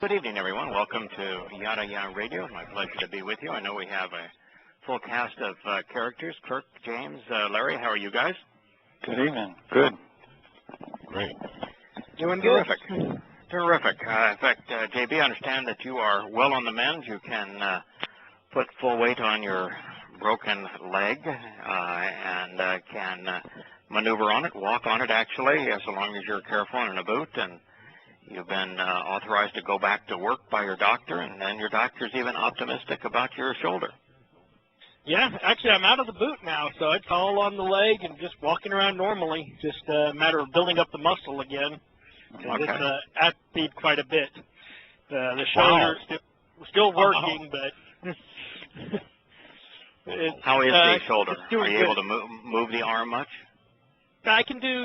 Good evening, everyone. Welcome to Yada Yahweh Radio. My pleasure to be with you. I know we have a full cast of characters. Kirk, James, Larry, how are you guys? Good evening. Good. Great. Doing terrific. Terrific. In fact, JB, I understand that you are well on the mend. You can put full weight on your broken leg and can maneuver on it, walk on it, actually, as long as you're careful and in a boot. And you've been authorized to go back to work by your doctor, and then your doctor's even optimistic about your shoulder. Yeah, actually, I'm out of the boot now, so it's all on the leg and just walking around normally. Just a matter of building up the muscle again. Okay. It's atrophied quite a bit. The shoulder still working, but how is the shoulder? Are you able to move the arm much? I can do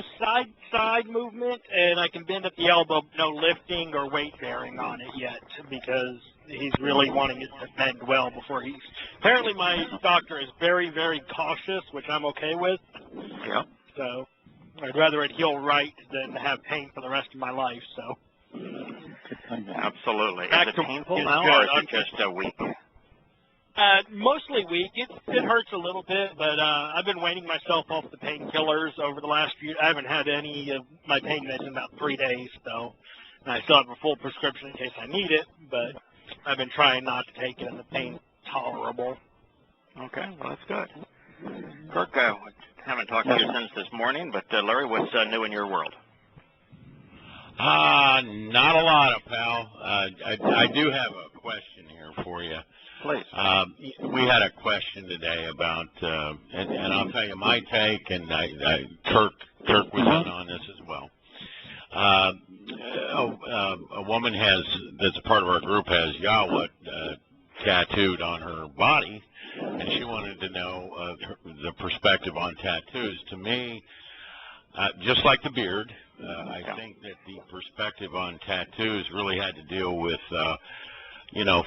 side movement, and I can bend at the elbow, no lifting or weight bearing on it yet, because he's really wanting it to bend well before he's... Apparently my doctor is very, very cautious, which I'm okay with. Yeah. So I'd rather it heal right than have pain for the rest of my life, so... Absolutely. Is it painful now, or is it just weak? Mostly weak. It hurts a little bit, but I've been weaning myself off the painkillers over the last few. I haven't had any of my pain meds in about 3 days, so I still have a full prescription in case I need it, but I've been trying not to take it, and the pain's tolerable. Okay, well, that's good. Kirk, haven't talked to you since this morning, but Larry, what's new in your world? Not a lot, pal. I do have a question here for you. Please. We had a question today about, and I'll tell you my take, and Kirk was in on this as well. A woman that's a part of our group has Yahowah tattooed on her body, and she wanted to know the perspective on tattoos. To me, just like the beard, I think that the perspective on tattoos really had to deal with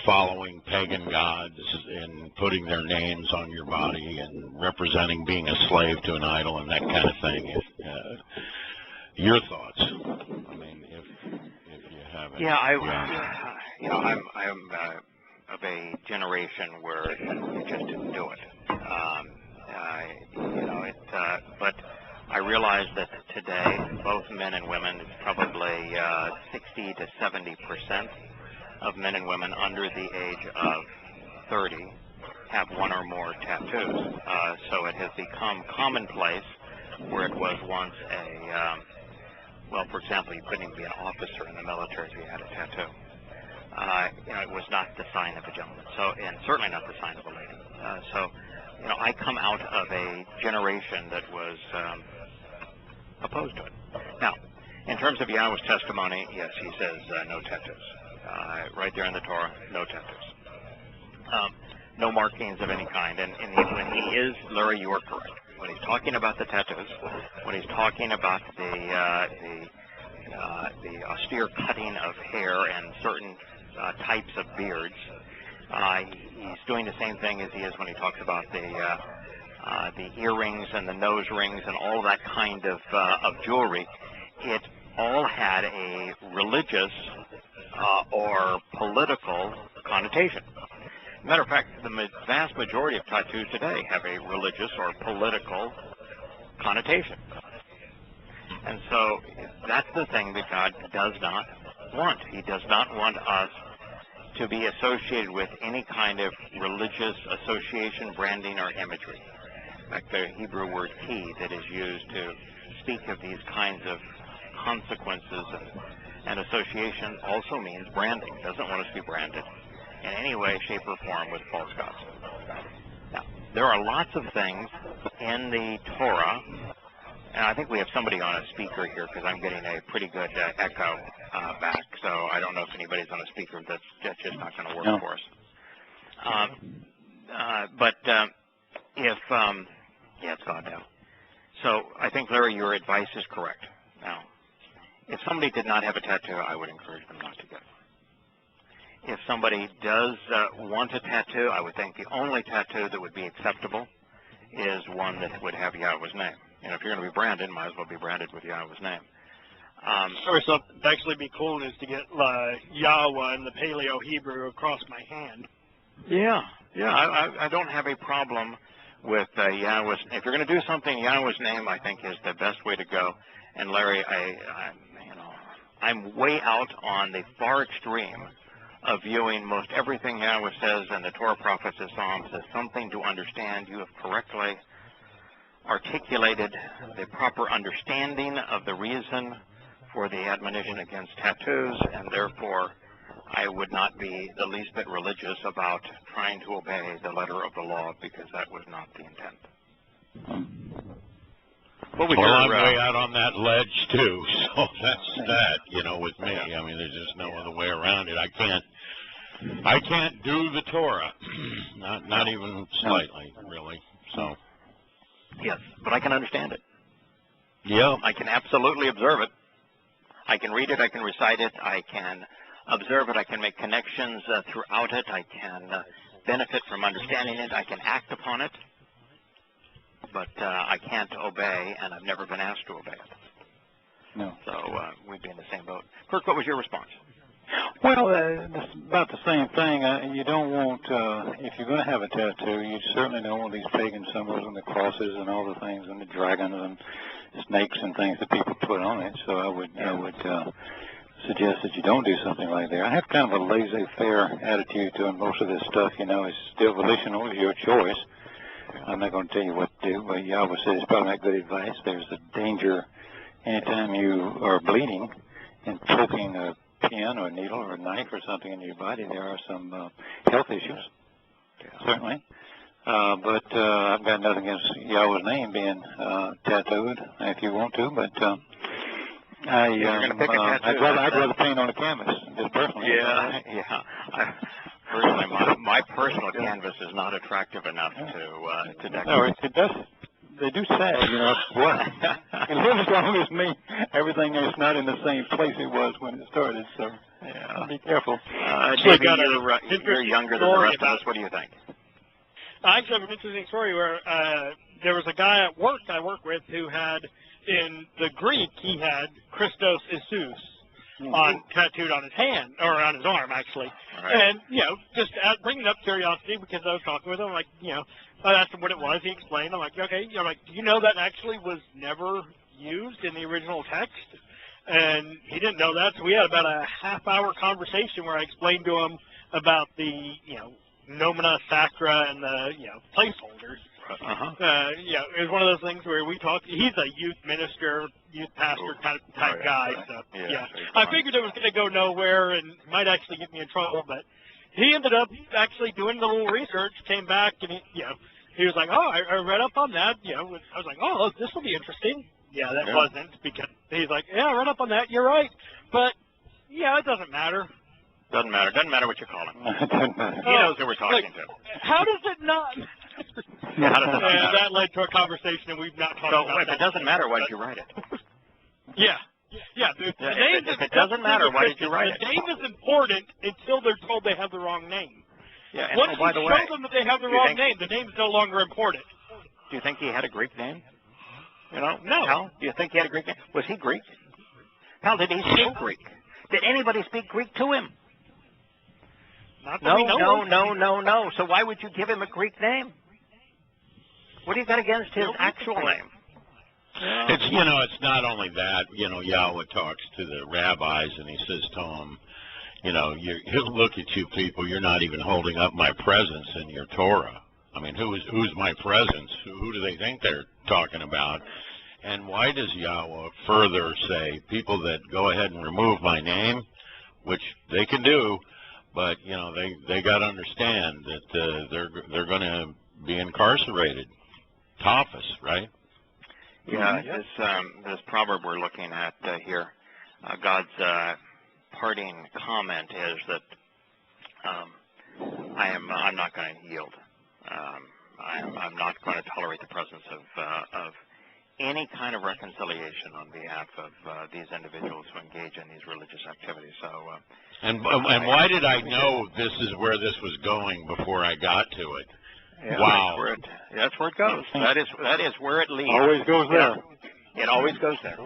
following pagan gods and putting their names on your body and representing being a slave to an idol and that kind of thing. Your thoughts? I mean, if you have it. Yeah, I'm of a generation where you just didn't do it. But I realize that today, both men and women, it's probably 60 to 70% of men and women under the age of 30 have one or more tattoos. So it has become commonplace where it was once for example, you couldn't even be an officer in the military if you had a tattoo. It was not the sign of a gentleman, and certainly not the sign of a lady. I come out of a generation that was opposed to it. Now, in terms of Yahweh's testimony, yes, he says no tattoos. Right there in the Torah, no tattoos. No markings of any kind. And when he is, Larry, you are correct. When he's talking about the tattoos, when he's talking about the austere cutting of hair and certain types of beards, he's doing the same thing as he is when he talks about the earrings and the nose rings and all that kind of jewelry. It all had a religious or political connotation. Matter of fact, the vast majority of tattoos today have a religious or political connotation. And so that's the thing that God does not want. He does not want us to be associated with any kind of religious association, branding, or imagery. In fact, the Hebrew word ki that is used to speak of these kinds of consequences and association also means branding. It doesn't want us to be branded in any way, shape, or form with false gods. Now, there are lots of things in the Torah, and I think we have somebody on a speaker here because I'm getting a pretty good echo back, so I don't know if anybody's on a speaker. That's just not going to work for us. It's gone now. So I think, Larry, your advice is correct. Now, if somebody did not have a tattoo, I would encourage them not to get it. If somebody does want a tattoo, I would think the only tattoo that would be acceptable is one that would have Yahweh's name. And if you're going to be branded, might as well be branded with Yahweh's name. Or something that'd actually be cool is to get Yahowah in the Paleo Hebrew across my hand. Yeah. I don't have a problem with Yahweh's. If you're going to do something, Yahweh's name, I think, is the best way to go. And Larry, I'm way out on the far extreme of viewing most everything Yahweh says in the Torah, prophets, and Psalms as something to understand. You have correctly articulated the proper understanding of the reason for the admonition against tattoos, and therefore I would not be the least bit religious about trying to obey the letter of the law, because that was not the intent. What was I'm way out on that ledge too, so that's that, with me. I mean, there's just no other way around it. I can't do the Torah, not even slightly, really. So. Yes, but I can understand it. Yeah. I can absolutely observe it. I can read it, I can recite it, I can observe it, I can make connections throughout it, I can benefit from understanding it, I can act upon it, but I can't obey, and I've never been asked to obey it. No. So we'd be in the same boat. Kirk, what was your response? Well, it's about the same thing. You don't want, if you're going to have a tattoo, you certainly don't want these pagan symbols and the crosses and all the things and the dragons and snakes and things that people put on it. So I would suggest that you don't do something like that. I have kind of a laissez-faire attitude to most of this stuff. It's still volitional, it's your choice. I'm not going to tell you what to do, but Yahweh says it's probably not good advice. There's a danger anytime you are bleeding and poking a pin or a needle or a knife or something in your body. There are some health issues, certainly. But I've got nothing against Yahweh's name being tattooed if you want to, but I'd rather paint on a canvas, just personally. Yeah. Personally, my personal canvas is not attractive enough to decorate. No, it does. They do sag, Well, it lives as long as me. Everything is not in the same place it was when it started, so be careful. Davey, you're younger than the rest of us. What do you think? I actually have an interesting story where there was a guy at work I work with who had, in the Greek, he had Christos Isus tattooed on his hand, or on his arm, actually. Right. And, just bringing up curiosity because I was talking with him, like, I asked him what it was. He explained. I'm like, okay. I'm like, do you know that actually was never used in the original text? And he didn't know that. So we had about a half-hour conversation where I explained to him about the, nomina sacra and the, placeholders. It was one of those things where we talked. He's a youth minister, youth pastor type guy. So I figured it was going to go nowhere and might actually get me in trouble, but he ended up actually doing the little research, came back, and he was like, oh, I read up on that. I was like, oh, this will be interesting. Yeah, that wasn't, because he's like, yeah, I read up on that. You're right, but it doesn't matter. Doesn't matter. Doesn't matter what you call him. It doesn't matter. He knows who we're talking to. How does it not? How does it not matter? That led to a conversation, and we've not talked about So if it doesn't matter, why did you write it? Yeah. If it doesn't matter, why did you write it? The name is important until they're told they have the wrong name. Yeah, and Once by the way, show them that they have the wrong name, the name's no longer important. Do you think he had a Greek name? No. Pal, do you think he had a Greek name? Was he Greek? Pal, did he speak Greek? Did anybody speak Greek to him? No. So why would you give him a Greek name? What do you got against his actual name? It's not only that. Yahweh talks to the rabbis and he says to them, he'll look at you people. You're not even holding up my presence in your Torah. I mean, who's my presence? Who do they think they're talking about? And why does Yahweh further say people that go ahead and remove my name, which they can do, but they got to understand that they're going to be incarcerated. Tophus, right? Yeah, this proverb we're looking at here, God's parting comment is that I'm not going to yield. I'm not going to tolerate the presence of any kind of reconciliation on behalf of these individuals who engage in these religious activities. So, and why did I know this is where this was going before I got to it? Yeah, wow, that's where it goes. That is where it leads. Always goes there. It always goes there.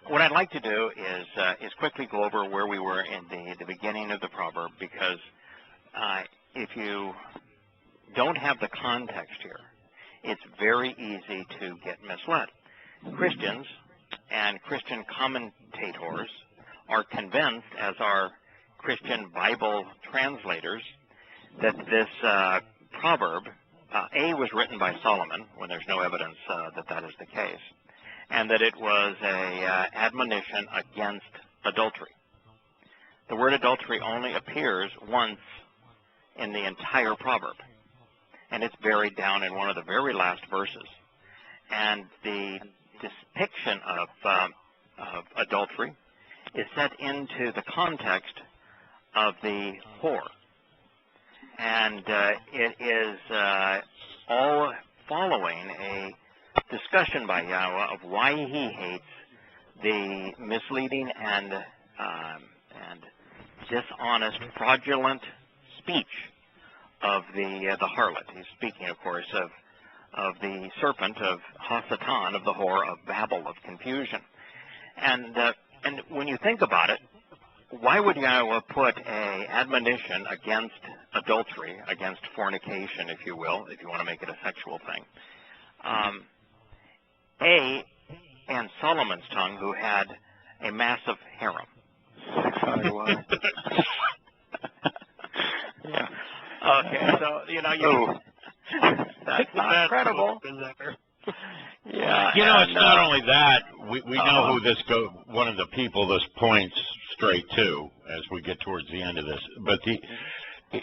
what I'd like to do is quickly go over where we were in the beginning of the proverb, because if you don't have the context here, it's very easy to get misled. Christians and Christian commentators are convinced, as are Christian Bible translators, that this proverb, A, was written by Solomon, when there's no evidence that that is the case, and that it was a admonition against adultery. The word adultery only appears once in the entire proverb, and it's buried down in one of the very last verses. And the depiction of adultery is set into the context of the whore. And it is all following a discussion by Yahweh of why he hates the misleading and dishonest, fraudulent speech of the harlot. He's speaking, of course, of the serpent, of Hasatan, of the whore, of Babel, of confusion. And when you think about it, why would Yahweh put a admonition against adultery, against fornication, if you will, if you want to make it a sexual thing? And Solomon's tongue, who had a massive harem. Yeah. Okay, so, that's not credible. Yeah. It's not only that. We know who one of the people this points straight to as we get towards the end of this. But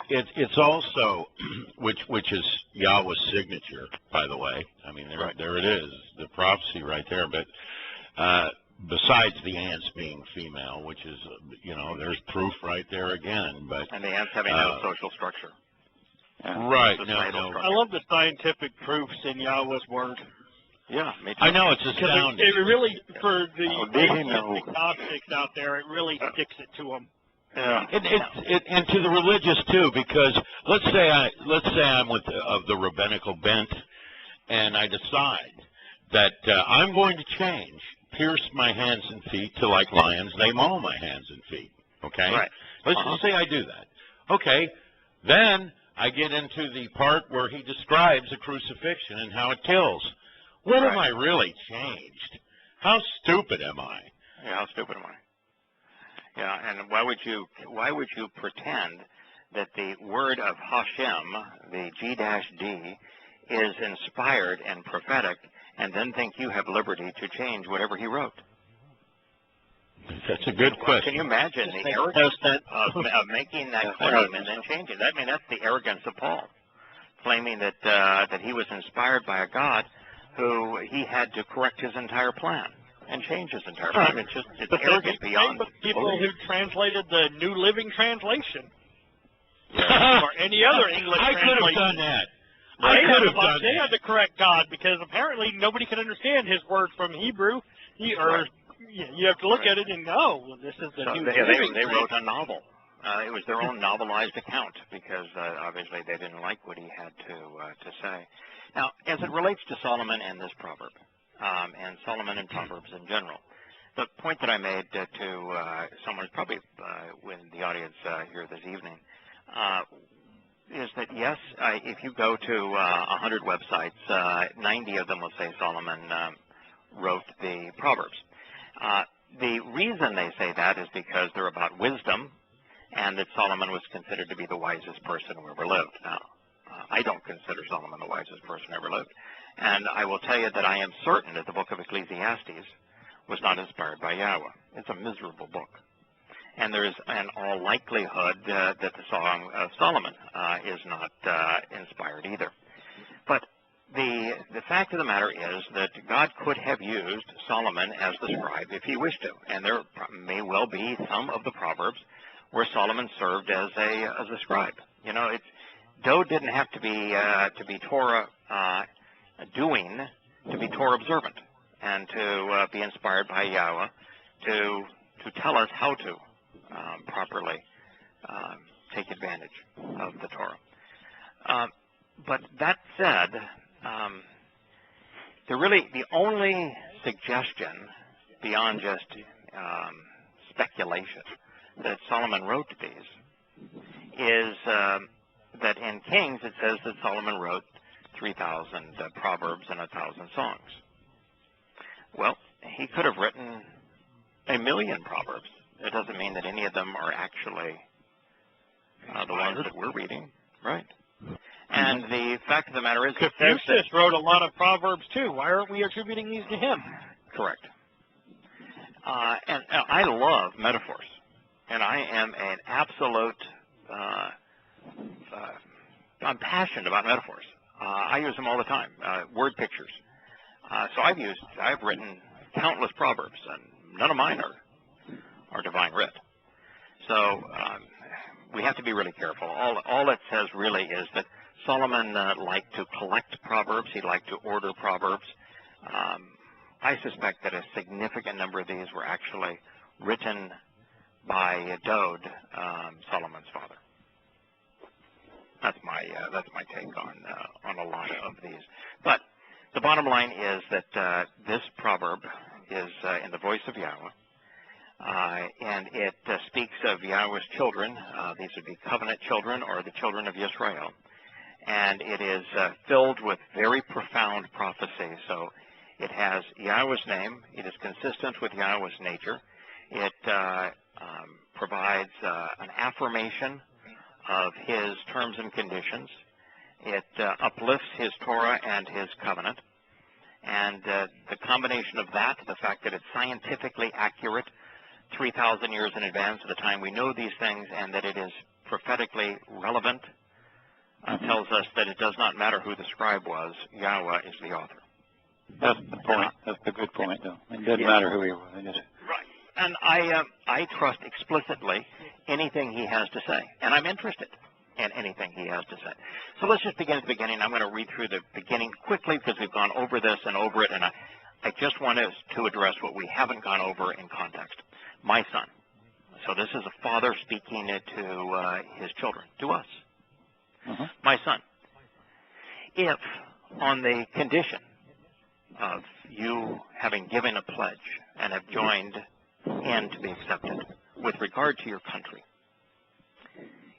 it's also, which is Yahweh's signature, by the way. I mean, there it is, the prophecy right there. But besides the ants being female, which is, there's proof right there again. And the ants having no social structure. Right. No. I love the scientific proofs in Yahweh's word. Yeah, me too. I know, it's astounding. It really, for the agnostics out there, it really sticks it to them. Yeah. And to the religious too, because let's say I'm of the rabbinical bent, and I decide that I'm going to change, pierce my hands and feet to like lions, they maul my hands and feet. Okay. Right. Let's just say I do that. Okay. Then I get into the part where he describes the crucifixion and how it kills. What have I really changed? How stupid am I? Yeah, how stupid am I? Yeah, and why would you pretend that the word of Hashem, the G-D, is inspired and prophetic, and then think you have liberty to change whatever he wrote? That's a good question. Can you imagine the arrogance of making that claim and then changing it? I mean, that's the arrogance of Paul, claiming that he was inspired by a God who he had to correct his entire plan and change his entire plan. It's arrogant beyond people belief. who translated the New Living Translation or any other English I translation. could have done that. They had to correct God because apparently nobody could understand his word from Hebrew. You have to look at it and go, well, this is the New Living. They wrote a novel. It was their own novelized account because obviously they didn't like what he had to say. Now, as it relates to Solomon and this proverb, and Solomon and Proverbs in general, the point that I made to someone probably in the audience here this evening is that, yes, if you go to 100 websites, 90 of them will say Solomon wrote the Proverbs. The reason they say that is because they're about wisdom and that Solomon was considered to be the wisest person who ever lived. Now, I don't consider Solomon the wisest person ever lived. And I will tell you that I am certain that the book of Ecclesiastes was not inspired by Yahweh. It's a miserable book. And there is in all likelihood that the Song of Solomon is not inspired either. But the fact of the matter is that God could have used Solomon as the scribe if he wished to. And there may well be some of the Proverbs where Solomon served as a scribe. Doe didn't have to be Torah doing, to be Torah observant, and to be inspired by Yahweh to tell us how to properly take advantage of the Torah. But that said, the only suggestion beyond just speculation that Solomon wrote these is that in Kings it says that Solomon wrote 3,000 proverbs and 1,000 songs. Well, he could have written 1,000,000 proverbs. It doesn't mean that any of them are actually the ones that we're reading, right? And the fact of the matter is, Confucius wrote a lot of proverbs too. Why aren't we attributing these to him? Correct. And I love metaphors, and I am an absolute. I'm passionate about metaphors. I use them all the time. Word pictures. So I've written countless proverbs, and none of mine are divine writ. So we have to be really careful. All it says really is that Solomon liked to collect proverbs. He liked to order proverbs. I suspect that a significant number of these were actually written by Dode, Solomon's father. That's my take on a lot of these. But the bottom line is that this proverb is in the voice of Yahweh, and it speaks of Yahweh's children. These would be covenant children or the children of Israel. And it is filled with very profound prophecy. So it has Yahweh's name. It is consistent with Yahweh's nature. It provides an affirmation of his terms and conditions. It uplifts his Torah and his covenant. And the combination of that, the fact that it's scientifically accurate 3,000 years in advance of the time we know these things, and that it is prophetically relevant, tells us that it does not matter who the scribe was. Yahweh is the author. That's the point. That's the good point, though. It doesn't matter who he was. Right. And I trust explicitly anything he has to say, and I'm interested in anything he has to say. So let's just begin at the beginning. I'm going to read through the beginning quickly because we've gone over this and over it, and I just want to address what we haven't gone over in context. My son. So this is a father speaking to his children, to us. My son, if on the condition of you having given a pledge and have joined in to be accepted with regard to your country,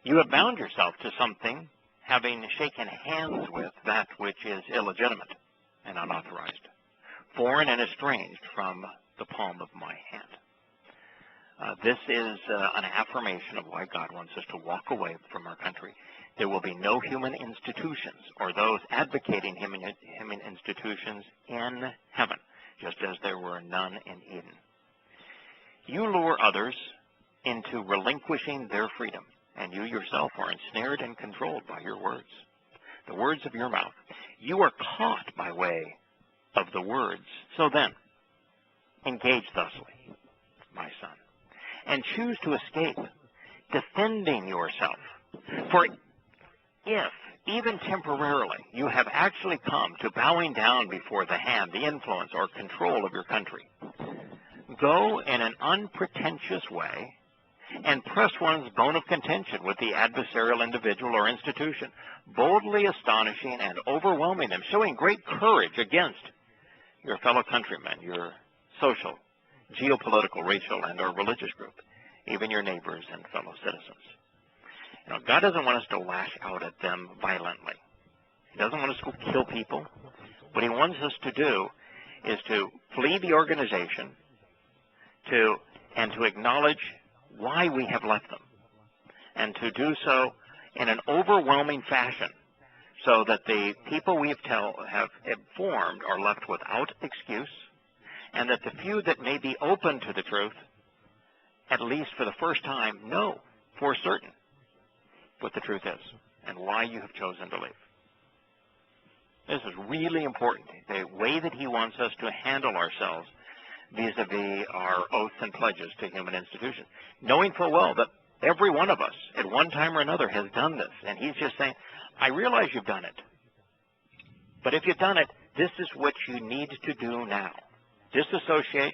you have bound yourself to something having shaken hands with that which is illegitimate and unauthorized, foreign and estranged from the palm of my hand. This is an affirmation of why God wants us to walk away from our country. There will be no human institutions or those advocating human institutions in heaven, just as there were none in Eden. You lure others into relinquishing their freedom, and you yourself are ensnared and controlled by your words, the words of your mouth. You are caught by way of the words. So then, engage thusly, my son, and choose to escape, defending yourself. For if, even temporarily, you have actually come to bowing down before the hand, the influence, or control of your country, go in an unpretentious way and press one's bone of contention with the adversarial individual or institution, boldly astonishing and overwhelming them, showing great courage against your fellow countrymen, your social, geopolitical, racial, and or religious group, even your neighbors and fellow citizens. You know, God doesn't want us to lash out at them violently. He doesn't want us to go kill people. What he wants us to do is to flee the organization, and to acknowledge why we have left them, and to do so in an overwhelming fashion, so that the people we have informed are left without excuse, and that the few that may be open to the truth, at least for the first time, know for certain what the truth is and why you have chosen to leave. This is really important, the way that he wants us to handle ourselves vis-a-vis our oaths and pledges to human institutions, knowing full well that every one of us at one time or another has done this, and he's just saying, I realize you've done it, but if you've done it, this is what you need to do now. Disassociate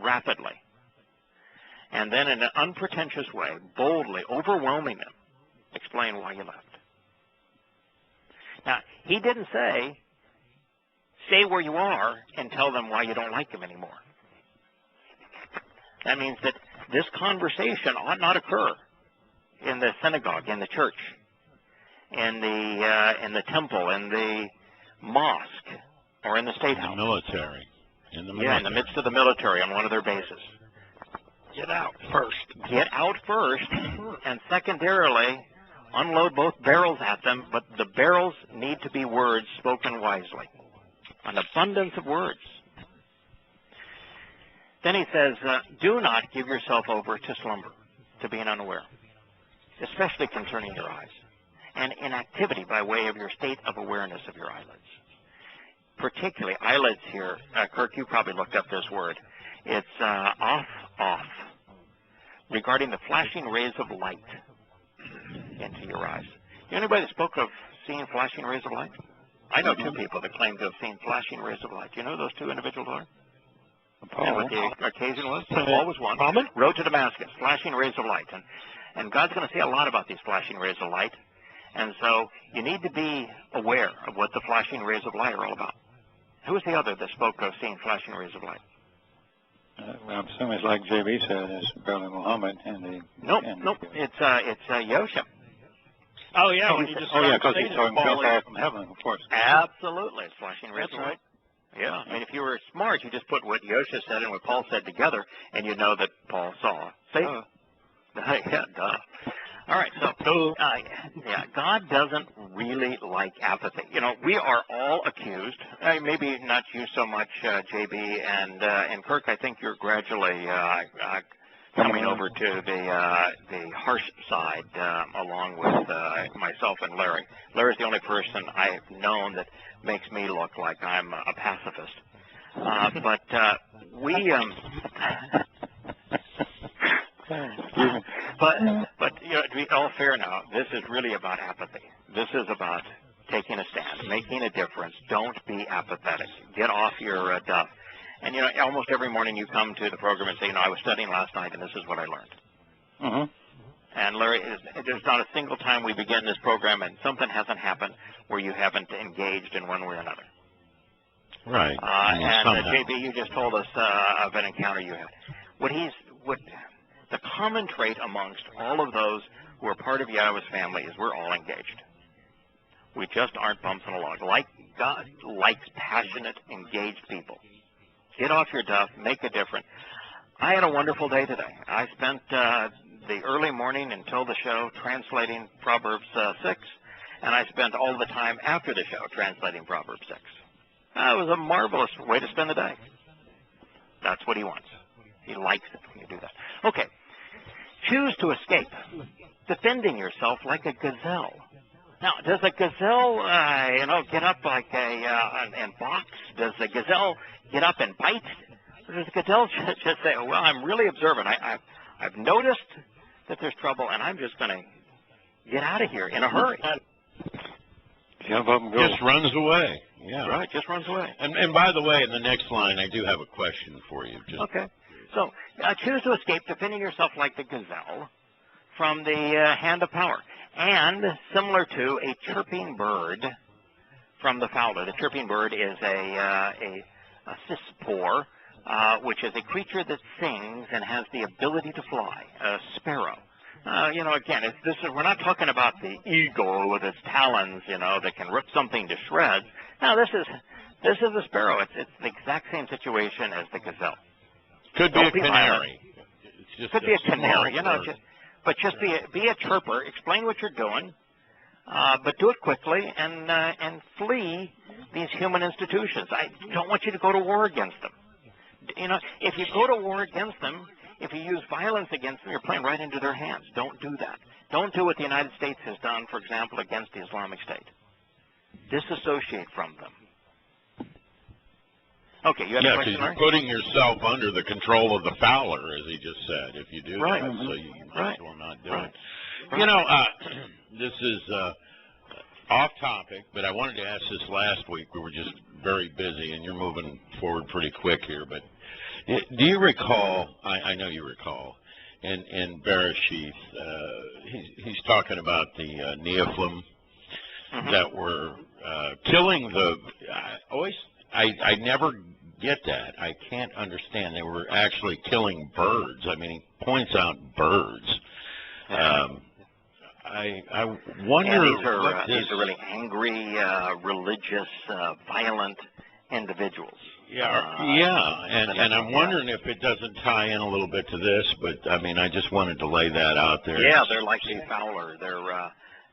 rapidly, and then in an unpretentious way, boldly, overwhelming them, explain why you left. Now, he didn't say, stay where you are and tell them why you don't like them anymore. That means that this conversation ought not occur in the synagogue, in the church, in the temple, in the mosque, or in the state house. In the military. Yeah, in the midst of the military on one of their bases. Get out first. Get out first, and secondarily, unload both barrels at them, but the barrels need to be words spoken wisely. An abundance of words. Then he says, do not give yourself over to slumber, to being unaware, especially concerning your eyes, and inactivity by way of your state of awareness of your eyelids. Particularly eyelids here. Kirk, you probably looked up this word. It's off. Regarding the flashing rays of light into your eyes. You know anybody that spoke of seeing flashing rays of light? I know two people that claim to have seen flashing rays of light. Do you know who those two individuals are? Paul. And what the occasion was? Paul was one. Road to Damascus, flashing rays of light. And God's going to say a lot about these flashing rays of light. And so you need to be aware of what the flashing rays of light are all about. Who was the other that spoke of seeing flashing rays of light? I'm assuming it's like JB said, it's Brother Muhammad and the... Nope. It's Yosha. Oh, yeah, when you just because he saw himself fall from heaven, of course. Absolutely. It's flashing rays of light. right. Yeah. I mean, if you were smart, you just put what Yosha said and what Paul said together, and you know that Paul saw Satan. Yeah, duh. All right, so, God doesn't really like apathy. You know, we are all accused, maybe not you so much, JB, and Kirk, I think you're gradually coming over to the harsh side, along with myself and Larry. Larry's the only person I've known that makes me look like I'm a pacifist. But But you know, to be all fair now, this is really about apathy. This is about taking a stand, making a difference. Don't be apathetic. Get off your duff. And you know, almost every morning you come to the program and say, you know, I was studying last night and this is what I learned. Mm-hmm. And Larry, there's not a single time we begin this program and something hasn't happened where you haven't engaged in one way or another. Right. And JB, you just told us of an encounter you had. The common trait amongst all of those who are part of Yahweh's family is we're all engaged. We just aren't bumping along. Like God likes passionate, engaged people. Get off your duff, make a difference. I had a wonderful day today. I spent the early morning until the show translating Proverbs 6, and I spent all the time after the show translating Proverbs 6. It was a marvelous way to spend the day. That's what he wants. He likes it when you do that. Okay. Choose to escape, defending yourself like a gazelle. Now, does a gazelle, get up like and box? Does a gazelle get up and bite? Or does a gazelle just say, well, I'm really observant. I've noticed that there's trouble, and I'm just going to get out of here in a hurry. Jump up and go. Just runs away. Yeah. Right, just runs away. And by the way, in the next line, I do have a question for you. Okay. So, choose to escape, defending yourself like the gazelle from the hand of power. And similar to a chirping bird from the fowler. The chirping bird is a cispore, which is a creature that sings and has the ability to fly, a sparrow. Again, we're not talking about the eagle with its talons, that can rip something to shreds. No, this is a sparrow. It's the exact same situation as the gazelle. Could be a canary. Could be a canary, but just be a chirper. Explain what you're doing, but do it quickly and flee these human institutions. I don't want you to go to war against them. If you go to war against them, if you use violence against them, you're playing right into their hands. Don't do that. Don't do what the United States has done, for example, against the Islamic State. Disassociate from them. Okay, you have a question, because you're putting yourself under the control of the fowler, as he just said, if you do that, so you might as well not do it. Right. This is off topic, but I wanted to ask this last week. We were just very busy, and you're moving forward pretty quick here, but do you recall, I know you recall, in Bereshith, he's talking about the Nephilim that were killing I never get that. I can't understand. They were actually killing birds. I mean, he points out birds. I wonder. Yeah, these are really angry, religious, violent individuals. And I'm wondering if it doesn't tie in a little bit to this, but I mean, I just wanted to lay that out there. Yeah, they're like the fowler.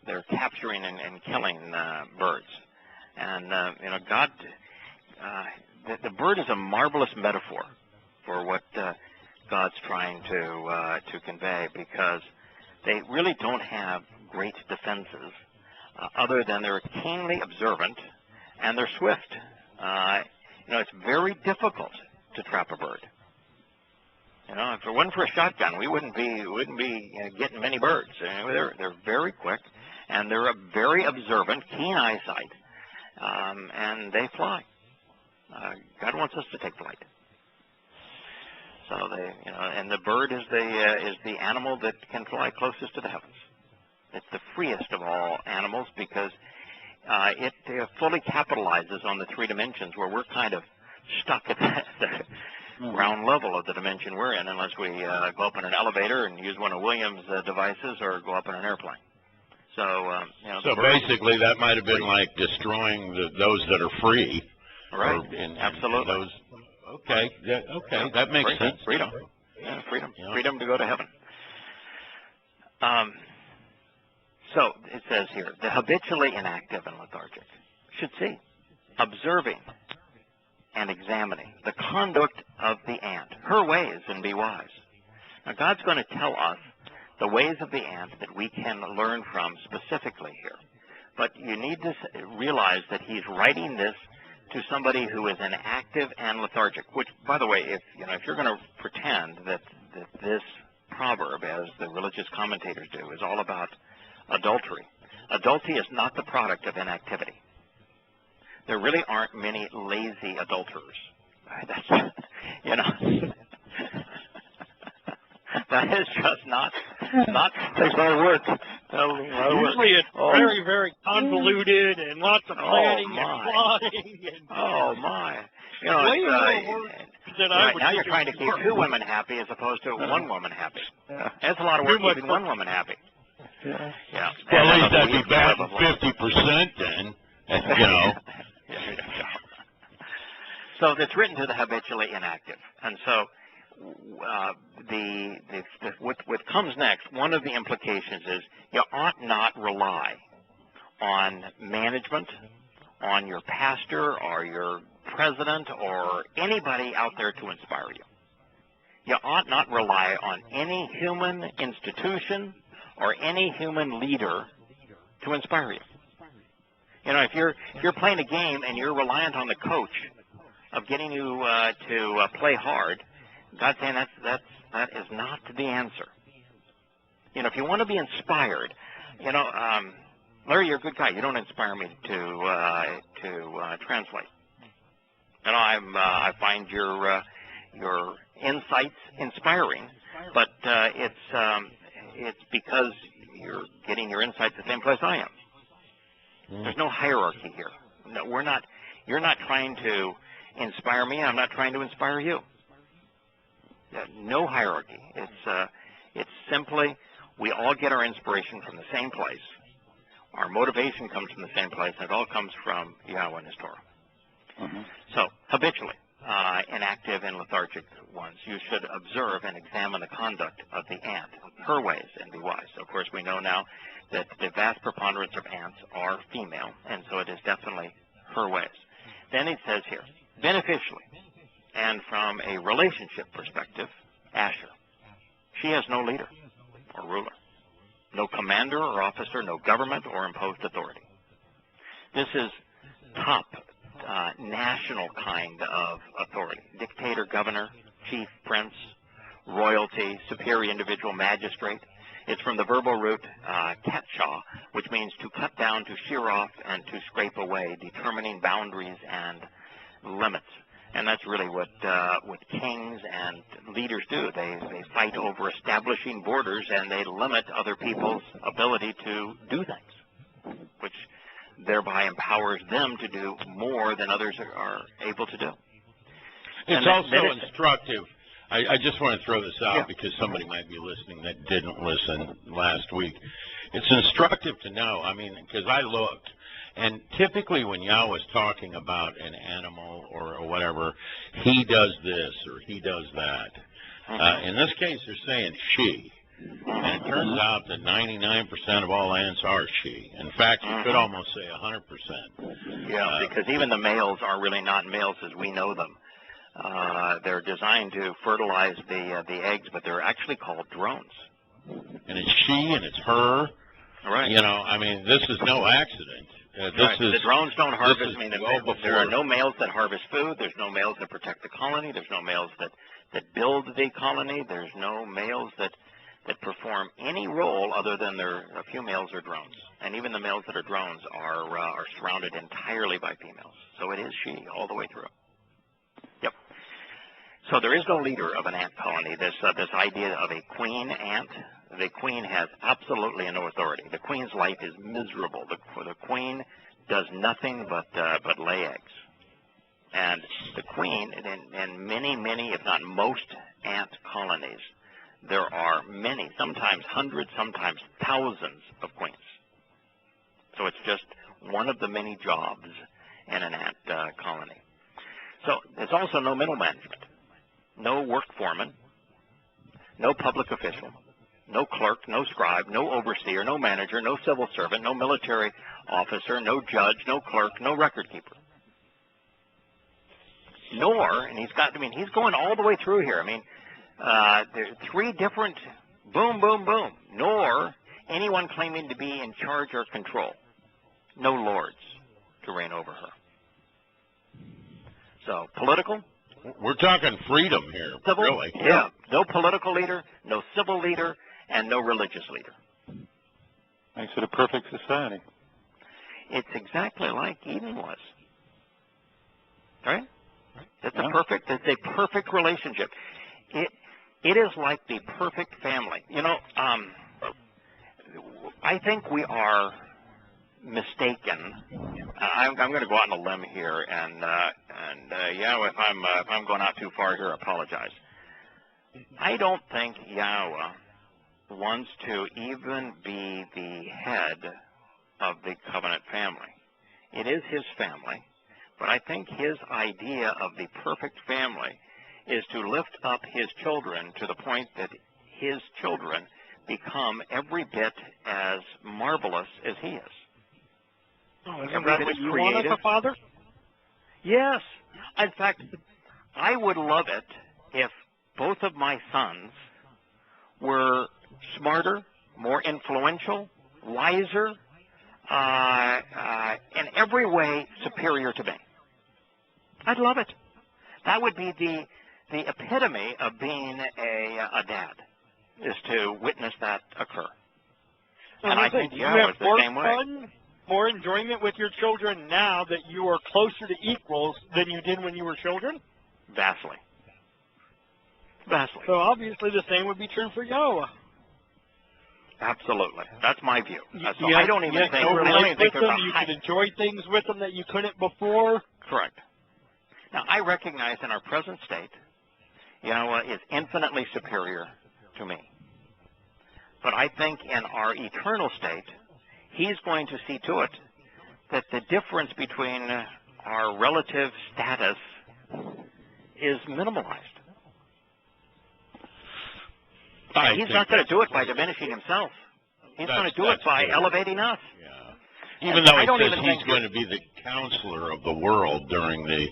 They're capturing and killing birds, and God. The bird is a marvelous metaphor for what God's trying to convey, because they really don't have great defenses other than they're keenly observant and they're swift. It's very difficult to trap a bird. If it wasn't for a shotgun, we wouldn't be getting many birds. They're very quick, and they're a very observant, keen eyesight, and they fly. God wants us to take flight. So and the bird is the animal that can fly closest to the heavens. It's the freest of all animals because it fully capitalizes on the three dimensions where we're kind of stuck at the ground level of the dimension we're in, unless we go up in an elevator and use one of Williams' devices, or go up in an airplane. So, so basically, that might have been like destroying those that are free. Right. Absolutely. Those, okay, that makes sense. Freedom. Yeah, freedom. Yeah. Freedom to go to heaven. So it says here, the habitually inactive and lethargic should see, observing and examining the conduct of the ant, her ways, and be wise. Now, God's going to tell us the ways of the ant that we can learn from specifically here. But you need to realize that he's writing this to somebody who is inactive and lethargic, which, by the way, if you're going to pretend that this proverb, as the religious commentators do, is all about adultery. Adultery is not the product of inactivity. There really aren't many lazy adulterers. That's, that is just not takes a lot of work. Usually it's very, very convoluted and lots of planning and plotting. And, my. Now you're trying to keep two women happy as opposed to one woman happy. That's a lot of work keeping one woman happy. Yeah. Well, at least that'd be back 50% then. So it's written to the habitually inactive, and so what comes next, one of the implications is you ought not rely on management, on your pastor or your president or anybody out there to inspire you. You ought not rely on any human institution or any human leader to inspire you. If you're playing a game and you're reliant on the coach of getting you to play hard, God's saying that is not the answer. If you want to be inspired, Larry, you're a good guy. You don't inspire me to translate. I find your insights inspiring, but it's because you're getting your insights the same place I am. There's no hierarchy here. No, you're not trying to inspire me. I'm not trying to inspire you. No hierarchy. It's simply we all get our inspiration from the same place. Our motivation comes from the same place, and it all comes from Yahweh and His Torah. So habitually inactive and lethargic ones, you should observe and examine the conduct of the ant, her ways, and be wise. Of course, we know now that the vast preponderance of ants are female, and so it is definitely her ways. Then it says here, beneficially, and from a relationship perspective, Asher. She has no leader or ruler, no commander or officer, no government or imposed authority. This is top national kind of authority. Dictator, governor, chief, prince, royalty, superior individual, magistrate. It's from the verbal root katsha, which means to cut down, to shear off, and to scrape away, determining boundaries and limits. And that's really what kings and leaders do. They fight over establishing borders, and they limit other people's ability to do things, which thereby empowers them to do more than others are able to do. It's And also instructive. I just want to throw this out Yeah. because somebody might be listening that didn't listen last week. It's instructive to know. I mean, because I looked, and typically when Yahweh's talking about an animal or whatever, he does this or he does that. In this case, they're saying she. And it turns out that 99% of all ants are she. In fact, you could almost say 100%. Yeah, because even the males are really not males as we know them. They're designed to fertilize the eggs, but they're actually called drones. And it's she and it's her. Right. You know, I mean, this is no accident. Right. The drones don't harvest. I mean, there are before. no males that harvest food. There's no males that protect the colony. There's no males that build the colony. There's no males that perform any role other than a few males are drones. And even the males that are drones are surrounded entirely by females. So it is she all the way through. Yep. So there is no leader of an ant colony. This idea of a queen ant, the queen has absolutely no authority. The queen's life is miserable. The queen does nothing but lay eggs. And the queen, in many, if not most ant colonies, there are many, sometimes hundreds, sometimes thousands of queens. So it's just one of the many jobs in an ant colony. So there's also no middle management, no work foreman, no public official, no clerk, no scribe, no overseer, no manager, no civil servant, no military officer, no judge, no clerk, no record keeper. Nor, and he's going all the way through here. I mean, there are three different boom, boom, boom. Nor anyone claiming to be in charge or control. No lords to reign over her. So, political. We're talking freedom here, Civil, really. Yeah. No political leader, no civil leader, and no religious leader. Makes it a perfect society. It's exactly like Eden was. Right? It's a perfect relationship. It is like the perfect family. You know, I think we are mistaken. I'm going to go out on a limb here, and Yahweh, if I'm going out too far here, apologize. I don't think Yahweh wants to even be the head of the covenant family. It is his family, but I think his idea of the perfect family is to lift up his children to the point that his children become every bit as marvelous as he is. Oh, isn't that what you want as a father? Yes. In fact, I would love it if both of my sons were smarter, more influential, wiser, in every way superior to me. I'd love it. That would be the epitome of being a dad, is to witness that occur. And I think you have the more same way. fun, more enjoyment with your children now that you are closer to equals than you did when you were children? Vastly. Vastly. So obviously the same would be true for Yahowah. Absolutely. That's my view. So You I don't even have think, no I don't relate even think with there's them. You can enjoy things with them that you couldn't before. Correct. Now, I recognize in our present state, Yahweh is infinitely superior to me. But I think in our eternal state, he's going to see to it that the difference between our relative status is minimalized. And he's not going to do it by diminishing himself. He's going to do it by elevating us. Yeah. Even though he says he's going to be the counselor of the world during the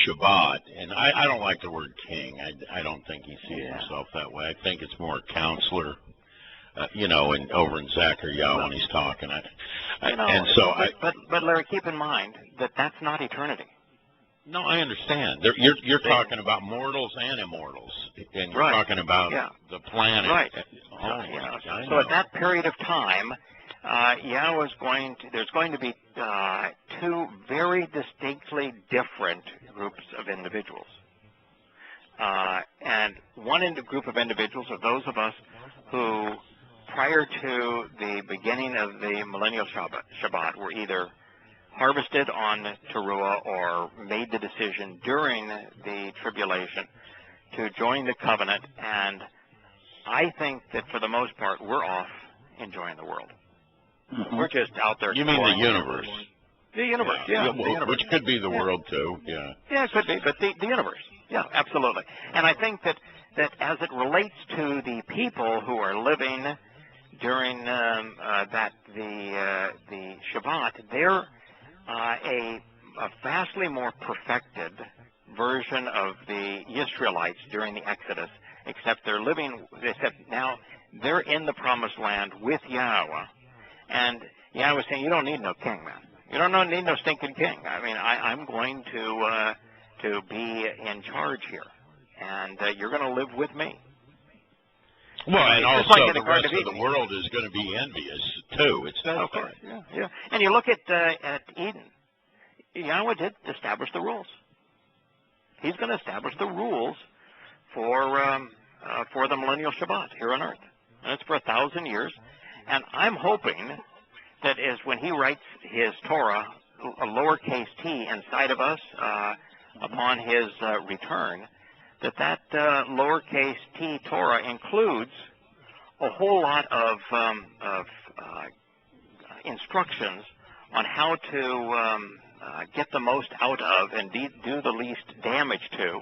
Shabbat, and I don't like the word king. I don't think he sees himself that way. I think it's more counselor, over in Zechariah when he's talking. But Larry, keep in mind that that's not eternity. No, I understand. You're talking about mortals and immortals, and you're talking about the planet. Right. So at that period of time, there's going to be two very distinctly different groups of individuals. And one group of individuals are those of us who, prior to the beginning of the millennial Shabbat, were either harvested on Towrah or made the decision during the tribulation to join the covenant, and I think that for the most part we're off enjoying the world. We're just out there. You mean the universe? The universe, yeah. Well, the universe. Which could be the world too, yeah. Yeah, it could be, but the universe, yeah, absolutely. And I think that as it relates to the people who are living during the Shabbat, they're a vastly more perfected version of the Israelites during the Exodus, except now they're in the Promised Land with Yahowah, and Yahowah's saying, you don't need no king, man. You don't need no stinking king. I mean, I'm going to be in charge here, and you're going to live with me. Well, and also like the rest of the world is going to be envious too. It says that. Yeah. And you look at Eden. Yahowah did establish the rules. He's going to establish the rules for the millennial Shabbat here on earth, and it's for 1,000 years. And I'm hoping that is when he writes his Torah, a lowercase t inside of us upon his return, that lowercase t Torah includes a whole lot of instructions on how to get the most out of and do the least damage to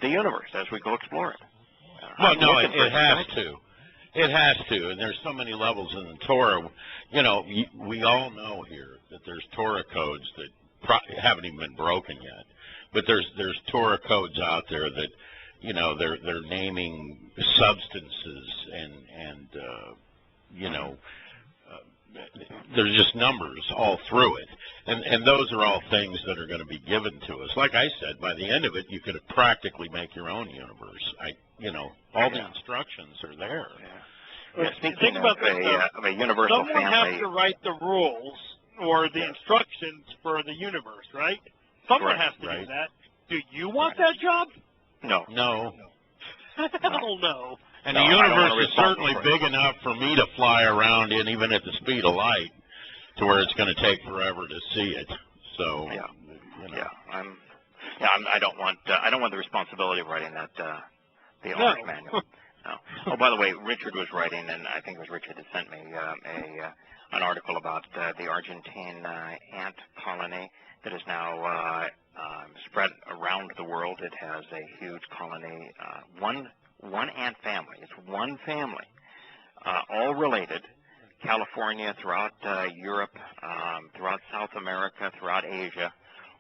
the universe as we go explore it. Well, no, it has to. It has to, and there's so many levels in the Torah. You know, we all know here that there's Torah codes that haven't even been broken yet, but there's Torah codes out there that, you know, they're naming substances and you know, there's just numbers all through it, and those are all things that are going to be given to us. Like I said, by the end of it, you could practically make your own universe. You know, all the instructions are there. Yeah, speaking of a universal someone family, has to write the rules or the instructions for the universe, right? Someone has to do that. Do you want that job? No. Hell no. And the universe is certainly big enough for me to fly around in, even at the speed of light, to where it's going to take forever to see it. So, you know. I don't want the responsibility of writing that the owner's manual. No. Oh, by the way, Richard was writing, and I think it was Richard that sent me an article about the Argentine ant colony that is now spread around the world. It has a huge colony, one ant family. It's one family, all related. California, throughout Europe, throughout South America, throughout Asia,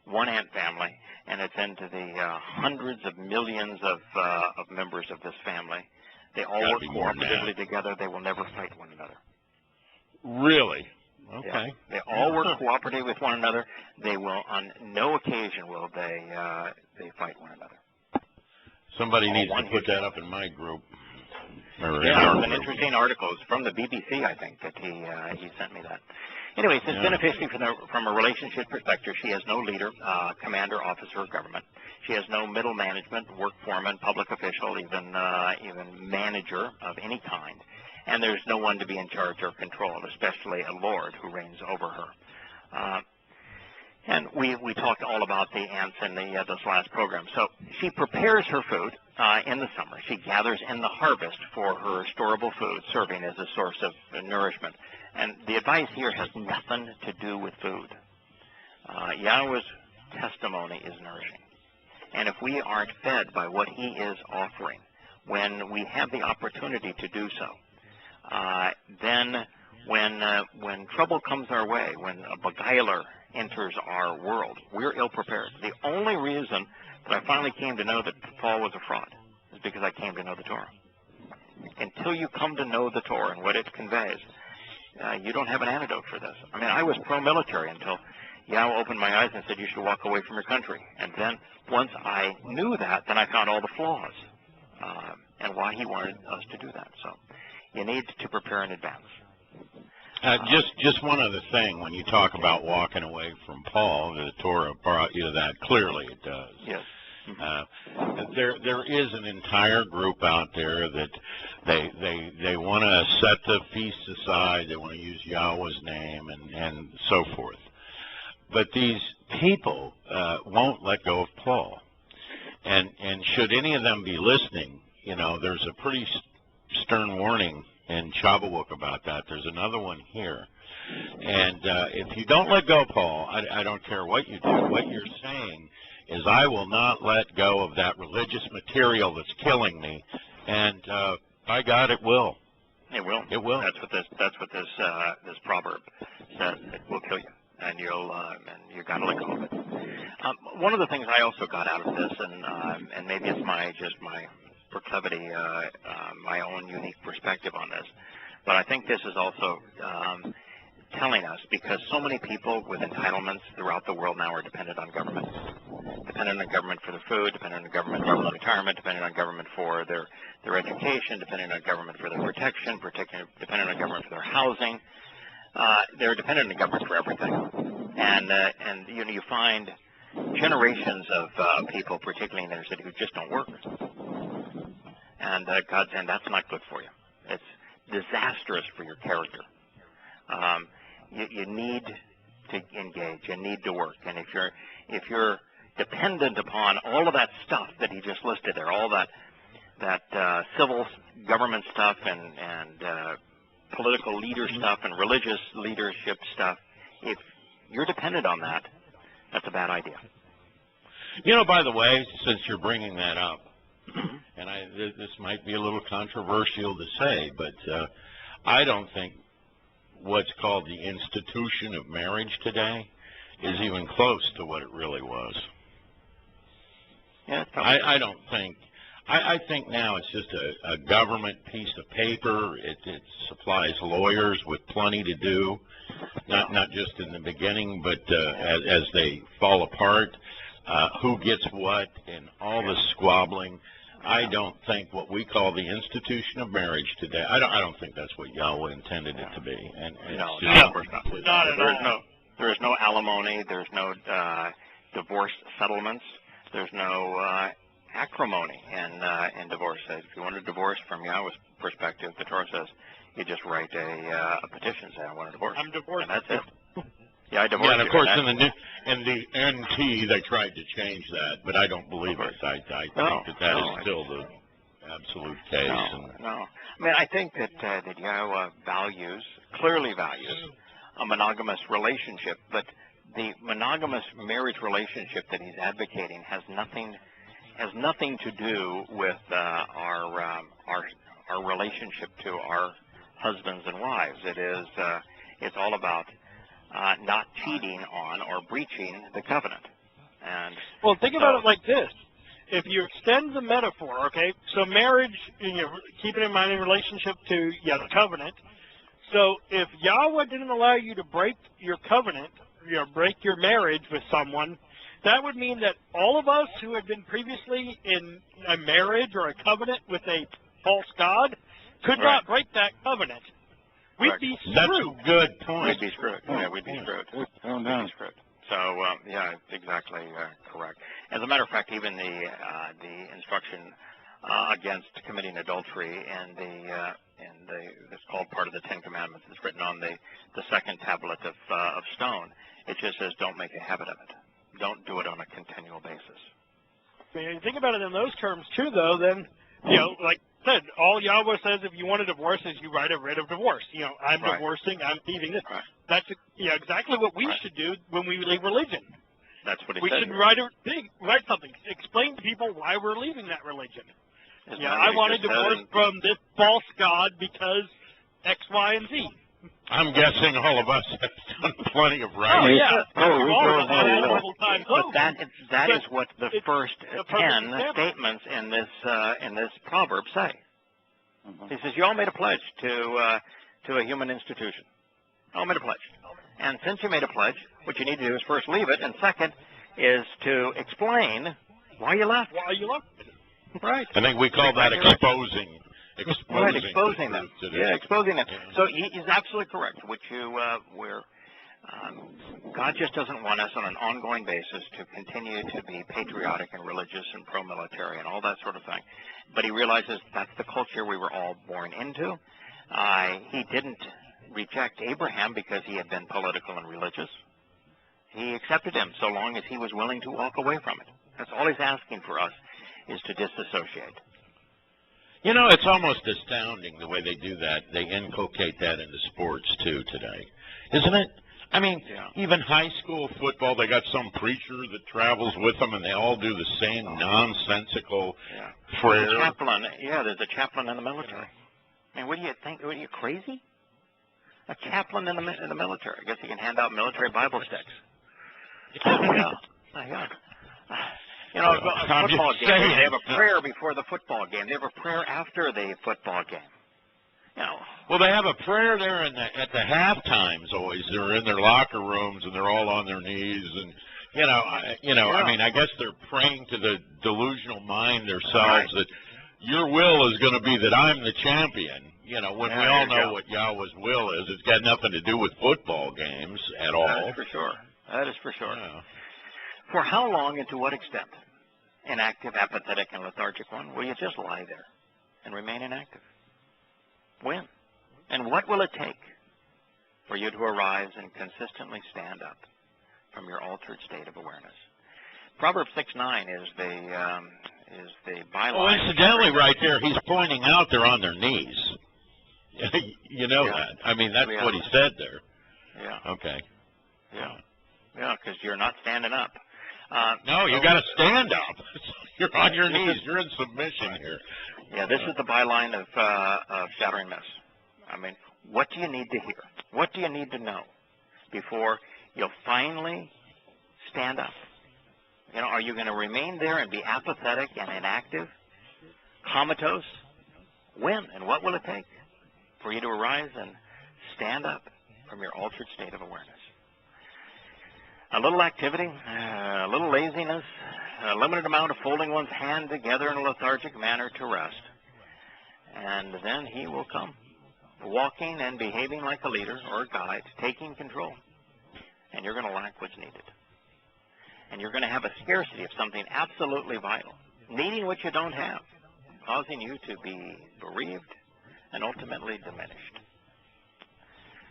one ant family, and it's into the hundreds of millions of members of this family. They all work cooperatively together. They will never fight one another. Really? Okay. Yeah. They all work cooperatively with one another. They will, on no occasion, will they fight one another. Somebody needs to put that up in my group. It's an interesting article. It's from the BBC, I think, that he sent me that. Anyways, it's beneficial from a relationship perspective. She has no leader, commander, officer of government. She has no middle management, work foreman, public official, even manager of any kind. And there's no one to be in charge or control, especially a lord who reigns over her. And we talked all about the ants in this last program. So she prepares her food in the summer. She gathers in the harvest for her storable food, serving as a source of nourishment. And the advice here has nothing to do with food. Yahweh's testimony is nourishing. And if we aren't fed by what he is offering, when we have the opportunity to do so, then when trouble comes our way, when a beguiler enters our world, we're ill-prepared. The only reason that I finally came to know that Paul was a fraud is because I came to know the Torah. Until you come to know the Torah and what it conveys, you don't have an antidote for this. I mean, I was pro-military until Yahweh opened my eyes and said, you should walk away from your country. And then once I knew that, then I found all the flaws and why he wanted us to do that. So you need to prepare in advance. Just one other thing, when you talk about walking away from Paul, the Torah brought you to that. Clearly it does. Yes. There is an entire group out there that they want to set the feasts aside. They want to use Yahweh's name and so forth. But these people won't let go of Paul. And should any of them be listening, you know, there's a pretty stern warning in Shabbat about that. There's another one here. And if you don't let go, Paul, I don't care what you do. What you're saying is, I will not let go of that religious material that's killing me. And by God, it will. It will. It will. That's what this proverb says. It will kill you, and you got to let go of it. One of the things I also got out of this, and maybe it's my proclivity, my own unique perspective on this, but I think this is also telling us, because so many people with entitlements throughout the world now are dependent on government. Dependent on government for their food, dependent on government for their retirement, dependent on government for their education, dependent on government for their protection, dependent on government for their housing. They're dependent on government for everything. And you find generations of people, particularly in the inner city, who just don't work. And God's saying that's not good for you. It's disastrous for your character. You need to engage. You need to work. And if you're dependent upon all of that stuff that he just listed there, all that civil government stuff and political leader stuff and religious leadership stuff, if you're dependent on that, that's a bad idea. You know, by the way, since you're bringing that up, and this might be a little controversial to say, but I don't think what's called the institution of marriage today is even close to what it really was. Yeah, I don't think. I think now it's just a government piece of paper. It supplies lawyers with plenty to do, not just in the beginning, but as they fall apart, who gets what, and all the squabbling. I don't think what we call the institution of marriage today, I don't think that's what Yahweh intended it to be. And no, of course not. There is no alimony. There's no divorce settlements. There's no acrimony in divorce. If you want a divorce from Yahweh's perspective, the Torah says you just write a petition saying, I want a divorce. I'm divorced. And that's it. Yeah, I divorced. Yeah, and of course in the NT they tried to change that, but I don't believe it. I think that is still the absolute case. No. I mean, I think that Yahweh clearly values a monogamous relationship, but the monogamous marriage relationship that he's advocating has nothing to do with our relationship to our husbands and wives. It's all about not cheating on or breaching the covenant. And well, think about it like this. If you extend the metaphor, okay, so marriage, keep it in mind in relationship to the covenant. So if Yahweh didn't allow you to break your covenant, break your marriage with someone, that would mean that all of us who had been previously in a marriage or a covenant with a false god could not break that covenant. We'd be screwed. That's a good point. We'd be screwed. Yeah, we'd be screwed. We'd be screwed. So, yeah, exactly correct. As a matter of fact, even the instruction against committing adultery and it's called part of the Ten Commandments. It's written on the second tablet of stone. It just says, don't make a habit of it. Don't do it on a continual basis. When you think about it in those terms, too, though, then, like I said, all Yahweh says if you want a divorce is you write a writ of divorce. I'm divorcing, I'm leaving this. Right. That's exactly what we should do when we leave religion. That's what he we said. We should write something. Explain to people why we're leaving that religion. I want a divorce from this false god because X, Y, and Z. I'm guessing all of us have done plenty of writing. Oh, yeah. But that is what the first 10 statements in this proverb say. Mm-hmm. He says, you all made a pledge to a human institution. All made a pledge. And since you made a pledge, what you need to do is first leave it, and second is to explain why you left. Why you left. Right. I think we call that exposing. Exposing them. Yeah, exposing them. Yeah. So he's absolutely correct. God just doesn't want us on an ongoing basis to continue to be patriotic and religious and pro-military and all that sort of thing. But he realizes that's the culture we were all born into. He didn't reject Abraham because he had been political and religious. He accepted him so long as he was willing to walk away from it. That's all he's asking for us, is to disassociate. You know, it's almost astounding the way they do that. They inculcate that into sports, too, today. Isn't it? I mean, even high school football, they got some preacher that travels with them, and they all do the same nonsensical prayer. There's a chaplain. Yeah, there's a chaplain in the military. And what do you think? What are you, crazy? A chaplain in the military. I guess he can hand out military Bible sticks. Yeah. You know, a football game, they have a prayer before the football game. They have a prayer after the football game. You know. Well, they have a prayer there at the half times always. They're in their locker rooms and they're all on their knees, and I mean, I guess they're praying to the delusional mind themselves that your will is going to be that I'm the champion. You know, when we all know what Yahweh's will is, it's got nothing to do with football games at all. That is for sure. That is for sure. Yeah. For how long and to what extent? Inactive, apathetic, and lethargic one, will you just lie there and remain inactive? When? And what will it take for you to arise and consistently stand up from your altered state of awareness? Proverbs 6:9 is the byline. Oh, incidentally, right there, he's pointing out they're on their knees. You know that. I mean, that's what he said there. Yeah. Okay. Yeah, because you're not standing up. No, you got to stand up. You're on your knees. You're in submission here. Yeah, this is the byline of Shattering Mess. I mean, what do you need to hear? What do you need to know before you'll finally stand up? You know, are you going to remain there and be apathetic and inactive, comatose? When and what will it take for you to arise and stand up from your altered state of awareness? A little activity, a little laziness, a limited amount of folding one's hand together in a lethargic manner to rest. And then he will come, walking and behaving like a leader or a guide, taking control. And you're going to lack what's needed. And you're going to have a scarcity of something absolutely vital, needing what you don't have, causing you to be bereaved and ultimately diminished.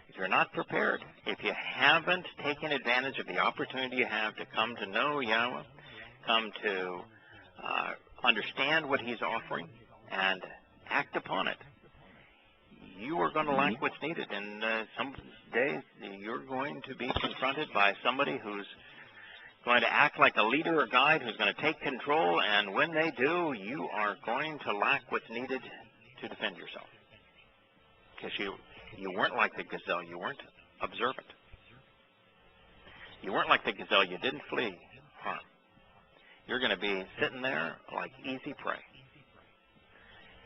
If you're not prepared, if you haven't taken advantage of the opportunity you have to come to know Yahweh, come to understand what he's offering, and act upon it, you are going to lack what's needed. And some days you're going to be confronted by somebody who's going to act like a leader or guide, who's going to take control, and when they do, you are going to lack what's needed to defend yourself. Because you weren't like the gazelle. You weren't observant. You weren't like the gazelle. You didn't flee harm. You're going to be sitting there like easy prey.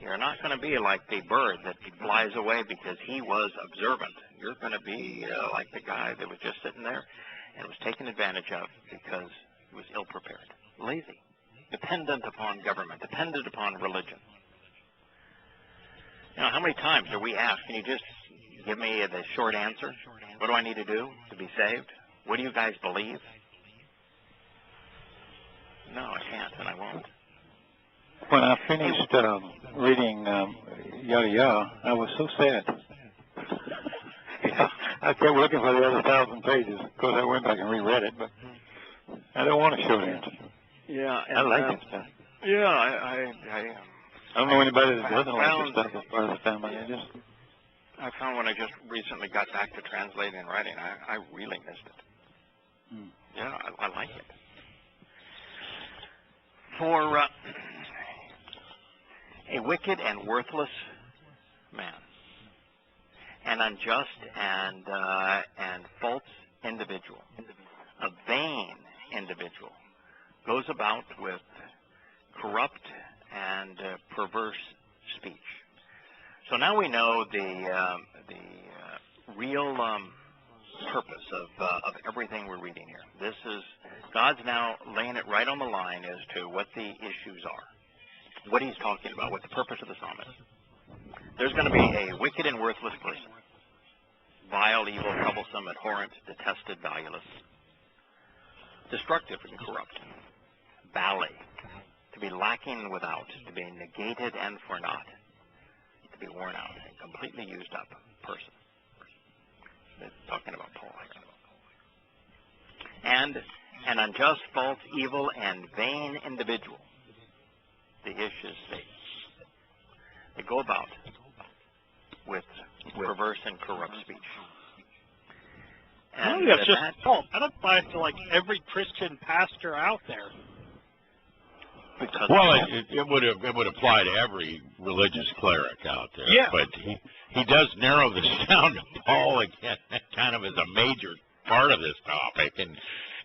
You're not going to be like the bird that flies away because he was observant. You're going to be like the guy that was just sitting there and was taken advantage of because he was ill-prepared, lazy, dependent upon government, dependent upon religion. You know, how many times are we asked, can you just give me the short answer? What do I need to do to be saved? What do you guys believe? No, I can't, and I won't. When I finished reading Yada Yahweh, I was so sad. I kept looking for the other 1,000 pages. Of course, I went back and reread it, but I don't want a short answer. Yeah, I like it stuff. Yeah, I don't know anybody that doesn't like this stuff as part of the family. I found when I just recently got back to translating and writing, I really missed it. Yeah, I like it. For a wicked and worthless man, an unjust and false individual, a vain individual, goes about with corrupt and perverse speech. So now we know the real purpose of everything we're reading here. This is God's now laying it right on the line as to what the issues are, what he's talking about, what the purpose of the psalm is. There's going to be a wicked and worthless person, vile, evil, troublesome, abhorrent, detested, valueless, destructive and corrupt, bally, to be lacking without, to be negated and for naught, to be worn out and completely used up person. They're talking about Paul here. and an unjust, false, evil, and vain individual. The ish is Satan. They go about with perverse and corrupt speech. And that's just false. That applies to like every Christian pastor out there. Well, it would apply to every religious cleric out there. Yeah. But he does narrow this down to Paul again, kind of as a major part of this topic,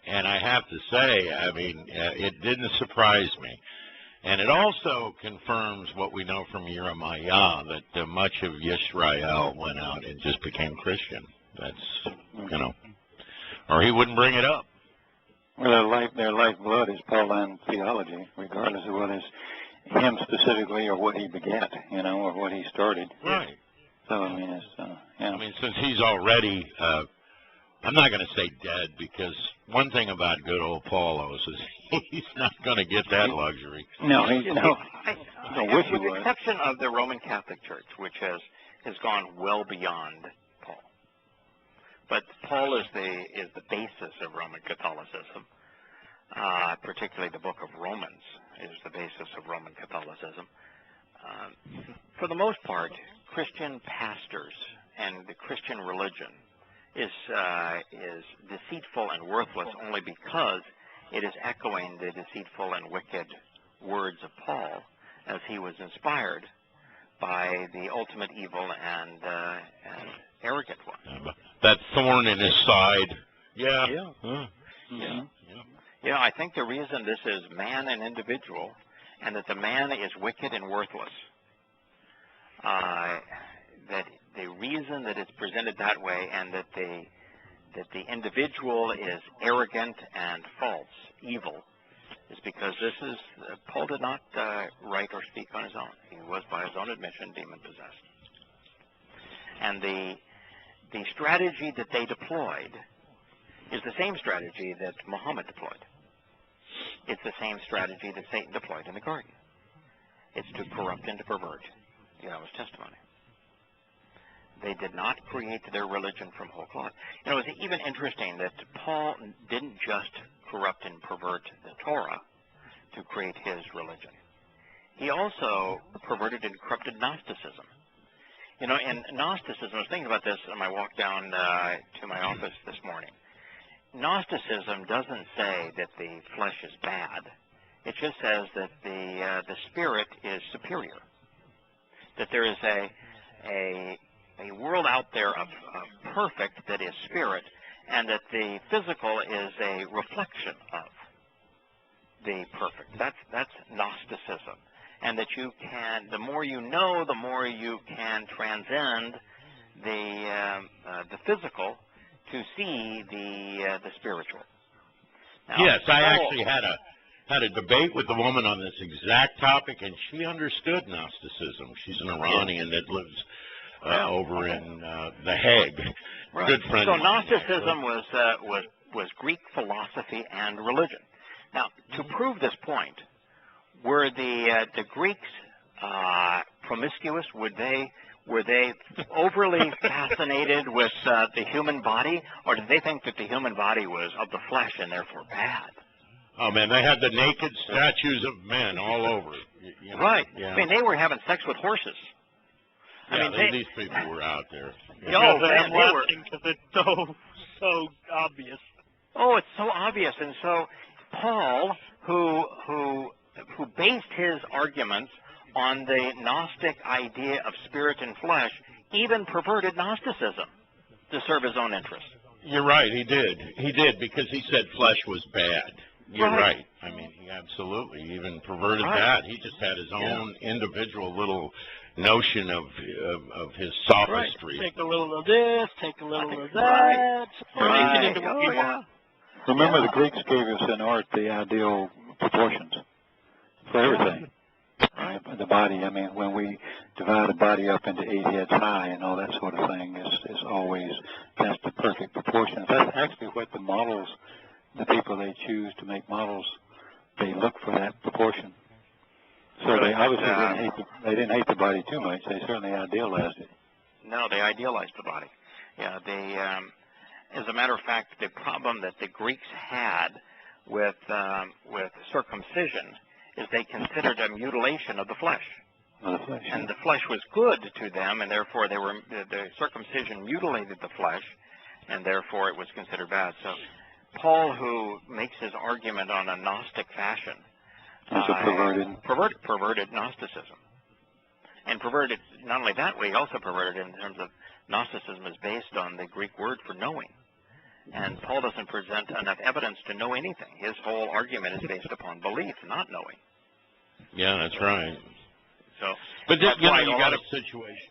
and I have to say, I mean, it didn't surprise me. And it also confirms what we know from Jeremiah, that much of Yisrael went out and just became Christian. That's, or he wouldn't bring it up. Well, their lifeblood is Pauline theology, regardless of whether it's him specifically or what he begat, or what he started. Right. So, I mean, it's, I mean, since he's already, I'm not going to say dead, because one thing about good old Paulos is he's not going to get that luxury. No, with the was. exception of the Roman Catholic Church, which has gone well beyond Paul. But Paul is the basis of Roman Catholicism. Particularly the book of Romans is the basis of Roman Catholicism. For the most part, Christian pastors and the Christian religion is deceitful and worthless only because it is echoing the deceitful and wicked words of Paul as he was inspired by the ultimate evil and arrogant one. That thorn in his side. Yeah. Yeah. Yeah. Yeah, I think the reason this is man and individual, and that the man is wicked and worthless, that the reason that it's presented that way, and that the individual is arrogant and false, evil, is because Paul did not write or speak on his own. He was, by his own admission, demon-possessed. And the strategy that they deployed is the same strategy that Muhammad deployed. It's the same strategy that Satan deployed in the garden. It's to corrupt and to pervert Yahweh's testimony. They did not create their religion from whole cloth. It's even interesting that Paul didn't just corrupt and pervert the Torah to create his religion. He also perverted and corrupted Gnosticism. In Gnosticism, I was thinking about this on my walk down to my office this morning. Gnosticism doesn't say that the flesh is bad. It just says that the spirit is superior. That there is a world out there of perfect that is spirit, and that the physical is a reflection of the perfect. That's Gnosticism. And that you can, the more you know, the more you can transcend the physical to see the spiritual. Now, yes, I actually had a debate with a woman on this exact topic, and she understood Gnosticism. She's an Iranian that lives over in The Hague. Right. Good friend. So Gnosticism was Greek philosophy and religion. Now, to prove this point, were the Greeks promiscuous? Were they overly fascinated with the human body, or did they think that the human body was of the flesh and therefore bad? Oh man, they had the naked statues of men all over. Right. Yeah. I mean, they were having sex with horses. These people were out there. I'm laughing because it's so obvious. Oh, it's so obvious. And so Paul, who based his arguments on the Gnostic idea of spirit and flesh, even perverted Gnosticism to serve his own interests. You're right, he did. He did, because he said flesh was bad. You're right. I mean, he absolutely even perverted that. He just had his own individual little notion of his sophistry. Take a little of this, take a little of that. Remember, the Greeks gave us in art the ideal proportions for everything. The body, I mean, when we divide a body up into 8 heads high and all that sort of thing, is always, that's the perfect proportion. That's actually what the models, the people they choose to make models, they look for that proportion. So they obviously didn't hate the body too much. They certainly idealized it. No, they idealized the body. Yeah, As a matter of fact, the problem that the Greeks had with circumcision is they considered a mutilation of the flesh. And the flesh was good to them, and therefore the circumcision mutilated the flesh, and therefore it was considered bad. So Paul, who makes his argument on a Gnostic fashion, perverted Gnosticism. And perverted, not only that way, he also perverted in terms of Gnosticism is based on the Greek word for knowing. And Paul doesn't present enough evidence to know anything. His whole argument is based upon belief, not knowing. Yeah, that's right. So, but you got a situation.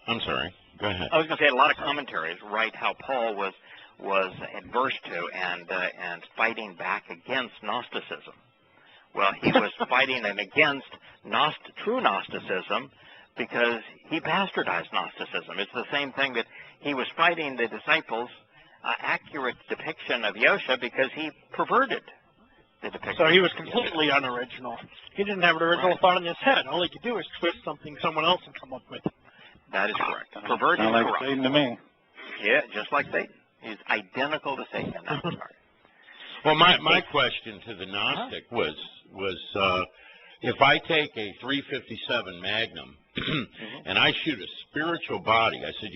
I'm sorry. Go ahead. I was going to say a lot of commentaries write how Paul was adverse to and fighting back against Gnosticism. Well, he was fighting against true Gnosticism because he bastardized Gnosticism. It's the same thing that he was fighting the disciples' accurate depiction of Yosha because he perverted the depiction. So he was completely unoriginal. He didn't have an original thought in his head. All he could do is twist something someone else had come up with. That is correct. Perverted and like corrupt. Satan to me. Yeah, just like Satan. He's identical to Satan in that regard. Well, my question to the Gnostic was if I take a 357 Magnum and I shoot a spiritual body, I said,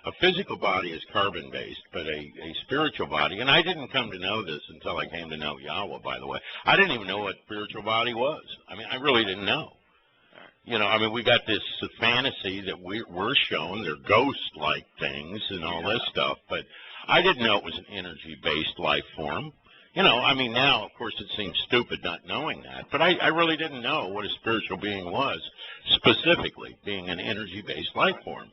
a physical body is carbon-based, but a spiritual body, and I didn't come to know this until I came to know Yahweh, by the way. I didn't even know what spiritual body was. I mean, I really didn't know. We got this fantasy that we're shown. They're ghost-like things and all this stuff, but I didn't know it was an energy-based life form. Now, of course, it seems stupid not knowing that, but I really didn't know what a spiritual being was, specifically being an energy-based life form.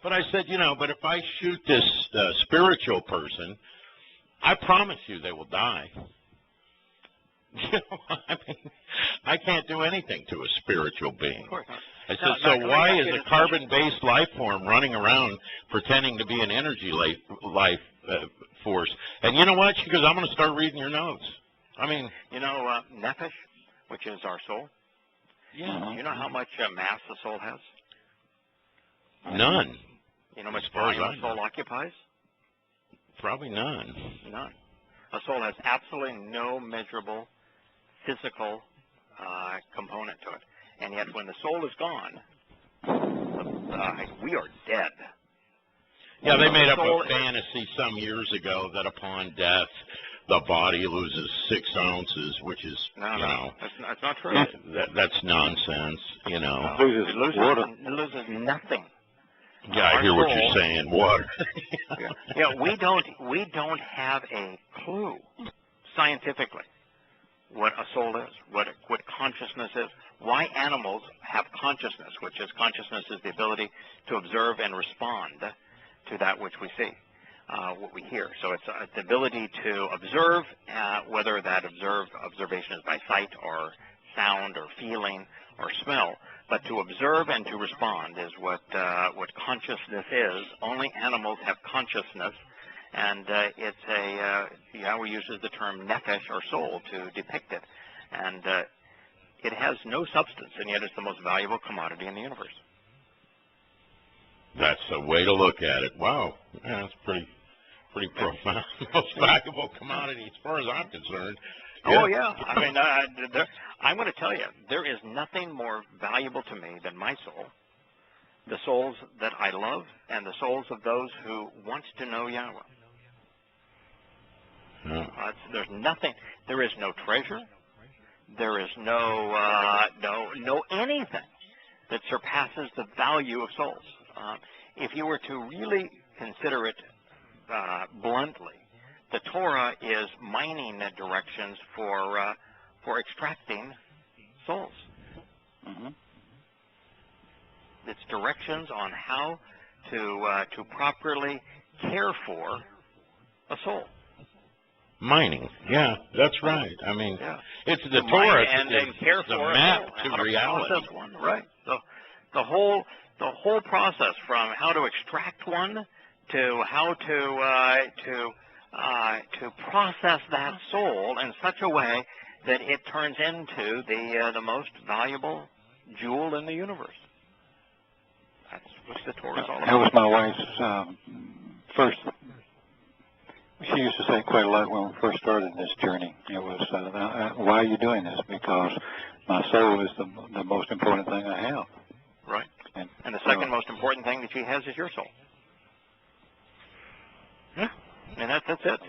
But I said, but if I shoot this spiritual person, I promise you they will die. I can't do anything to a spiritual being. Of course not. I said, so why is a carbon-based life form running around pretending to be an energy life force? And you know what? She goes, I'm going to start reading your notes. Nefesh, which is our soul. Yeah. You know how much mass the soul has? None. You know how much volume the soul occupies? Probably none. None. A soul has absolutely no measurable physical component to it. And yet when the soul is gone, we are dead. Yeah, they made up a fantasy some years ago that upon death, the body loses 6 ounces, which is, No, that's not true. That's nonsense, It loses nothing. Yeah, I hear what you're saying. Water. We don't have a clue scientifically what a soul is, what consciousness is, why animals have consciousness, which is consciousness is the ability to observe and respond to that which we see, what we hear. So it's the ability to observe, whether that observation is by sight or sound or feeling or smell. But to observe and to respond is what consciousness is. Only animals have consciousness, and Yahweh uses the term nefesh or soul to depict it. And it has no substance, and yet it's the most valuable commodity in the universe. That's a way to look at it. Wow, yeah, that's pretty profound. Most valuable commodity, as far as I'm concerned. Oh, yeah. I'm going to tell you, there is nothing more valuable to me than my soul, the souls that I love, and the souls of those who want to know Yahweh. Yeah. There's nothing. There is no treasure. There is no anything that surpasses the value of souls. If you were to really consider it bluntly, the Torah is mining directions for extracting souls. Mm-hmm. It's directions on how to properly care for a soul. Mining, yeah, that's right. It's the Torah and care the for map a soul, to reality. One, right? The whole process from how to extract one to how to process that soul in such a way that it turns into the most valuable jewel in the universe. That's what the Torah is all about. That was my wife's first she used to say quite a lot when we first started this journey. It was, why are you doing this? Because my soul is the most important thing I have. Right. And the so, second most important thing that she has is your soul. Yeah. And that's it.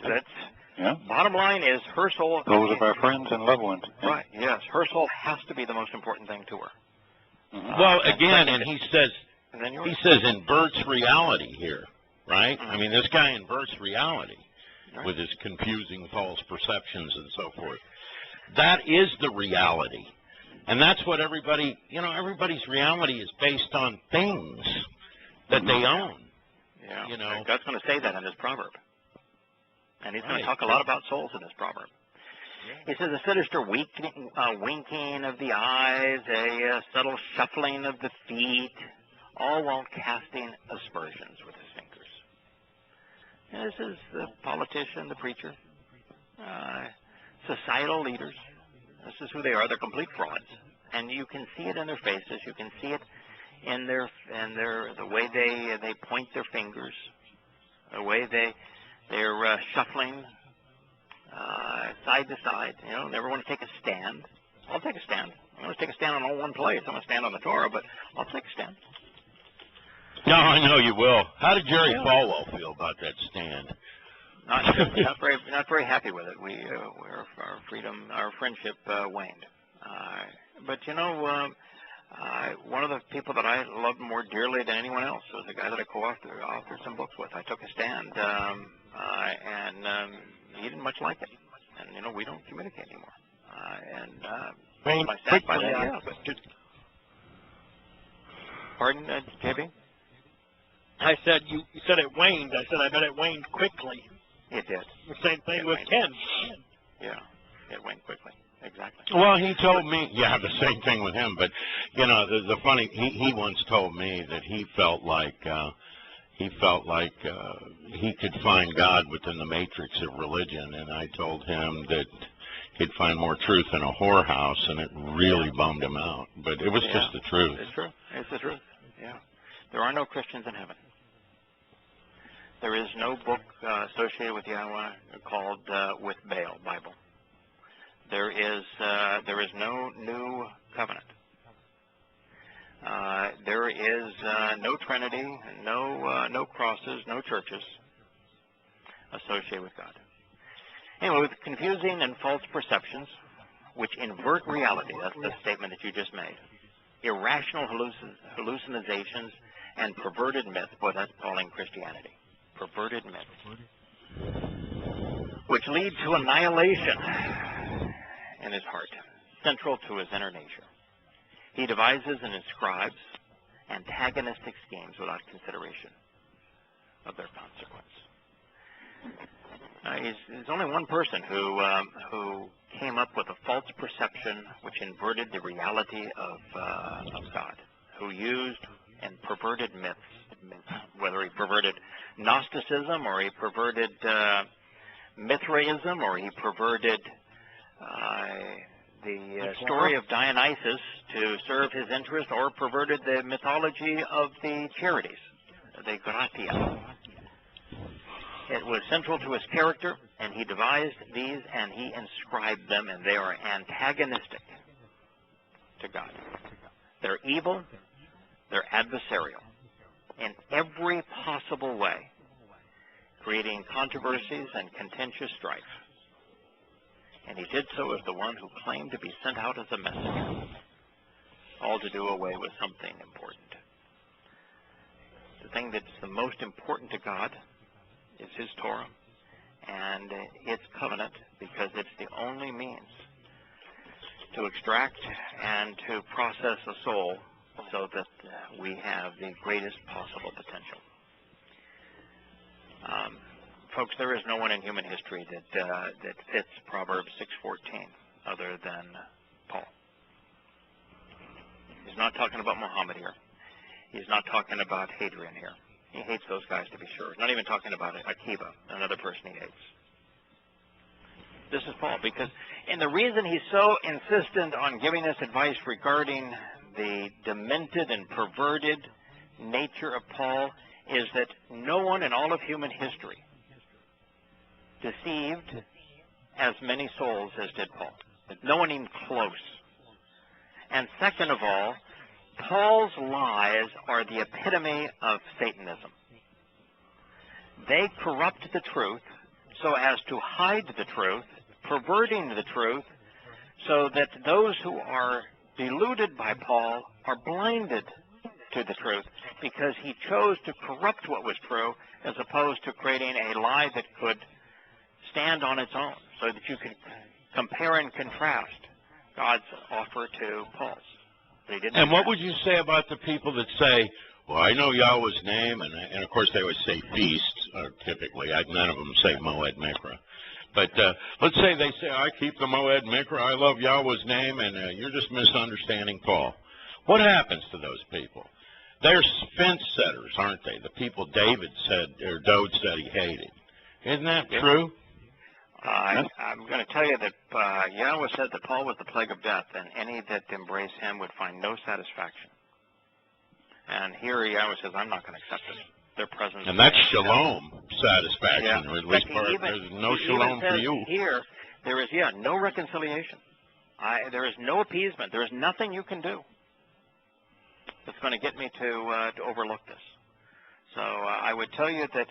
Yeah. Bottom line is her soul. Those of our friends and loved ones. Yeah. Right. Yes. Her soul has to be the most important thing to her. Mm-hmm. Well, again, and he says inverts reality here, right? Mm-hmm. I mean, this guy inverts reality with his confusing false perceptions and so forth. That is the reality. And that's what everybody, everybody's reality is based on things that they own. Yeah. God's going to say that in this proverb. And he's going to talk a lot about souls in this proverb. He says a sinister winking of the eyes, a subtle shuffling of the feet, all while casting aspersions with his fingers. And this is the politician, the preacher, societal leaders. This is who they are. They're complete frauds. And you can see it in their faces. You can see it in the way they point their fingers, the way they're shuffling side to side. Never want to take a stand. I'll take a stand. I'm going to take a stand on one place. I'm going to stand on the Torah, but I'll take a stand. No, I know you will. How did Jerry Falwell feel about that stand? Not very happy with it. Our friendship waned. But one of the people that I loved more dearly than anyone else was the guy that I co-authored some books with. I took a stand, and he didn't much like it. And we don't communicate anymore. I sat by that. Pardon, JB? I said you said it waned. I said I bet it waned quickly. It did. The same thing with Ken. Yeah, it waned quickly. Exactly. Well, he told me, the same thing with him. But the funny, he once told me that he felt like he could find God within the matrix of religion, and I told him that he'd find more truth in a whorehouse, and it really bummed him out. But it was just the truth. It's true. It's the truth. Yeah. There are no Christians in heaven. There is no book associated with Yahowah called with Baal Bible. There is no new covenant. There is no Trinity, no crosses, no churches associated with God. Anyway, with confusing and false perceptions, which invert reality, that's the statement that you just made, irrational hallucinations, and perverted myths, boy, that's calling Christianity. Perverted myths, which lead to annihilation in his heart, central to his inner nature. He devises and inscribes antagonistic schemes without consideration of their consequence. There's only one person who came up with a false perception which inverted the reality of God, who used and perverted myths, whether he perverted Gnosticism or he perverted Mithraism or he perverted the story of Dionysus to serve his interest, or perverted the mythology of the charities, the gratia. It was central to his character, and he devised these and he inscribed them, and they are antagonistic to God. They're evil, they're adversarial in every possible way, creating controversies and contentious strife. And he did so as the one who claimed to be sent out as a messenger, all to do away with something important. The thing that's the most important to God is his Torah and its covenant, because it's the only means to extract and to process a soul so that we have the greatest possible potential. Folks, there is no one in human history that fits Proverbs 6:14 other than Paul. He's not talking about Muhammad here. He's not talking about Hadrian here. He hates those guys, to be sure. He's not even talking about Akiba, another person he hates. This is Paul, and the reason he's so insistent on giving us advice regarding the demented and perverted nature of Paul is that no one in all of human history deceived as many souls as did Paul. No one even close. And second of all, Paul's lies are the epitome of Satanism. They corrupt the truth so as to hide the truth, perverting the truth so that those who are deluded by Paul are blinded to the truth because he chose to corrupt what was true as opposed to creating a lie that could stand on its own so that you could compare and contrast God's offer to Paul's. And what would you say about the people that say, well, I know Yahweh's name, and of course they always say feast, typically. None of them say Moed Mikra. But let's say they say, I keep the Moed Mikra, I love Yahweh's name, and you're just misunderstanding Paul. What happens to those people? They're fence setters, aren't they? The people David said, or Dode said he hated. Isn't that true? I'm going to tell you that Yahweh said that Paul was the plague of death, and any that embrace him would find no satisfaction. And here Yahweh says, I'm not going to accept it. Their presence. And that's shalom, satisfaction, yeah. or at least there's no shalom for you. Here, there is, no reconciliation. There is no appeasement. There is nothing you can do that's going to get me to overlook this. So I would tell you that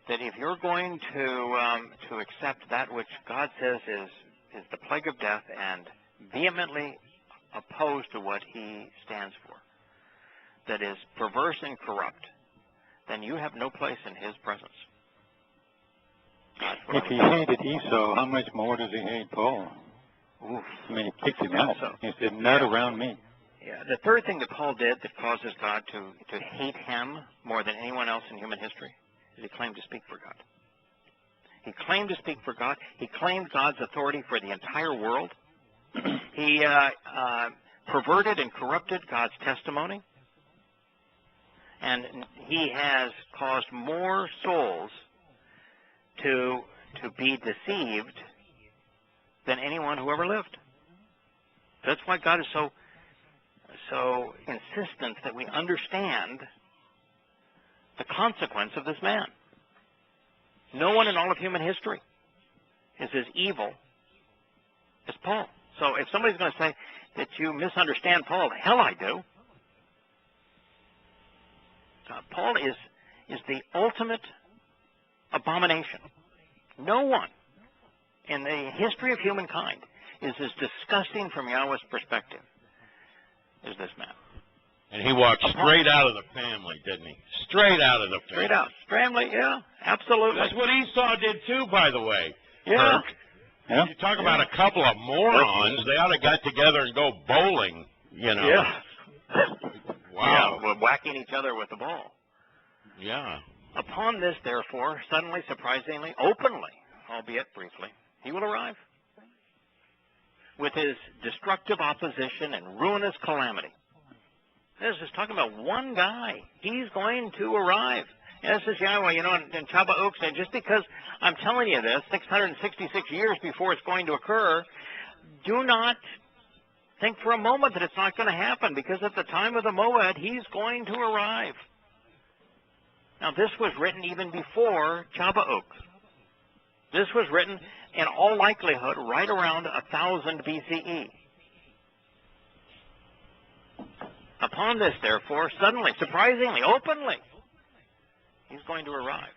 if you're going to accept that which God says is the plague of death and vehemently opposed to what he stands for, that is perverse and corrupt, then you have no place in his presence. If he hated Esau, how much more does he hate Paul? Oof. I mean, he kicked him out. He said, not around me. Yeah. The third thing that Paul did that causes God to hate him more than anyone else in human history is he claimed to speak for God. He claimed to speak for God. He claimed God's authority for the entire world. He perverted and corrupted God's testimony. And he has caused more souls to be deceived than anyone who ever lived. That's why God is so insistent that we understand the consequence of this man. No one in all of human history is as evil as Paul. So if somebody's going to say that you misunderstand Paul, hell I do. Paul is the ultimate abomination. No one in the history of humankind is as disgusting from Yahweh's perspective as this man. And he walked straight out of the family, didn't he? Straight out of the family. Straight out. Family, yeah, absolutely. That's what Esau did too, by the way. Yeah. Kirk. Yeah. You talk about a couple of morons. They ought to got together and go bowling, you know. Yeah. Wow. Yeah, we're whacking each other with the ball. Yeah. Upon this, therefore, suddenly, surprisingly, openly, albeit briefly, he will arrive with his destructive opposition and ruinous calamity. This is talking about one guy. He's going to arrive. And this is Yahweh, you know, and Shabbat said, just because I'm telling you this 666 years before it's going to occur, do not think for a moment that it's not going to happen, because at the time of the Moed, he's going to arrive. Now, this was written even before Shabbat. This was written, in all likelihood, right around 1000 BCE. Upon this, therefore, suddenly, surprisingly, openly, he's going to arrive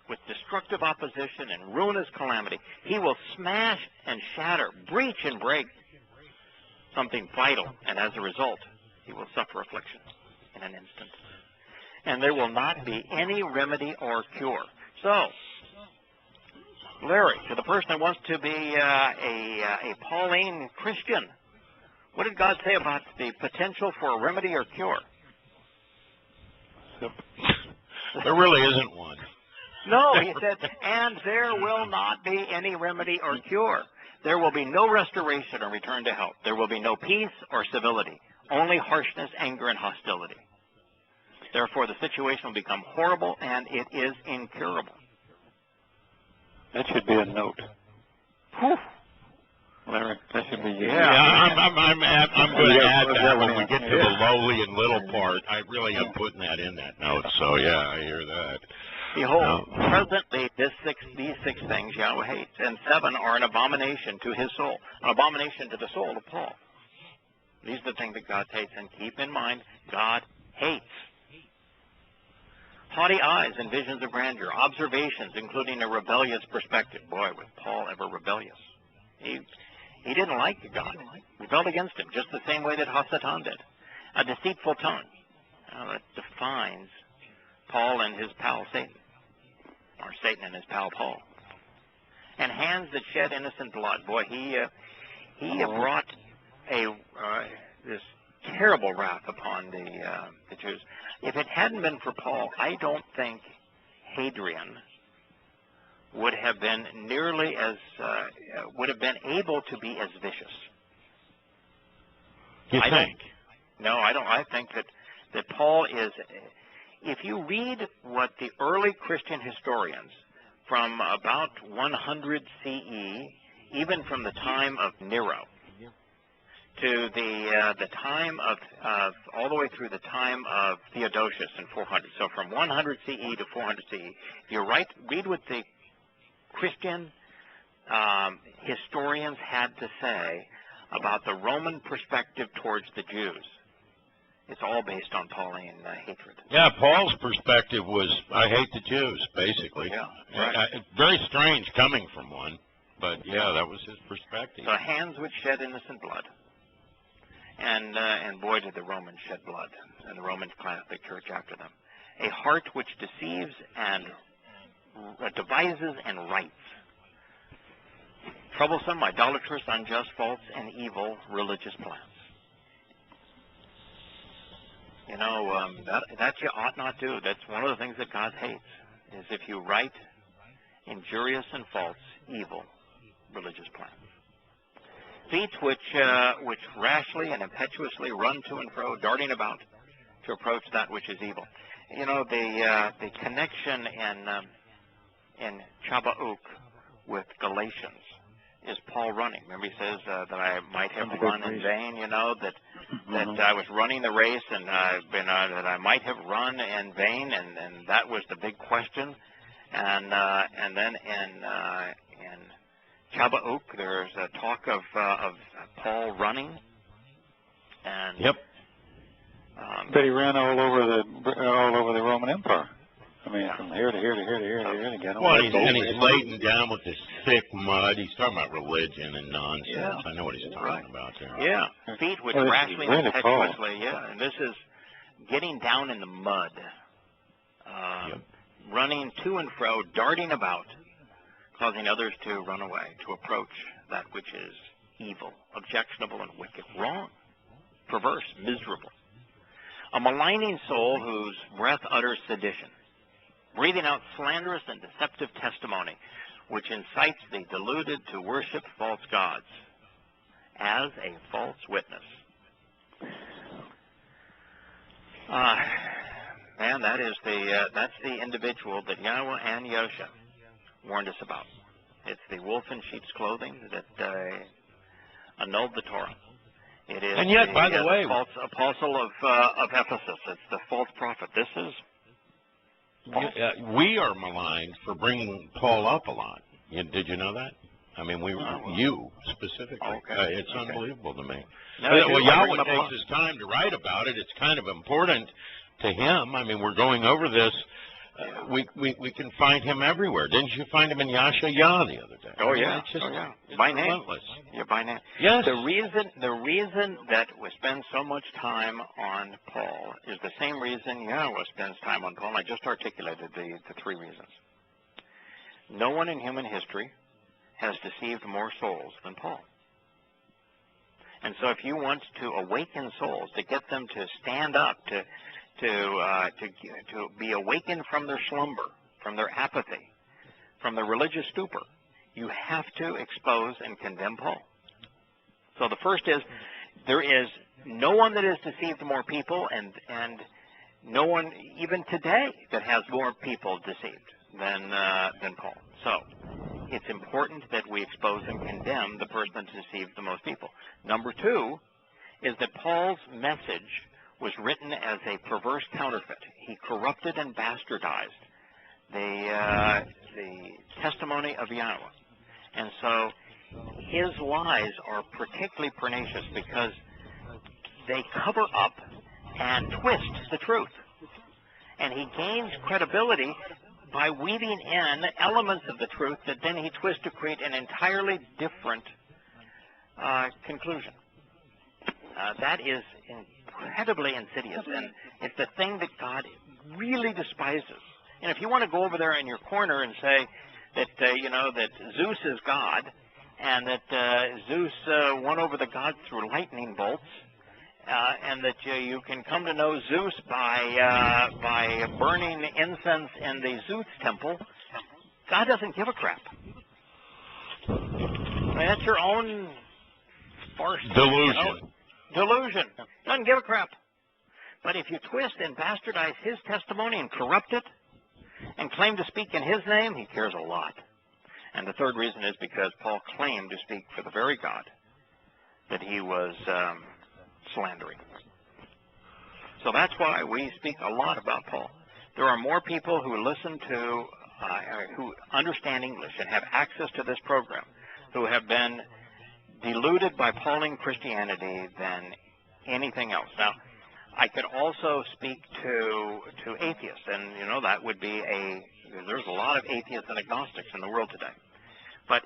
with destructive opposition and ruinous calamity. He will smash and shatter, breach and break something vital, and as a result, he will suffer affliction in an instant. And there will not be any remedy or cure. So, Larry, to the person that wants to be a Pauline Christian, what did God say about the potential for a remedy or cure? There really isn't one. No, he said, and there will not be any remedy or cure. There will be no restoration or return to health. There will be no peace or civility, only harshness, anger, and hostility. Therefore, the situation will become horrible, and it is incurable. That should be a note. Whew. Larry, that should be Yeah, I'm going to add that when we get to the lowly and little part. I really am putting that in that note, so yeah, I hear that. Behold, presently these six things Yahweh hates, and 7 are an abomination to his soul, an abomination to the soul of Paul. These are the things that God hates, and keep in mind, God hates. Haughty eyes and visions of grandeur, observations including a rebellious perspective. Boy, was Paul ever rebellious. He didn't like God. He rebelled against him, just the same way that Hasatan did. A deceitful tongue. That defines Paul and his pal Satan, or Satan and his pal Paul. And hands that shed innocent blood. Boy, he brought this terrible wrath upon the Jews. If it hadn't been for Paul, I don't think Hadrian would have been nearly as would have been able to be as vicious. You think? No, I don't. I think that Paul is. If you read what the early Christian historians from about 100 CE, even from the time of Nero, to the time of all the way through the time of Theodosius in 400. So from 100 CE to 400 CE, if you read what the Christian historians had to say about the Roman perspective towards the Jews, it's all based on Pauline hatred. Yeah, Paul's perspective was, I hate the Jews, basically. Yeah, right. Very strange coming from one, but yeah, that was his perspective. So hands which shed innocent blood. And boy, did the Romans shed blood, and the Roman Catholic Church after them. A heart which deceives and devises and writes. Troublesome, idolatrous, unjust, false, and evil religious plans. You know, that you ought not do. That's one of the things that God hates, is if you write injurious and false, evil religious plans. Feet which rashly and impetuously run to and fro, darting about to approach that which is evil. You know, the connection in Shabbat with Galatians is Paul running. Remember, he says that I might have run in vain. You know, that I was running the race, and that I might have run in vain, and that was the big question. And then in Shabbat, there's a talk of Paul running. And yep. But he ran all over the Roman Empire. I mean, from here to here to here to here to here to get well, he's laden down with this thick mud. He's talking about religion and nonsense. Yeah. I know what he's talking about there. Yeah, feet which rashly and impetuously. Yeah, and this is getting down in the mud, running to and fro, darting about, causing others to run away, to approach that which is evil, objectionable, and wicked, wrong, perverse, miserable. A maligning soul whose breath utters sedition, breathing out slanderous and deceptive testimony, which incites the deluded to worship false gods as a false witness. Man, that's the individual that Yahweh and Yosha warned us about. It's the wolf in sheep's clothing that annulled the Torah. It is and yet, by the way, false apostle of Ephesus. It's the false prophet. This is we are maligned for bringing Paul up a lot. Did you know that? I mean, you specifically. Okay. It's unbelievable to me. No, well, Yahweh takes his time to write about it. It's kind of important to him. I mean, we're going over this. We can find him everywhere. Didn't you find him in Yasha Yah the other day? Oh yeah, it's just, it's by name. relentless. Yeah, by name. Yes. The reason that we spend so much time on Paul is the same reason Yahweh spends time on Paul. And I just articulated the three reasons. No one in human history has deceived more souls than Paul. And so, if you want to awaken souls, to get them to stand up, to be awakened from their slumber, from their apathy, from their religious stupor, you have to expose and condemn Paul. So the first is, there is no one that has deceived more people, and no one even today that has more people deceived than Paul. So it's important that we expose and condemn the person that deceived the most people. Number two is that Paul's message was written as a perverse counterfeit. He corrupted and bastardized the testimony of Yahweh. And so his lies are particularly pernicious because they cover up and twist the truth. And he gains credibility by weaving in elements of the truth that then he twists to create an entirely different conclusion. That is incredibly insidious, and it's the thing that God really despises. And if you want to go over there in your corner and say that, that Zeus is God, and that Zeus won over the gods through lightning bolts, and that you can come to know Zeus by burning incense in the Zeus temple, God doesn't give a crap. I mean, that's your own farce. Delusion. Delusion. Doesn't give a crap. But if you twist and bastardize his testimony and corrupt it and claim to speak in his name, he cares a lot. And the third reason is because Paul claimed to speak for the very God that he was slandering. So that's why we speak a lot about Paul. There are more people who listen to, who understand English and have access to this program, who have been deluded by Pauline Christianity than anything else. Now, I could also speak to atheists, and that would be there's a lot of atheists and agnostics in the world today. But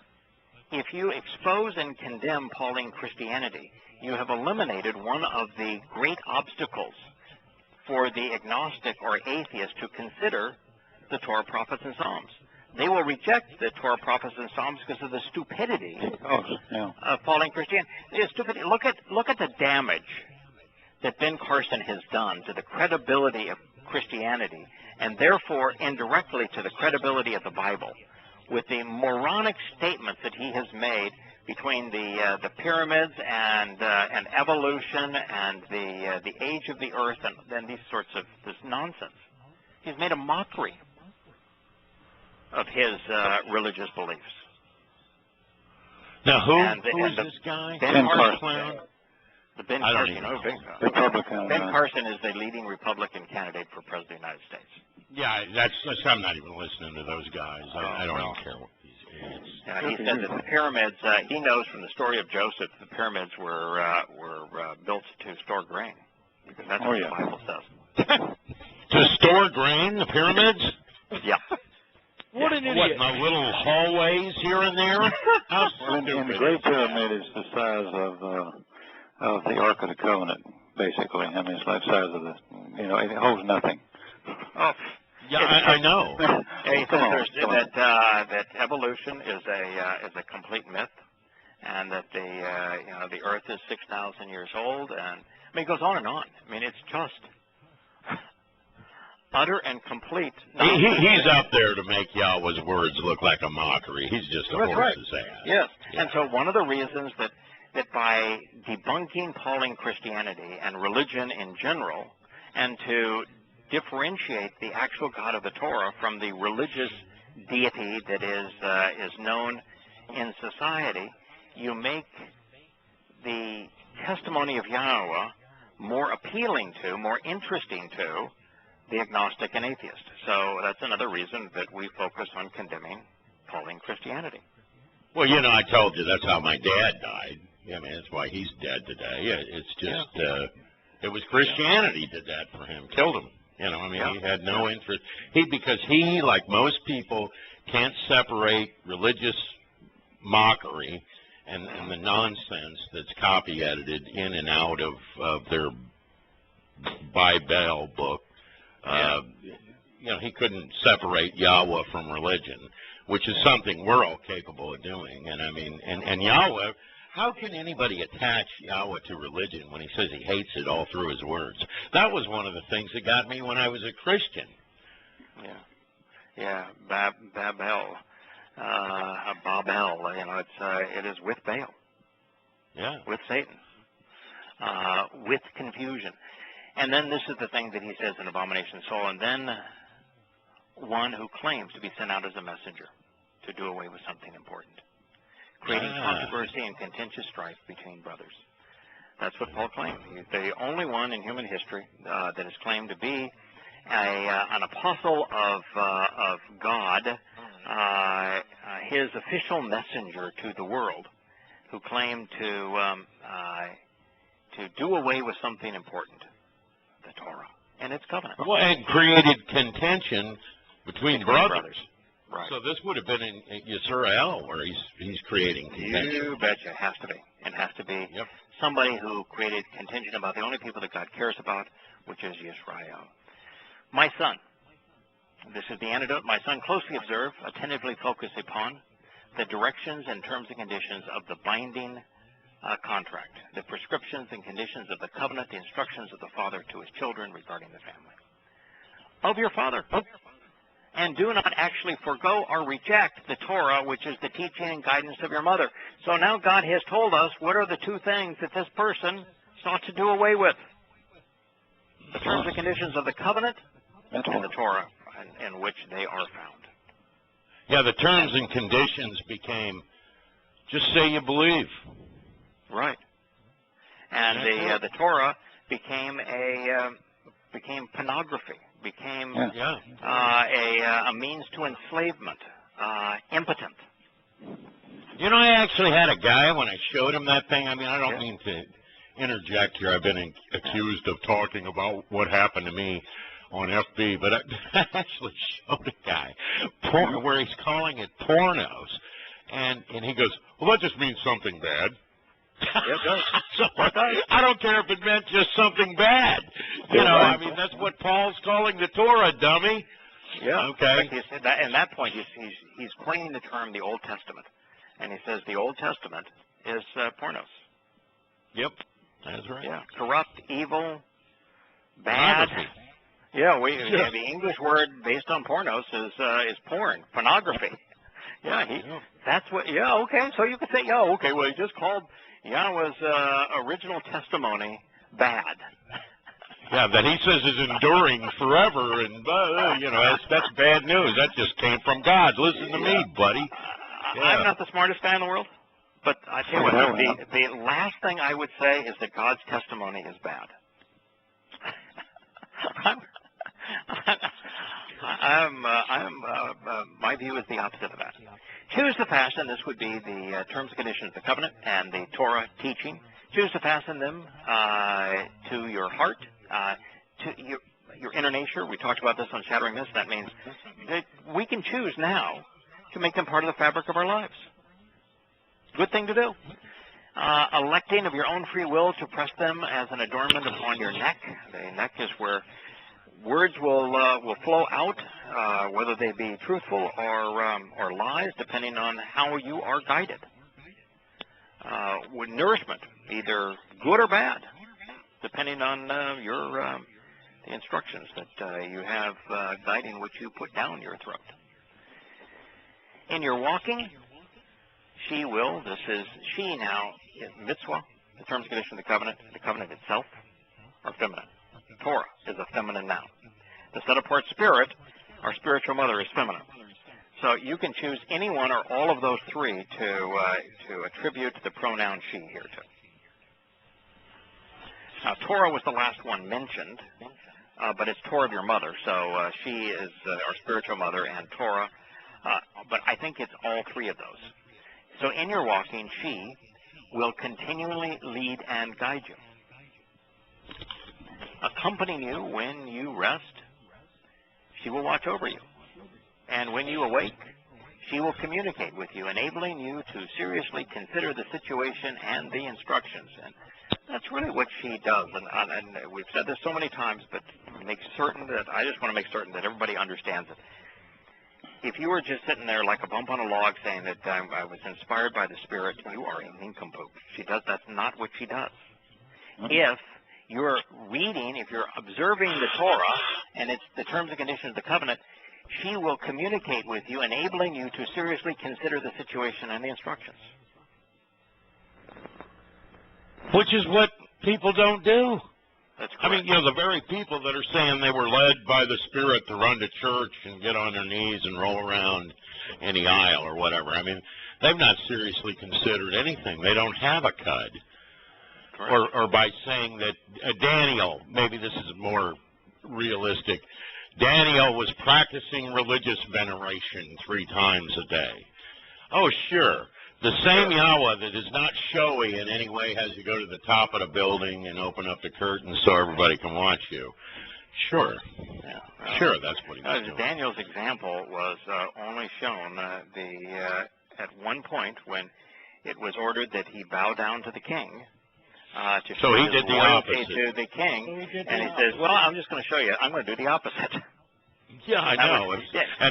if you expose and condemn Pauline Christianity, you have eliminated one of the great obstacles for the agnostic or atheist to consider the Torah, prophets, and Psalms. They will reject the Torah, prophets, and Psalms because of the stupidity of Pauline Christianity. Look at the damage that Ben Carson has done to the credibility of Christianity, and therefore indirectly to the credibility of the Bible, with the moronic statements that he has made between the pyramids and evolution and the age of the earth and these sorts of this nonsense. He's made a mockery of his religious beliefs. Now, who is this guy? Ben Carson. The Ben Carson. Republican. Ben Carson is the leading Republican candidate for President of the United States. Yeah, I'm not even listening to those guys. I don't even care what these idiots. He said that the pyramids, he knows from the story of Joseph, the pyramids were built to store grain. Because that's what the Bible says. To store grain, the pyramids? Yeah. What an idiot. What, in the little hallways here and there? How And the Great Pyramid is the size of the Ark of the Covenant, basically. I mean, it's like the size of it holds nothing. Oh, yeah, I know. He says that evolution is a complete myth, and that the Earth is 6,000 years old, and I mean, it goes on and on. I mean, it's just utter and complete. He's up there to make Yahweh's words look like a mockery. He's just a horse's ass. Yes, yeah. And so one of the reasons that by debunking Pauline Christianity and religion in general, and to differentiate the actual God of the Torah from the religious deity that is known in society, you make the testimony of Yahweh more appealing to, more interesting to the agnostic and atheist. So that's another reason that we focus on condemning Pauline Christianity. Well, I told you that's how my dad died. I mean, that's why he's dead today. It's just, it was Christianity did that for him, killed him. He had no interest. Because he, like most people, can't separate religious mockery and the nonsense that's copy edited in and out of their Bible book. He couldn't separate Yahweh from religion, which is something we're all capable of doing. And I mean, and Yahweh, how can anybody attach Yahweh to religion when he says he hates it all through his words? That was one of the things that got me when I was a Christian. Babel, it is with Baal. Yeah. With Satan. With confusion. And then this is the thing that he says in Abomination of Soul, and then one who claims to be sent out as a messenger to do away with something important, creating controversy and contentious strife between brothers. That's what Paul claimed. He's the only one in human history that has claimed to be an apostle of God, his official messenger to the world, who claimed to do away with something important, the Torah and its covenant. Well, and created contention between brothers. Right. So this would have been in Yisrael, where he's creating contention. You betcha. It has to be. It has to be somebody who created contention about the only people that God cares about, which is Yisrael. My son, this is the antidote. My son, closely observe, attentively focus upon the directions and terms and conditions of the binding contract, the prescriptions and conditions of the covenant, the instructions of the father to his children regarding the family of your father. And do not actually forego or reject the Torah, which is the teaching and guidance of your mother. So now God has told us what are the two things that this person sought to do away with. The terms and conditions of the covenant and the Torah in which they are found. Yeah, the terms and conditions became, just say you believe. Right. And the Torah became pornography, became a means to enslavement, impotent. You know, I actually had a guy when I showed him that thing. I mean, I don't mean to interject here. I've been accused of talking about what happened to me on FB, but I actually showed a guy where he's calling it pornos, and he goes, well, that just means something bad. So I don't care if it meant just something bad. You know, I mean, that's what Paul's calling the Torah, dummy. Yeah. Okay. At that point, he's coining the term the Old Testament, and he says the Old Testament is pornos. Yep, that's right. Yeah, corrupt, evil, bad. Yeah, the English word based on pornos is porn, pornography. That's what. Yeah, okay. So you could say, well, he just called Yahweh's original testimony bad. Yeah, that he says is enduring forever, and you know, that's bad news. That just came from God. Listen to me, buddy. I'm not the smartest guy in the world, but I tell you what, the last thing I would say is that God's testimony is bad. My view is the opposite of that. Choose to fasten, this would be the terms and conditions of the covenant and the Torah teaching. Choose to fasten them to your heart, to your inner nature. We talked about this on Shattering This. That means that we can choose now to make them part of the fabric of our lives. Good thing to do. Electing of your own free will to press them as an adornment upon your neck. The neck is where words will flow out, whether they be truthful or lies, depending on how you are guided. With nourishment, either good or bad, depending on the instructions that you have guiding what you put down your throat. In your walking, she will. This is she now. Mitzvah, the terms and conditions of the covenant itself, are feminine. Torah is a feminine noun. The set-apart spirit, our spiritual mother, is feminine. So you can choose any one or all of those three to attribute the pronoun she here to. Now, Torah was the last one mentioned, but it's Torah of your mother. So she is our spiritual mother, and Torah, but I think it's all three of those. So in your walking, she will continually lead and guide you, accompanying you when you rest. She will watch over you. And when you awake, she will communicate with you, enabling you to seriously consider the situation and the instructions. And that's really what she does. And we've said this so many times, but I just want to make certain that everybody understands it. If you were just sitting there like a bump on a log saying that I was inspired by the Spirit, you are a nincompoop. That's not what she does. If you're reading, if you're observing the Torah, and it's the terms and conditions of the covenant, she will communicate with you, enabling you to seriously consider the situation and the instructions. Which is what people don't do. That's correct. I mean, you know, the very people that are saying they were led by the Spirit to run to church and get on their knees and roll around in the aisle or whatever, I mean, they've not seriously considered anything. They don't have a cud. Or by saying that Daniel, maybe this is more realistic, Daniel was practicing religious veneration 3 times a day. Oh, sure. The same Yahweh that is not showy in any way has to go to the top of the building and open up the curtains so everybody can watch you. Sure. Yeah, sure, that's what he was doing. Daniel's example was only shown at one point when it was ordered that he bow down to the king. To So show he his did the loyalty opposite. to the king, and he says, "Well, I'm just going to show you. I'm going to do the opposite." Yeah, I know. An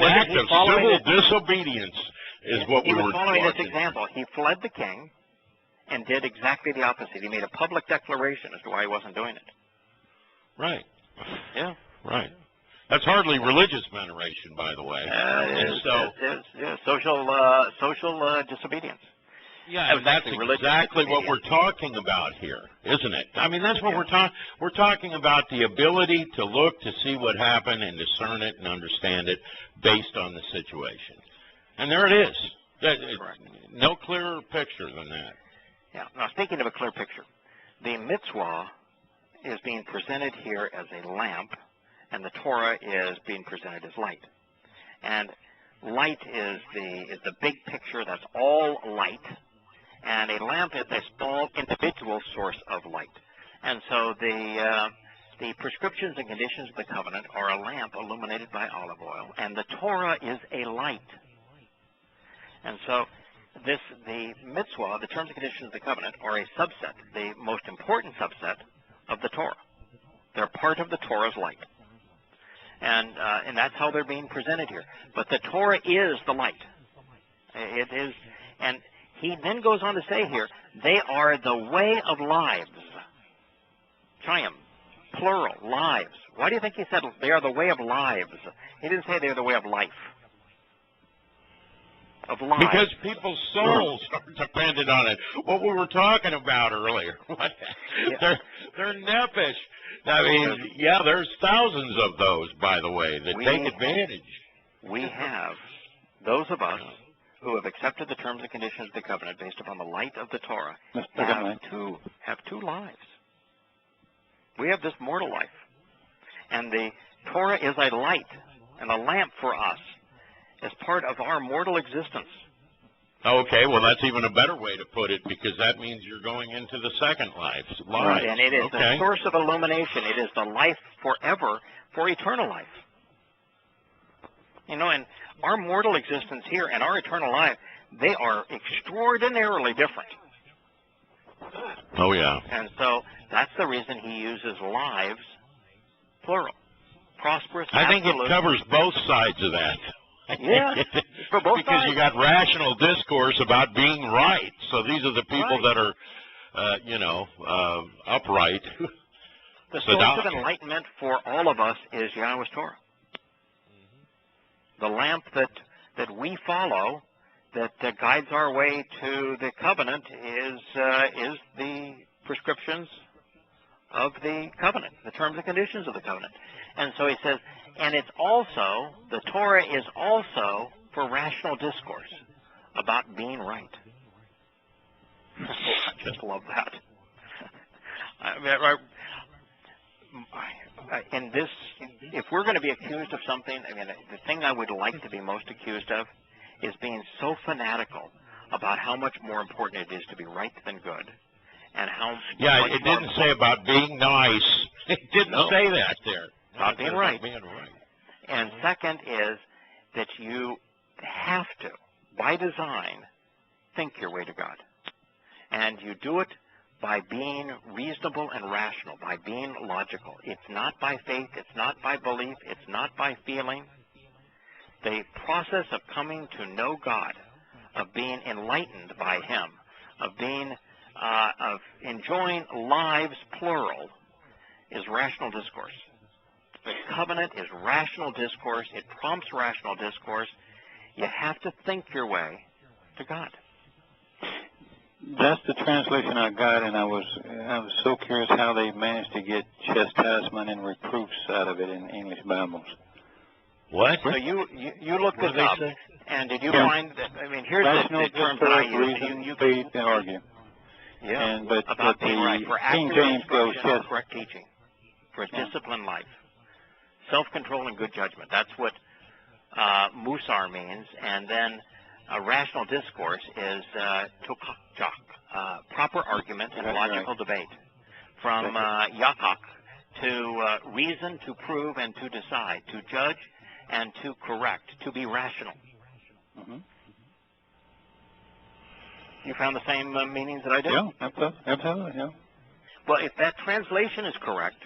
Wasn't act he of following civil disobedience is what we He was were following this watching. example. He fled the king and did exactly the opposite. He made a public declaration as to why he wasn't doing it. Right. Yeah. Right. That's hardly religious veneration, by the way. Social disobedience. Yeah, and that's exactly what we're talking about here, isn't it? I mean, that's what we're talking about, the ability to look to see what happened and discern it and understand it based on the situation. And there it is. Correct. No clearer picture than that. Yeah. Now, speaking of a clear picture, the mitzvah is being presented here as a lamp, and the Torah is being presented as light. And light is the big picture. That's all light. And a lamp is a small individual source of light. And so the prescriptions and conditions of the covenant are a lamp illuminated by olive oil, and the Torah is a light. And so the mitzvah, the terms and conditions of the covenant, are a subset, the most important subset of the Torah. They're part of the Torah's light. And that's how they're being presented here. But the Torah is the light. It is, and he then goes on to say here, they are the way of lives. Chayim, plural, lives. Why do you think he said they are the way of lives? He didn't say they're the way of life. Of lives. Because people's souls are dependent on it. What we were talking about earlier. Yeah. They're nephesh. I mean, yeah, there's thousands of those, by the way, that take advantage. We have, those of us who have accepted the terms and conditions of the covenant based upon the light of the Torah, have two lives. We have this mortal life. And the Torah is a light and a lamp for us as part of our mortal existence. Okay, well, that's even a better way to put it, because that means you're going into the second life. Right, and it is the source of illumination. It is the life forever, for eternal life. You know, and our mortal existence here and our eternal life, they are extraordinarily different. Oh, yeah. And so that's the reason he uses lives, plural. Prosperous, I think it covers both sides of that. Yeah, for both because sides. You got rational discourse about being right. So these are the people that are, upright. The source of enlightenment for all of us is Yahweh's Torah. The lamp that we follow, that guides our way to the covenant, is the prescriptions of the covenant, the terms and conditions of the covenant. And so he says, and it's also, the Torah is also for rational discourse about being right. I just love that. In this, if we're going to be accused of something, I mean, the thing I would like to be most accused of is being so fanatical about how much more important it is to be right than good. And how it didn't say about being nice. It didn't say that there. About being right. Being right. And second is that you have to, by design, think your way to God. And you do it by being reasonable and rational, by being logical. It's not by faith, it's not by belief, it's not by feeling. The process of coming to know God, of being enlightened by Him, of being, of enjoying lives, plural, is rational discourse. The covenant is rational discourse. It prompts rational discourse. You have to think your way to God. That's the translation I got, and I was so curious how they managed to get chastisement and reproofs out of it in English Bibles. What? So you looked this up, and did you find that? I mean, here's the terms that I use. You faith and argue. Yeah. But being right, for King accurate James goes instruction or correct teaching, for a disciplined life. self-control and good judgment. That's what Musar means. And then rational discourse is tokak, proper argument and logical debate. From yakak, to reason, to prove, and to decide, to judge, and to correct, to be rational. Mm-hmm. You found the same meanings that I did? Yeah, absolutely, yeah. Well, if that translation is correct,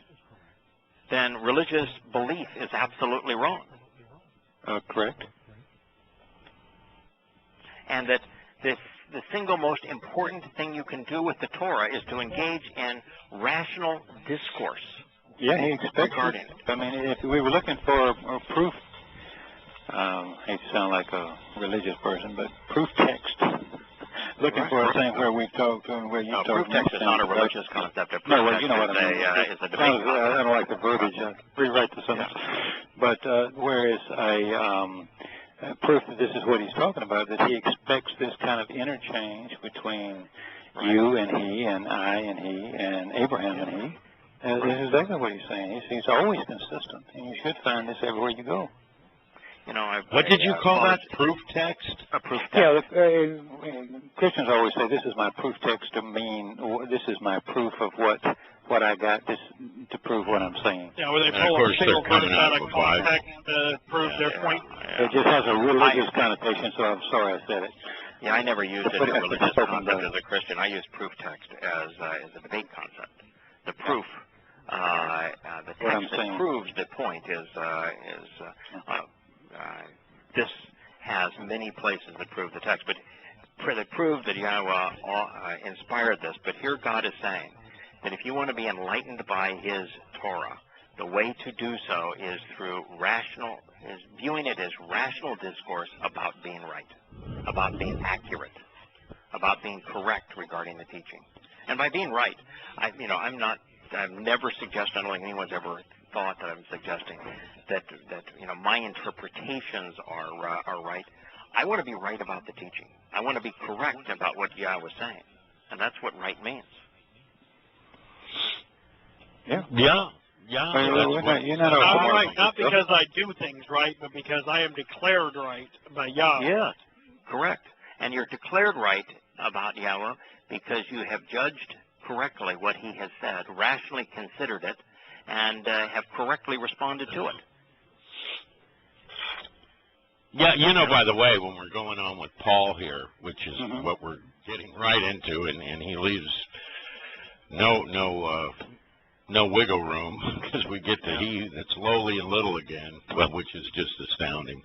then religious belief is absolutely wrong. Correct. And that the single most important thing you can do with the Torah is to engage in rational discourse. Yeah, he expects it. I mean, if we were looking for a proof, I hate to sound like a religious person, but proof text. Looking for a thing where we talk and where you talk. Proof text is not a religious concept. A proof no, well, text you know what I mean. Is a debate concept. I don't like the verbiage. Rewrite the sentence. Yeah. But whereas proof that this is what he's talking about, that he expects this kind of interchange between you and he and I and he and Abraham and he. This is exactly what he's saying. He's always consistent, and you should find this everywhere you go. You know, what did you call that? Proof text? A proof text. Yeah, Christians always say this is my proof text to mean, this is my proof of what I got this to prove what I'm saying. Yeah, where they pull a single verse out of context to prove their point. It just has a religious connotation, so I'm sorry I said it. Yeah, I never used it as a religious concept as a Christian. I use proof text as a debate concept. The proof, the text that proves the point is this has many places that prove the text, but that prove that Yahweh inspired this. But here God is saying that if you want to be enlightened by His Torah, the way to do so is through viewing it as rational discourse about being right, about being accurate, about being correct regarding the teaching. And by being right, I've never suggested, I don't think anyone's ever thought that I'm suggesting that my interpretations are right. I want to be right about the teaching. I want to be correct about what Yah was saying, and that's what right means. Yeah. I'm right not because I do things right, but because I am declared right by Yah. Yeah, correct. And you're declared right about Yahweh because you have judged correctly what He has said, rationally considered it, and have correctly responded to it. Yeah, by the way, when we're going on with Paul here, which is what we're getting right into, and he leaves no wiggle room because we get to he that's lowly and little again, which is just astounding.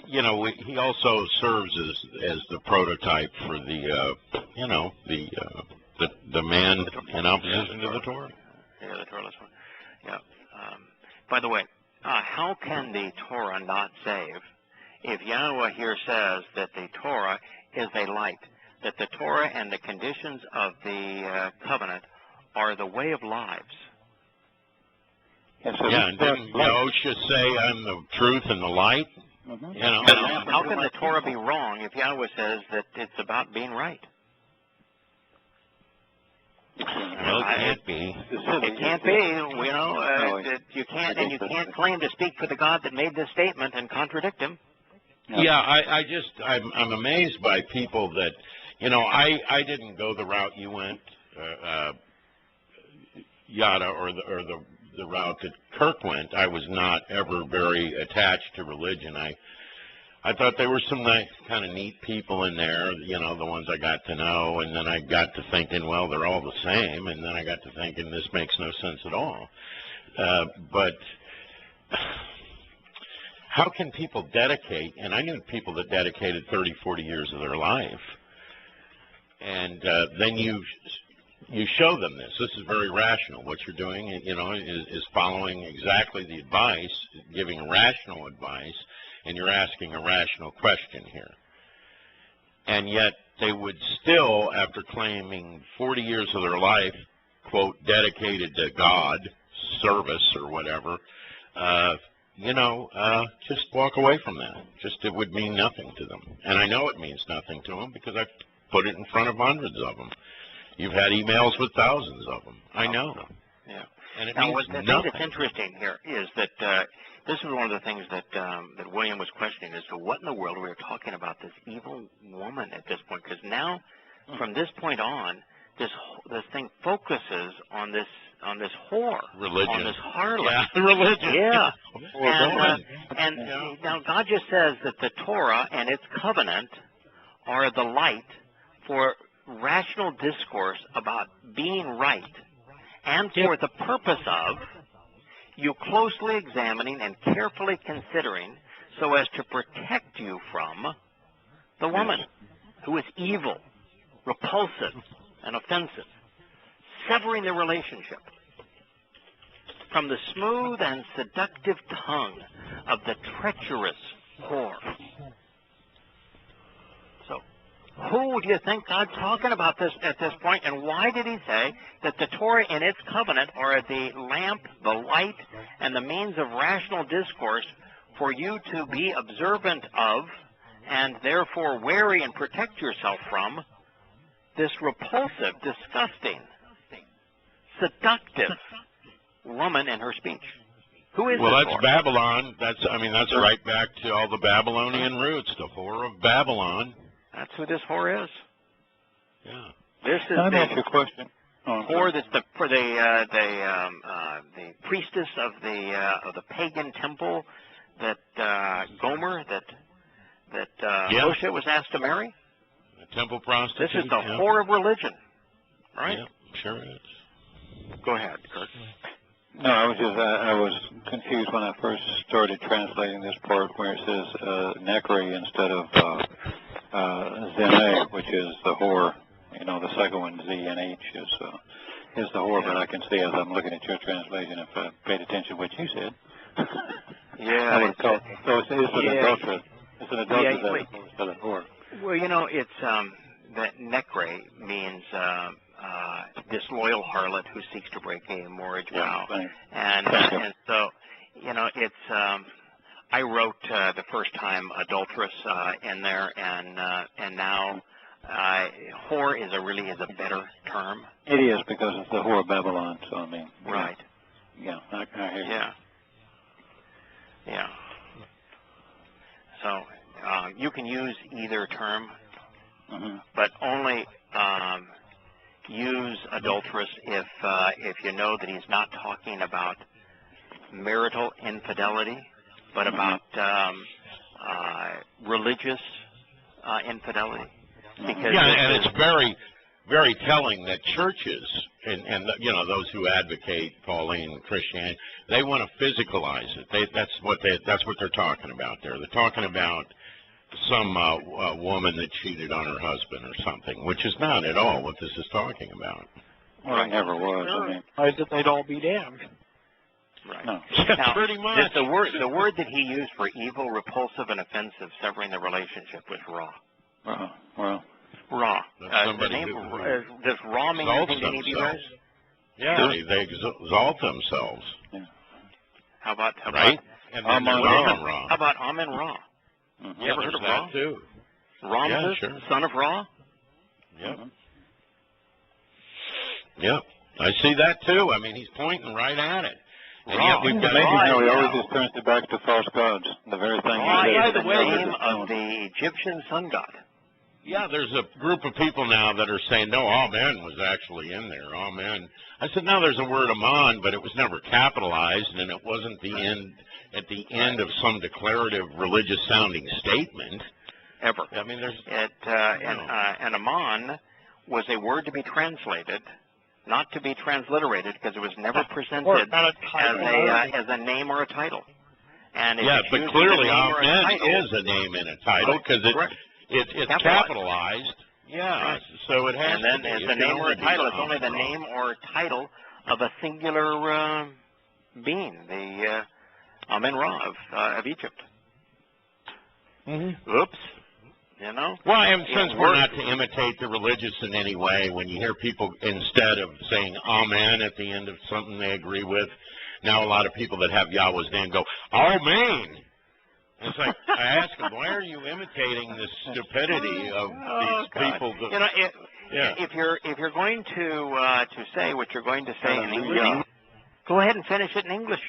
He also serves as the prototype for the man in opposition to the Torah. Yeah, the Torah. Yeah. By the way, how can the Torah not save if Yahweh here says that the Torah is a light, that the Torah and the conditions of the covenant are the way of lives? And didn't Yahusha say, I'm the truth and the light? How can the Torah be wrong if Yahweh says that it's about being right? Well, it can't be. It can't be. You can't, and you can't claim to speak for the God that made this statement and contradict Him. Yeah, I'm amazed by people that, I didn't go the route you went, Yada, or the route that Kirk went. I was not ever very attached to religion. I thought there were some nice, kind of neat people in there, the ones I got to know, and then I got to thinking, well, they're all the same, and then I got to thinking this makes no sense at all. But how can people dedicate, and I knew people that dedicated 30, 40 years of their life, and then you show them this. This is very rational. What you're doing, is following exactly the advice, giving rational advice, and you're asking a rational question here. And yet they would still, after claiming 40 years of their life, quote, dedicated to God, service or whatever, just walk away from that. It would mean nothing to them. And I know it means nothing to them because I've put it in front of hundreds of them. You've had emails with thousands of them. I know. Yeah. And it Now, means the thing nothing. that's interesting here is that this is one of the things that William was questioning as to what in the world we were talking about this evil woman at this point, because now, from this point on, this thing focuses on this whore, Religion. on this harlot. Yeah, religion. Yeah. And, Now God just says that the Torah and its covenant are the light for rational discourse about being right, and for the purpose of you closely examining and carefully considering so as to protect you from the woman who is evil, repulsive, and offensive, severing the relationship from the smooth and seductive tongue of the treacherous whore. So, who do you think God's talking about this at this point, and why did he say that the Torah and its covenant are the lamp, the light, and the means of rational discourse for you to be observant of, and therefore wary and protect yourself from this repulsive, disgusting, seductive woman in her speech? Who is well, this that's for? Babylon. That's right back to all the Babylonian roots, the whore of Babylon. That's who this whore is. Yeah. This is Let me ask the you a question. whore that's the priestess of the pagan temple that Gomer that Moshe was asked to marry. The temple prostitute. This is the whore of religion, right? Yeah, sure is. Go ahead, Kurt. No, I was confused when I first started translating this part where it says nekri instead of zene, which is the whore. You know, the second one, Z-N-H, is the whore, but I can see as I'm looking at your translation, if I paid attention to what you said, Yeah. I would call it. So it's an adulteress. It's an adulteress as opposed to the whore. Well, you know, it's that nekre means disloyal harlot who seeks to break a marriage vow, and so you know, it's I wrote the first time adulteress in there, and now whore is a better term. It is, because it's the whore of Babylon. So I mean, Right. Yeah, I hear you. Yeah. So you can use either term, but only use adulteress if you know that he's not talking about marital infidelity, but about religious infidelity. Because and it's very, very telling that churches and you know, those who advocate Pauline Christianity, they want to physicalize it. That's what they're talking about there. They're talking about some woman that cheated on her husband or something, which is not at all what this is talking about. Well, it never was. I mean, That they'd all be damned. Right. no. Now, Pretty much. the word that he used for evil, repulsive, and offensive, severing the relationship was raw. Well, Raw. That's The somebody name, who does raw mean exalts anything to any of you guys? themselves. Yeah, they exalt themselves. How about Right? And then there's Amen Ra. How about Amen Ra? Yeah, ever heard of there's Ra? that too. Ramses, Yeah, sure. son of Ra? Yep. Yep. I see that too. I mean, he's pointing right at it. And Ra. yet we've got amazing how he Ra, always just turns it back to false gods. The very thing Ra he is did. the name of the Egyptian sun god. Yeah, there's a group of people now that are saying, no, Amen was actually in there. Amen. I said, no, there's a word Amen, but it was never capitalized, and it wasn't at the end of some declarative religious-sounding statement. Ever. I mean, there's... And Amen was a word to be translated, not to be transliterated, because it was never presented as a name or a title. And if it's but used clearly as a name or a Amen title, is a name and a title, because it's capitalized. Yeah, right. so it has and then to be. it's It a can name or only a be title. It's only the Amen Ra. name or title of a singular being, the Amen Ra of Egypt. Oops. You know? Well, and since we're works. not to imitate the religious in any way, when you hear people, instead of saying Amen at the end of something they agree with, now a lot of people that have Yahweh's name go, Amen. It's like, I ask them, why are you imitating the stupidity of these people? You know, if you're going to say what you're going to say in English, Go ahead and finish it in English.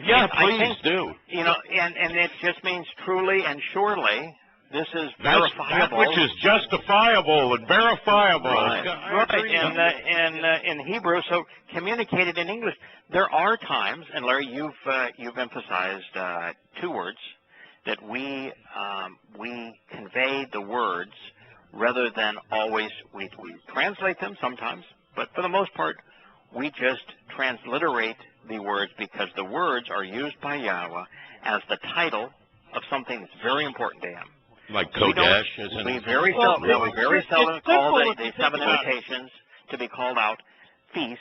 Yeah, I please think, do. You know, and it just means truly and surely. This is That verifiable. which is justifiable and verifiable. Right. In Hebrew, so communicated in English. There are times, and Larry, you've emphasized two words that we convey the words rather than always we translate them sometimes, but for the most part, we just transliterate the words because the words are used by Yahweh as the title of something that's very important to him. Like Kodesh, isn't we it? very seldom call the seven invitations to be called out feasts.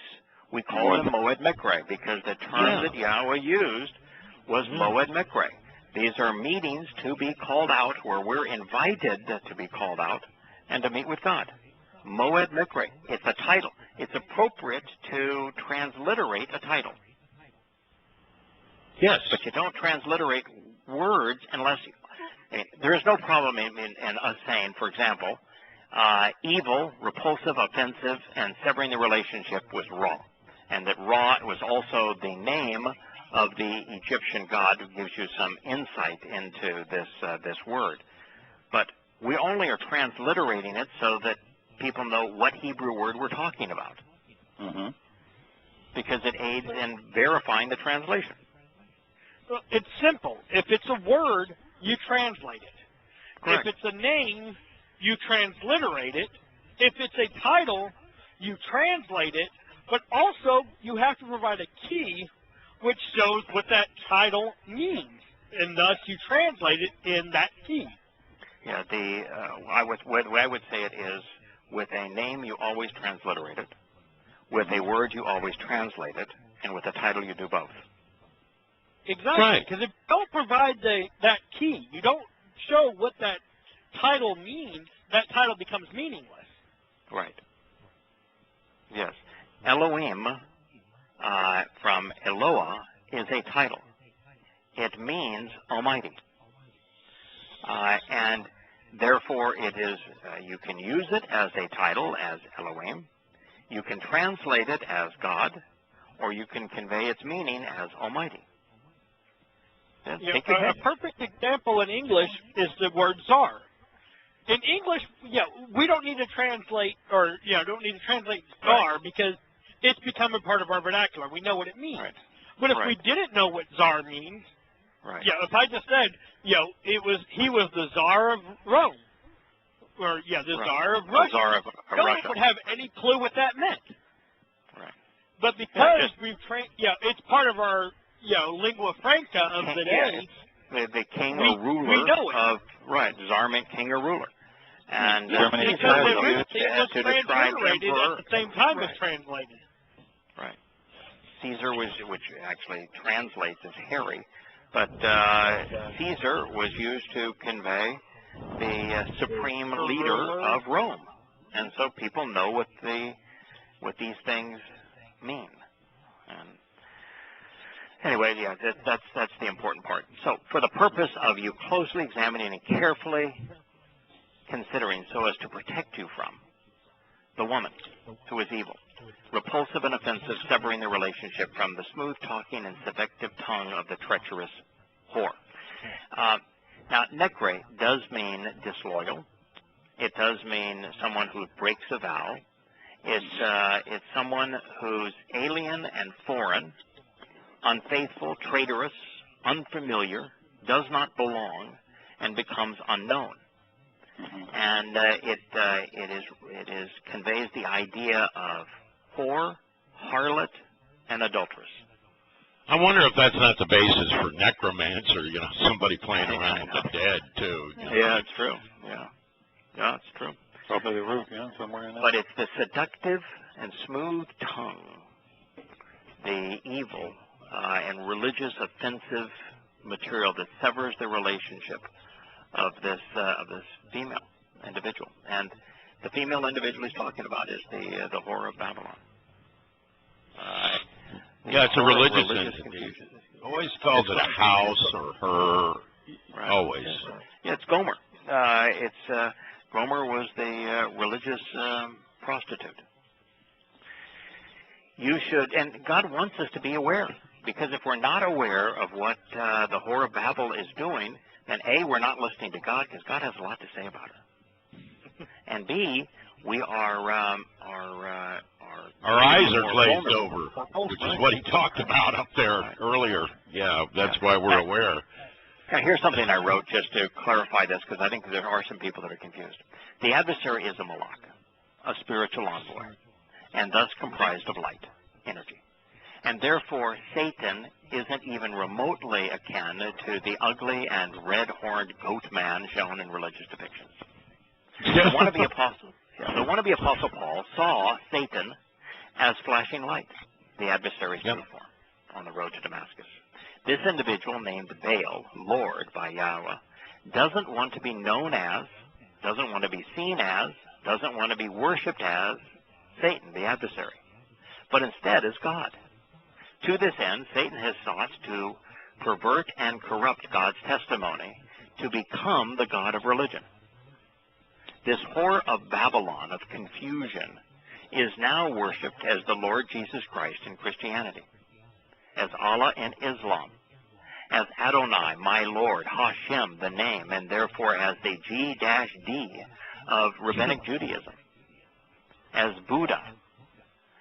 We call them Moed Mikre because the term that Yahweh used was Moed Mikre. These are meetings to be called out where we're invited to be called out and to meet with God. Moed Mikre. It's a title. It's appropriate to transliterate a title. Yes. But you don't transliterate words unless there is no problem in us saying, for example, evil, repulsive, offensive, and severing the relationship was Ra. And that Ra was also the name of the Egyptian god, who gives you some insight into this word. But we only are transliterating it so that people know what Hebrew word we're talking about. Mm-hmm. Because it aids in verifying the translation. Well, it's simple. If it's a word, you translate it. Correct. If it's a name, you transliterate it. If it's a title, you translate it. But also, you have to provide a key which shows what that title means. And thus, you translate it in that key. Yeah, the way I would say it is, with a name, you always transliterate it. With a word, you always translate it. And with a title, you do both. Exactly, because if you don't provide that key, you don't show what that title means, that title becomes meaningless. Right. Yes. Elohim, from Eloah, is a title. It means Almighty. And therefore it is, you can use it as a title, as Elohim. You can translate it as God, or you can convey its meaning as Almighty. A perfect example in English is the word czar. In English, we don't need to translate, don't need to translate czar because it's become a part of our vernacular. We know what it means. Right. But if we didn't know what czar means, if I just said, he was the czar of Rome, or the czar of Russia, czar of no one Russia would have any clue what that meant. Right. But because we've trained, it's part of our lingua franca of the day. The king or ruler of czar meant king or ruler, and Germany it was to describe transliterated emperor at the same time as translated. Right. Caesar was, which actually translates as Harry, but Caesar was used to convey the supreme leader of Rome, and so people know what these things mean. And anyway, that's the important part. So, for the purpose of you closely examining and carefully considering so as to protect you from the woman who is evil, repulsive and offensive, severing the relationship from the smooth-talking and seductive tongue of the treacherous whore. Now, nekre does mean disloyal. It does mean someone who breaks a vow. It's someone who's alien and foreign, unfaithful, traitorous, unfamiliar, does not belong, and becomes unknown. And it conveys the idea of whore, harlot, and adulteress. I wonder if that's not the basis for necromancer, somebody playing around with the dead, too. Yeah, it's true. Yeah, it's true. Probably the root, somewhere in there. But it's the seductive and smooth tongue, the evil and religious offensive material that severs the relationship of this female individual. And the female individual he's talking about is the whore of Babylon. It's a religious entity. Always calls it a house or her. Right. Always. Yeah, it's Gomer. Gomer was the religious prostitute. you should, and God wants us to be aware, because if we're not aware of what the whore of Babel is doing, then A, we're not listening to God, because God has a lot to say about it. And B, we are our eyes are glazed over, which is what he talked about up there earlier. Yeah, that's why we're aware. Now, here's something I wrote just to clarify this, because I think there are some people that are confused. The adversary is a malach, a spiritual envoy, and thus comprised of light, energy. And therefore, Satan isn't even remotely akin to the ugly and red-horned goat man shown in religious depictions. The wannabe apostle Paul saw Satan as flashing light, the adversary's true form, on the road to Damascus. This individual, named Baal, Lord by Yahweh, doesn't want to be known as, doesn't want to be seen as, doesn't want to be worshipped as Satan, the adversary, but instead as God. To this end, Satan has sought to pervert and corrupt God's testimony to become the God of religion. This whore of Babylon, of confusion, is now worshipped as the Lord Jesus Christ in Christianity, as Allah in Islam, as Adonai, my Lord, Hashem, the name, and therefore as the G-D of Rabbinic Judaism, as Buddha,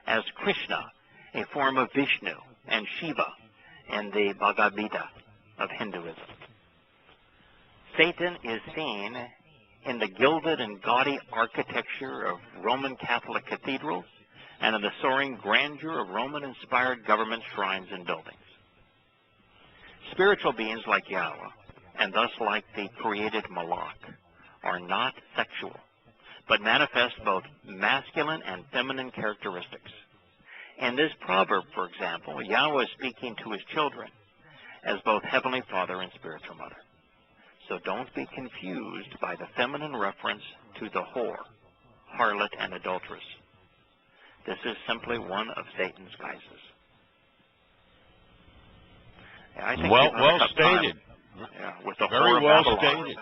as Krishna, a form of Vishnu, and Shiva, and the Bhagavad Gita of Hinduism. Satan is seen in the gilded and gaudy architecture of Roman Catholic cathedrals and in the soaring grandeur of Roman-inspired government shrines and buildings. Spiritual beings like Yahweh, and thus like the created Malach, are not sexual, but manifest both masculine and feminine characteristics. In this proverb, for example, Yahweh is speaking to his children as both Heavenly Father and spiritual mother. So don't be confused by the feminine reference to the whore, harlot, and adulteress. This is simply one of Satan's guises. I think well stated. With the Very whore well of Babylon, stated.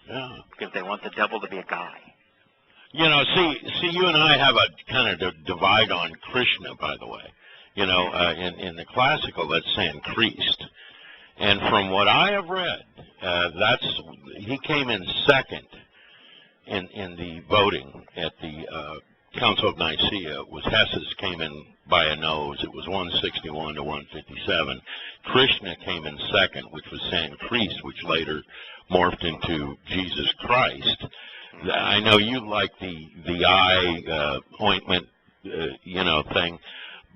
Yeah. because they want the devil to be a guy. You know, see, you and I have a kind of divide on Krishna, by the way. You know, in the classical, that's saying Christ. And from what I have read, he came in second in the voting at the Council of Nicaea. Hesses came in by a nose. It was 161 to 157. Krishna came in second, which was saying Christ, which later morphed into Jesus Christ. I know you like the eye ointment, thing,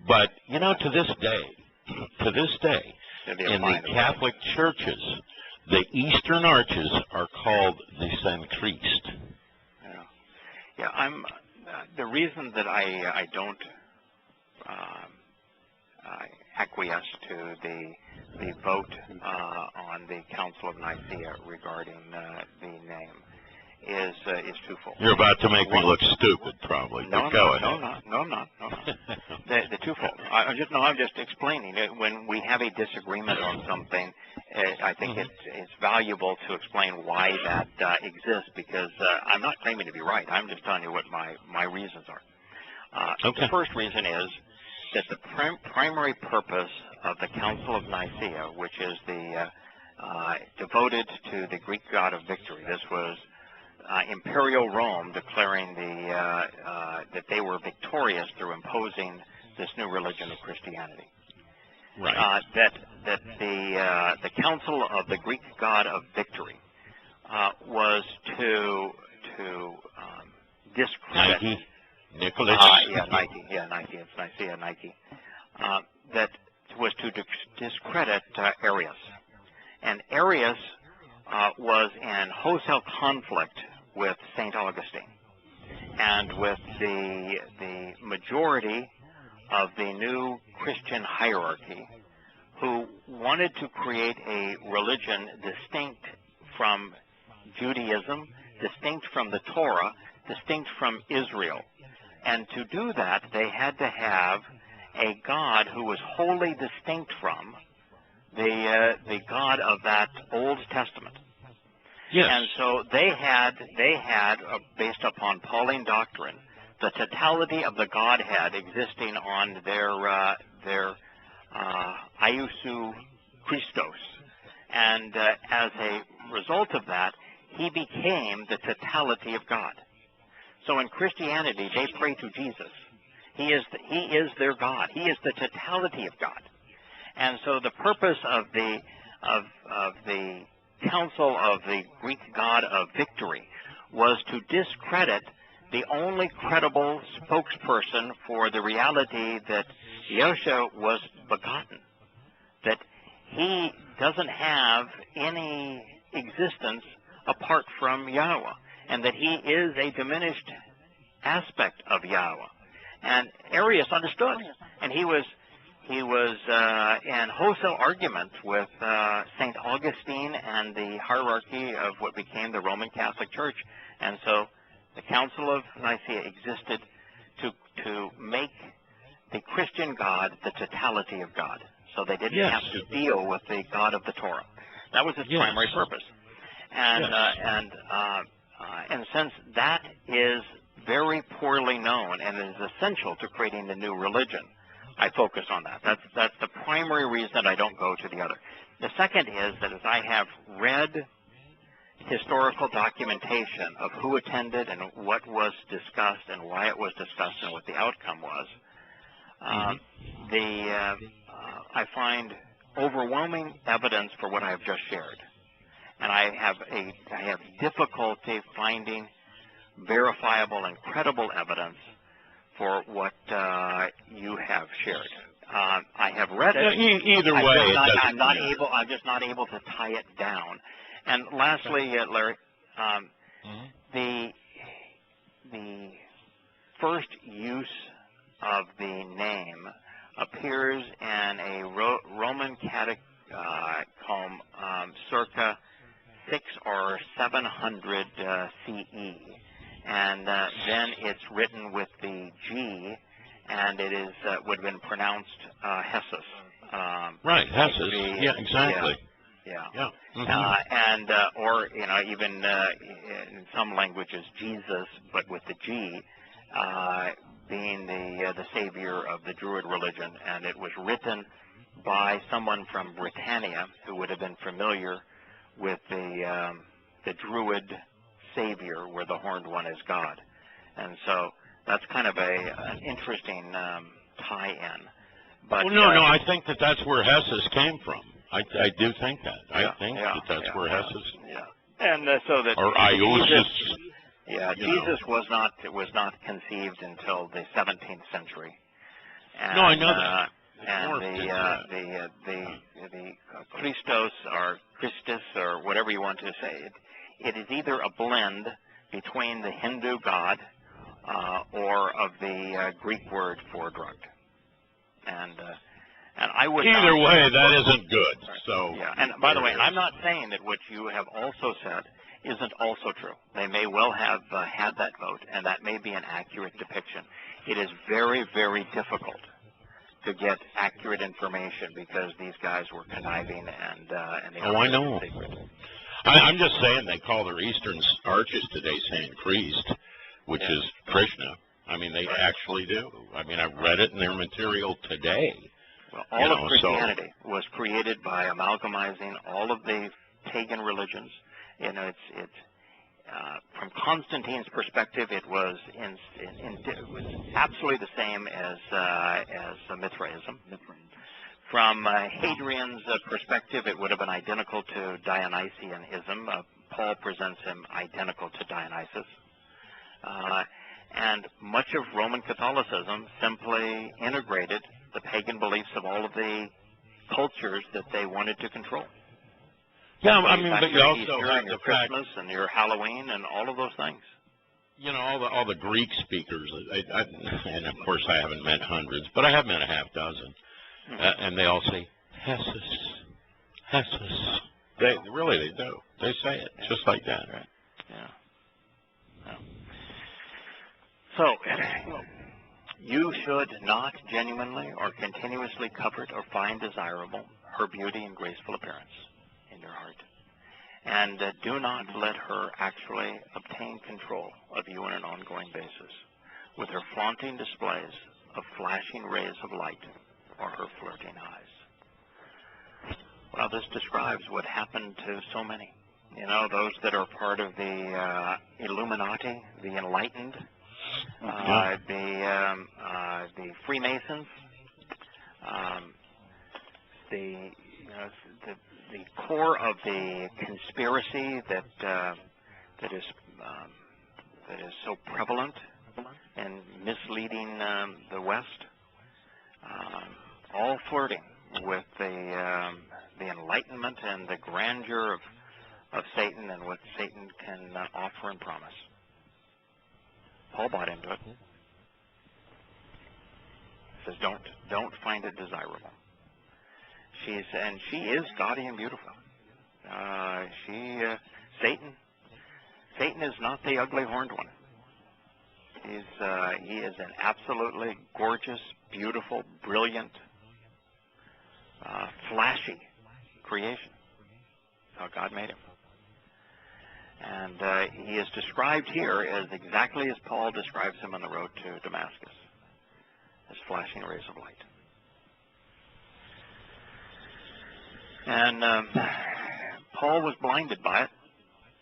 but to this day, in the Catholic churches, the Eastern arches are called the San Christ. Yeah. The reason that I don't acquiesce to the vote on the Council of Nicaea regarding the name is twofold. You're about to make me look stupid, probably. No, go I'm ahead. not. The twofold. I'm just explaining it. When we have a disagreement on something, I think it's valuable to explain why that exists, because I'm not claiming to be right. I'm just telling you what my reasons are. Okay. The first reason is that the primary purpose of the Council of Nicaea, which is devoted to the Greek god of victory. This was Imperial Rome declaring that they were victorious through imposing this new religion of Christianity. Right. That the Council of the Greek god of victory was to discredit Nike, Nicholas. Nike. It's Nicaea, Nike. That was to discredit Arius, and Arius was in wholesale conflict with St. Augustine and with the majority of the new Christian hierarchy, who wanted to create a religion distinct from Judaism, distinct from the Torah, distinct from Israel. And to do that, they had to have a God who was wholly distinct from the God of that Old Testament. Yes. And so they had based upon Pauline doctrine, the totality of the Godhead existing on their iousu Christos. And as a result of that, he became the totality of God. So in Christianity, they pray to Jesus. He is their God. He is the totality of God. And so the purpose of the council of the Greek god of victory was to discredit the only credible spokesperson for the reality that Yahshua was begotten, that he doesn't have any existence apart from Yahweh, and that he is a diminished aspect of Yahweh. And Arius understood, and he was in wholesale argument with St. Augustine and the hierarchy of what became the Roman Catholic Church. And so the Council of Nicaea existed to make the Christian God the totality of God. So they didn't have to deal with the God of the Torah. That was its primary purpose. And since that is very poorly known and is essential to creating the new religion, I focus on that. That's the primary reason that I don't go to the other. The second is that as I have read historical documentation of who attended and what was discussed and why it was discussed and what the outcome was, I find overwhelming evidence for what I have just shared, and I have difficulty finding verifiable and credible evidence for what you have shared. I have read it. Either way, I'm just not able to tie it down. And lastly, Larry, the first use of the name appears in a Roman catacomb circa 600 or 700 CE. And then it's written with the G, and it is would have been pronounced Hessus. Right, Hessus. Yeah, exactly. Yeah. Or even in some languages, Jesus, but with the G, being the savior of the Druid religion, and it was written by someone from Britannia who would have been familiar with the Druid savior, where the horned one is God. And so that's kind of an interesting tie-in. But no, I think that's where Hessus came from. I do think that. I think that's where Hessus. Yeah. And so that or Iosus. Jesus was not conceived until the 17th century. And, no, I know that. And the Christos or Christus or whatever you want to say, it is either a blend between the Hindu god or of the Greek word for drugged. And I would either way, that isn't good. So and by the way, I'm not saying that what you have also said isn't also true. They may well have had that vote, and that may be an accurate depiction. It is very, very difficult to get accurate information because these guys were conniving and they I know. I'm just saying they call their eastern arches today Saint Christ, which is Krishna. I mean, they actually do. I mean, I've read it in their material today. Well, all of Christianity was created by amalgamizing all of the pagan religions. It's from Constantine's perspective, it was absolutely the same as Mithraism. From Hadrian's perspective, it would have been identical to Dionysianism. Paul presents him identical to Dionysus. And much of Roman Catholicism simply integrated the pagan beliefs of all of the cultures that they wanted to control. Yeah, I mean, but you also have your Christmas and your Halloween and all of those things. All the Greek speakers, and of course I haven't met hundreds, but I have met a half dozen, and they all say Hessus, Hessus. They do. They say it just like that, right? Yeah. So, you should not genuinely or continuously covet or find desirable her beauty and graceful appearance in your heart. And do not let her actually obtain control of you on an ongoing basis. with her flaunting displays of flashing rays of light or her flirting eyes. Well, this describes what happened to so many. You know, those that are part of the Illuminati, the Enlightened, the Freemasons, the core of the conspiracy that is so prevalent in misleading the West, all flirting with the enlightenment and the grandeur of Satan and what Satan can offer and promise. Paul bought into it. He says, don't find it desirable. She is gaudy and beautiful. Satan is not the ugly horned one. He is an absolutely gorgeous, beautiful, brilliant, flashy creation. That's how God made him. And he is described here as exactly as Paul describes him on the road to Damascus, as flashing rays of light. And Paul was blinded by it.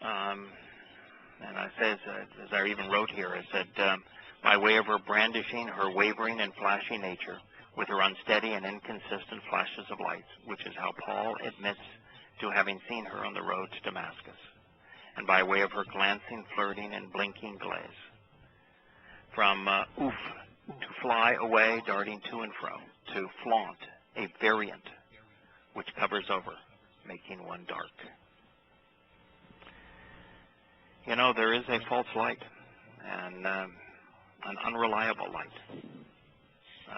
And I say, as I even wrote here, I said, by way of her brandishing, her wavering and flashing nature, with her unsteady and inconsistent flashes of light, which is how Paul admits to having seen her on the road to Damascus, and by way of her glancing, flirting, and blinking glaze, from oof, to fly away, darting to and fro, to flaunt, a variant which covers over, making one dark. You know, there is a false light, and an unreliable light.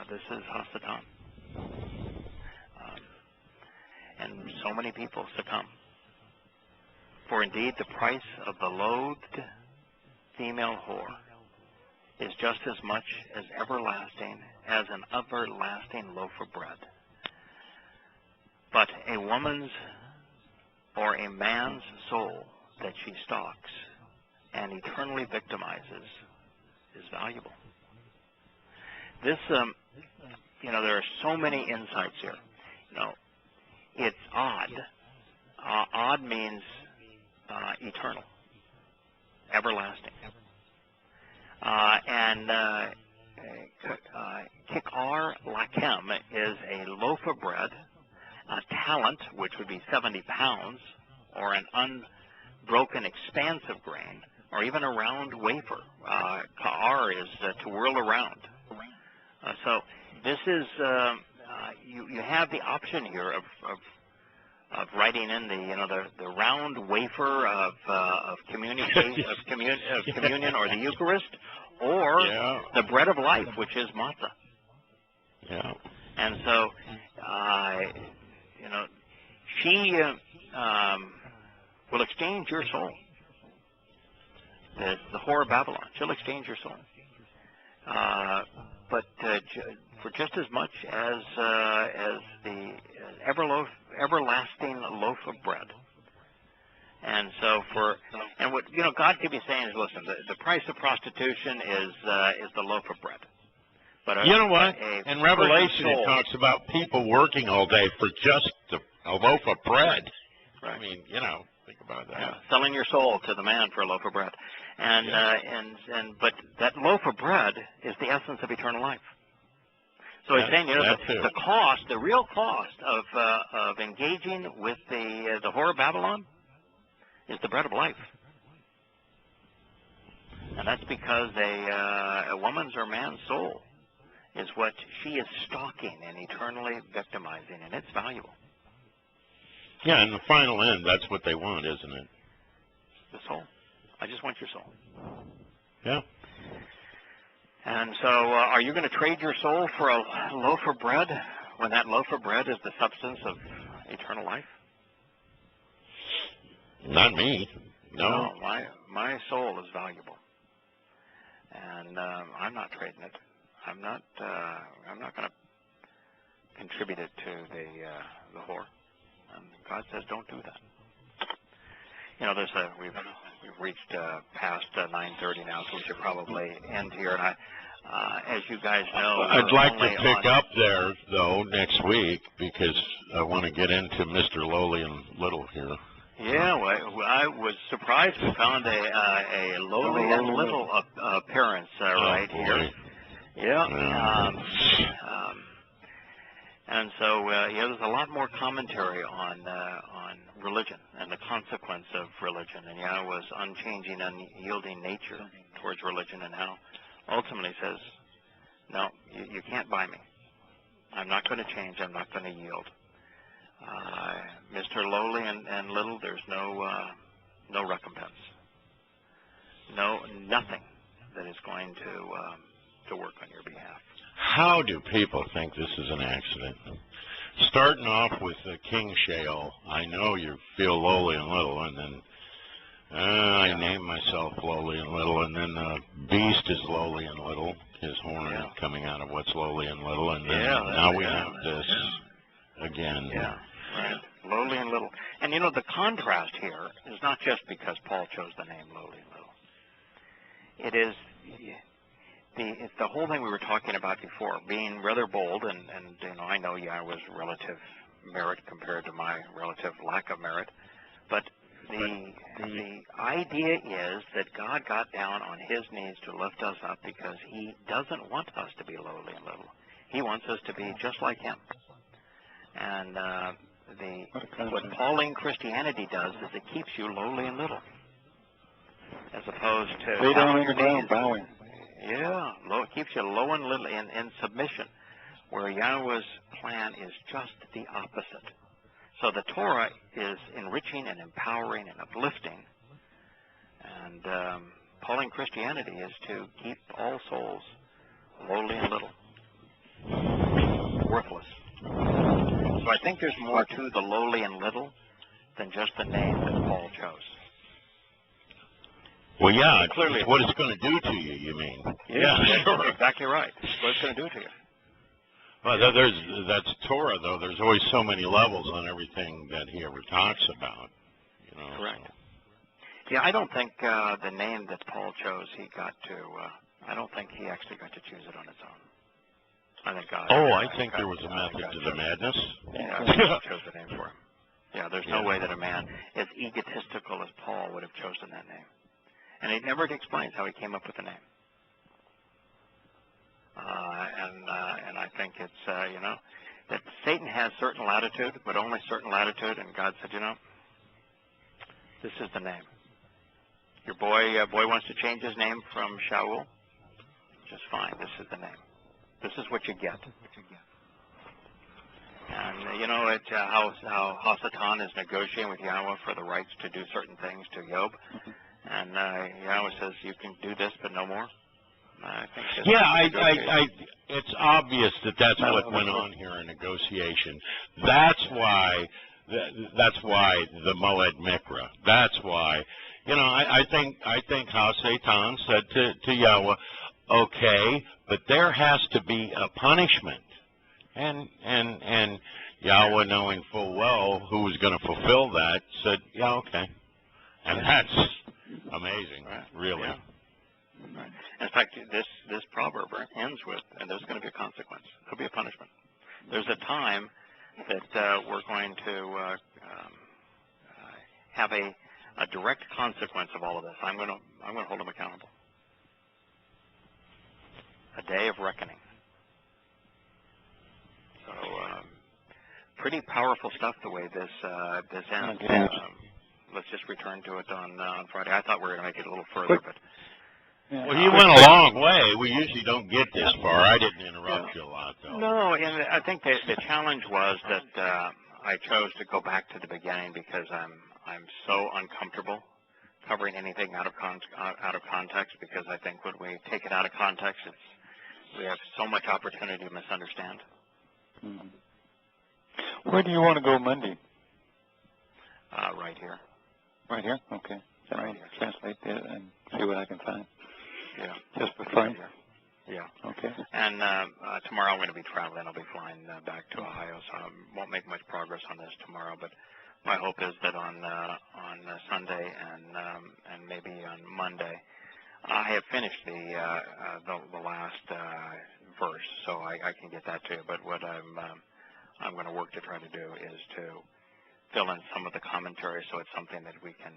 This is Hasatan. And so many people succumb. For indeed, the price of the loathed female whore is just as much as everlasting as an everlasting loaf of bread. But a woman's or a man's soul that she stalks and eternally victimizes is valuable. This, you know, there are so many insights here. You know, it's odd. Odd means eternal, everlasting. And kikar lakem is a loaf of bread, a talent, which would be 70 pounds, or an unbroken expanse of grain, or even a round wafer. Ka'ar is to whirl around. So this is, you have the option here of writing in the round wafer of communion or the Eucharist, or the bread of life, which is matzah. Yeah. And so, you know, she will exchange your soul. The whore of Babylon, she'll exchange your soul. But for just as much as the everlasting loaf of bread. And so what God could be saying is, listen, the price of prostitution is the loaf of bread. But you know what? In Revelation, it talks about people working all day for just a loaf of bread. Right. I mean, you know, think about that. Yeah, selling your soul to the man for a loaf of bread, but that loaf of bread is the essence of eternal life. So he's saying, you know, the real cost of engaging with the whore of Babylon is the bread of life, and that's because a woman's or man's soul is what she is stalking and eternally victimizing, and it's valuable. Yeah, in the final end, that's what they want, isn't it? The soul. I just want your soul. Yeah. And so, are you going to trade your soul for a loaf of bread when that loaf of bread is the substance of eternal life? Not me. No. My soul is valuable, and I'm not trading it. I'm not going to contribute it to the whore. And God says, don't do that. You know, we've reached past 9:30 now, so we should probably end here. And as you guys know, I'd like to pick up there though next week because I want to get into Mr. Lowly and Little here. Yeah, well, I was surprised we found a Lowly and Little appearance right here. Yeah. And so, there's a lot more commentary on religion and the consequence of religion, and Yahowah's unchanging, unyielding nature towards religion, and how ultimately says, no, you can't buy me. I'm not going to change. I'm not going to yield. Mr. Lowly and Little, there's no recompense. Nothing that is going to work on your behalf. How do people think this is an accident? Starting off with King Sheol, I know you feel lowly and little, and then I name myself lowly and little, and then the beast is lowly and little, his horn coming out of what's lowly and little, and then now we have this again. Yeah, right. Lowly and little. And you know, the contrast here is not just because Paul chose the name lowly and little. It is it's the whole thing we were talking about before, being rather bold, and you know, I know Yahowah's relative merit compared to my relative lack of merit, but the idea is that God got down on his knees to lift us up because he doesn't want us to be lowly and little. He wants us to be just like him. And what Pauline Christianity does is it keeps you lowly and little, as opposed to lay down on your ground, bowing. Yeah, it keeps you low and little in submission, where Yahowah's plan is just the opposite. So the Torah is enriching and empowering and uplifting, and Pauline Christianity is to keep all souls lowly and little, worthless. So I think there's more to the lowly and little than just the name that Paul chose. Well, yeah, it's what it's going to do to you, you mean? Yeah, sure. Exactly right. What it's going to do to you. Well, that's Torah, though. There's always so many levels on everything that he ever talks about. You know, correct. So. Yeah, I don't think the name that Paul chose, he got to, I don't think he actually got to choose it on his own. I think God. I think there was a method to the madness. Yeah, God chose the name for him. Yeah, there's no way that a man as egotistical as Paul would have chosen that name. And he never explains how he came up with the name. And I think it's, that Satan has certain latitude, but only certain latitude, and God said, this is the name. Your boy wants to change his name from Shaul, just fine. This is the name. This is what you get. And, it's how Hasatan is negotiating with Yahowah for the rights to do certain things to Job. And Yahowah says, you can do this, but no more. I think it's obvious that's what went on here in negotiation. That's why the Moed Mikra. That's why, I think how Satan said to Yahowah, okay, but there has to be a punishment, and Yahowah, knowing full well who was going to fulfill that, said, yeah, okay, and that's amazing, really. Yeah. Right. In fact, this proverb ends with, and there's going to be a consequence. There'll be a punishment. There's a time that we're going to have a direct consequence of all of this. I'm going to hold them accountable. A day of reckoning. So, pretty powerful stuff the way this ends. Let's just return to it on Friday. I thought we were going to make it a little further, but. Yeah. Well, you went a long way. We usually don't get this far. I didn't interrupt you a lot, though. No, and I think the challenge was that I chose to go back to the beginning because I'm so uncomfortable covering anything out of context, because I think when we take it out of context, we have so much opportunity to misunderstand. Mm-hmm. Where do you want to go Monday? Right here. Right here? Okay. Then I'll translate that and see what I can find. Yeah. Just for fun? Yeah. Okay. And tomorrow I'm going to be traveling. I'll be flying back to Ohio, so I won't make much progress on this tomorrow. But my hope is that on on Sunday and maybe on Monday. I have finished the last verse, so I can get that to you. But what I'm going to work to try to do is to fill in some of the commentary, so it's something that we can,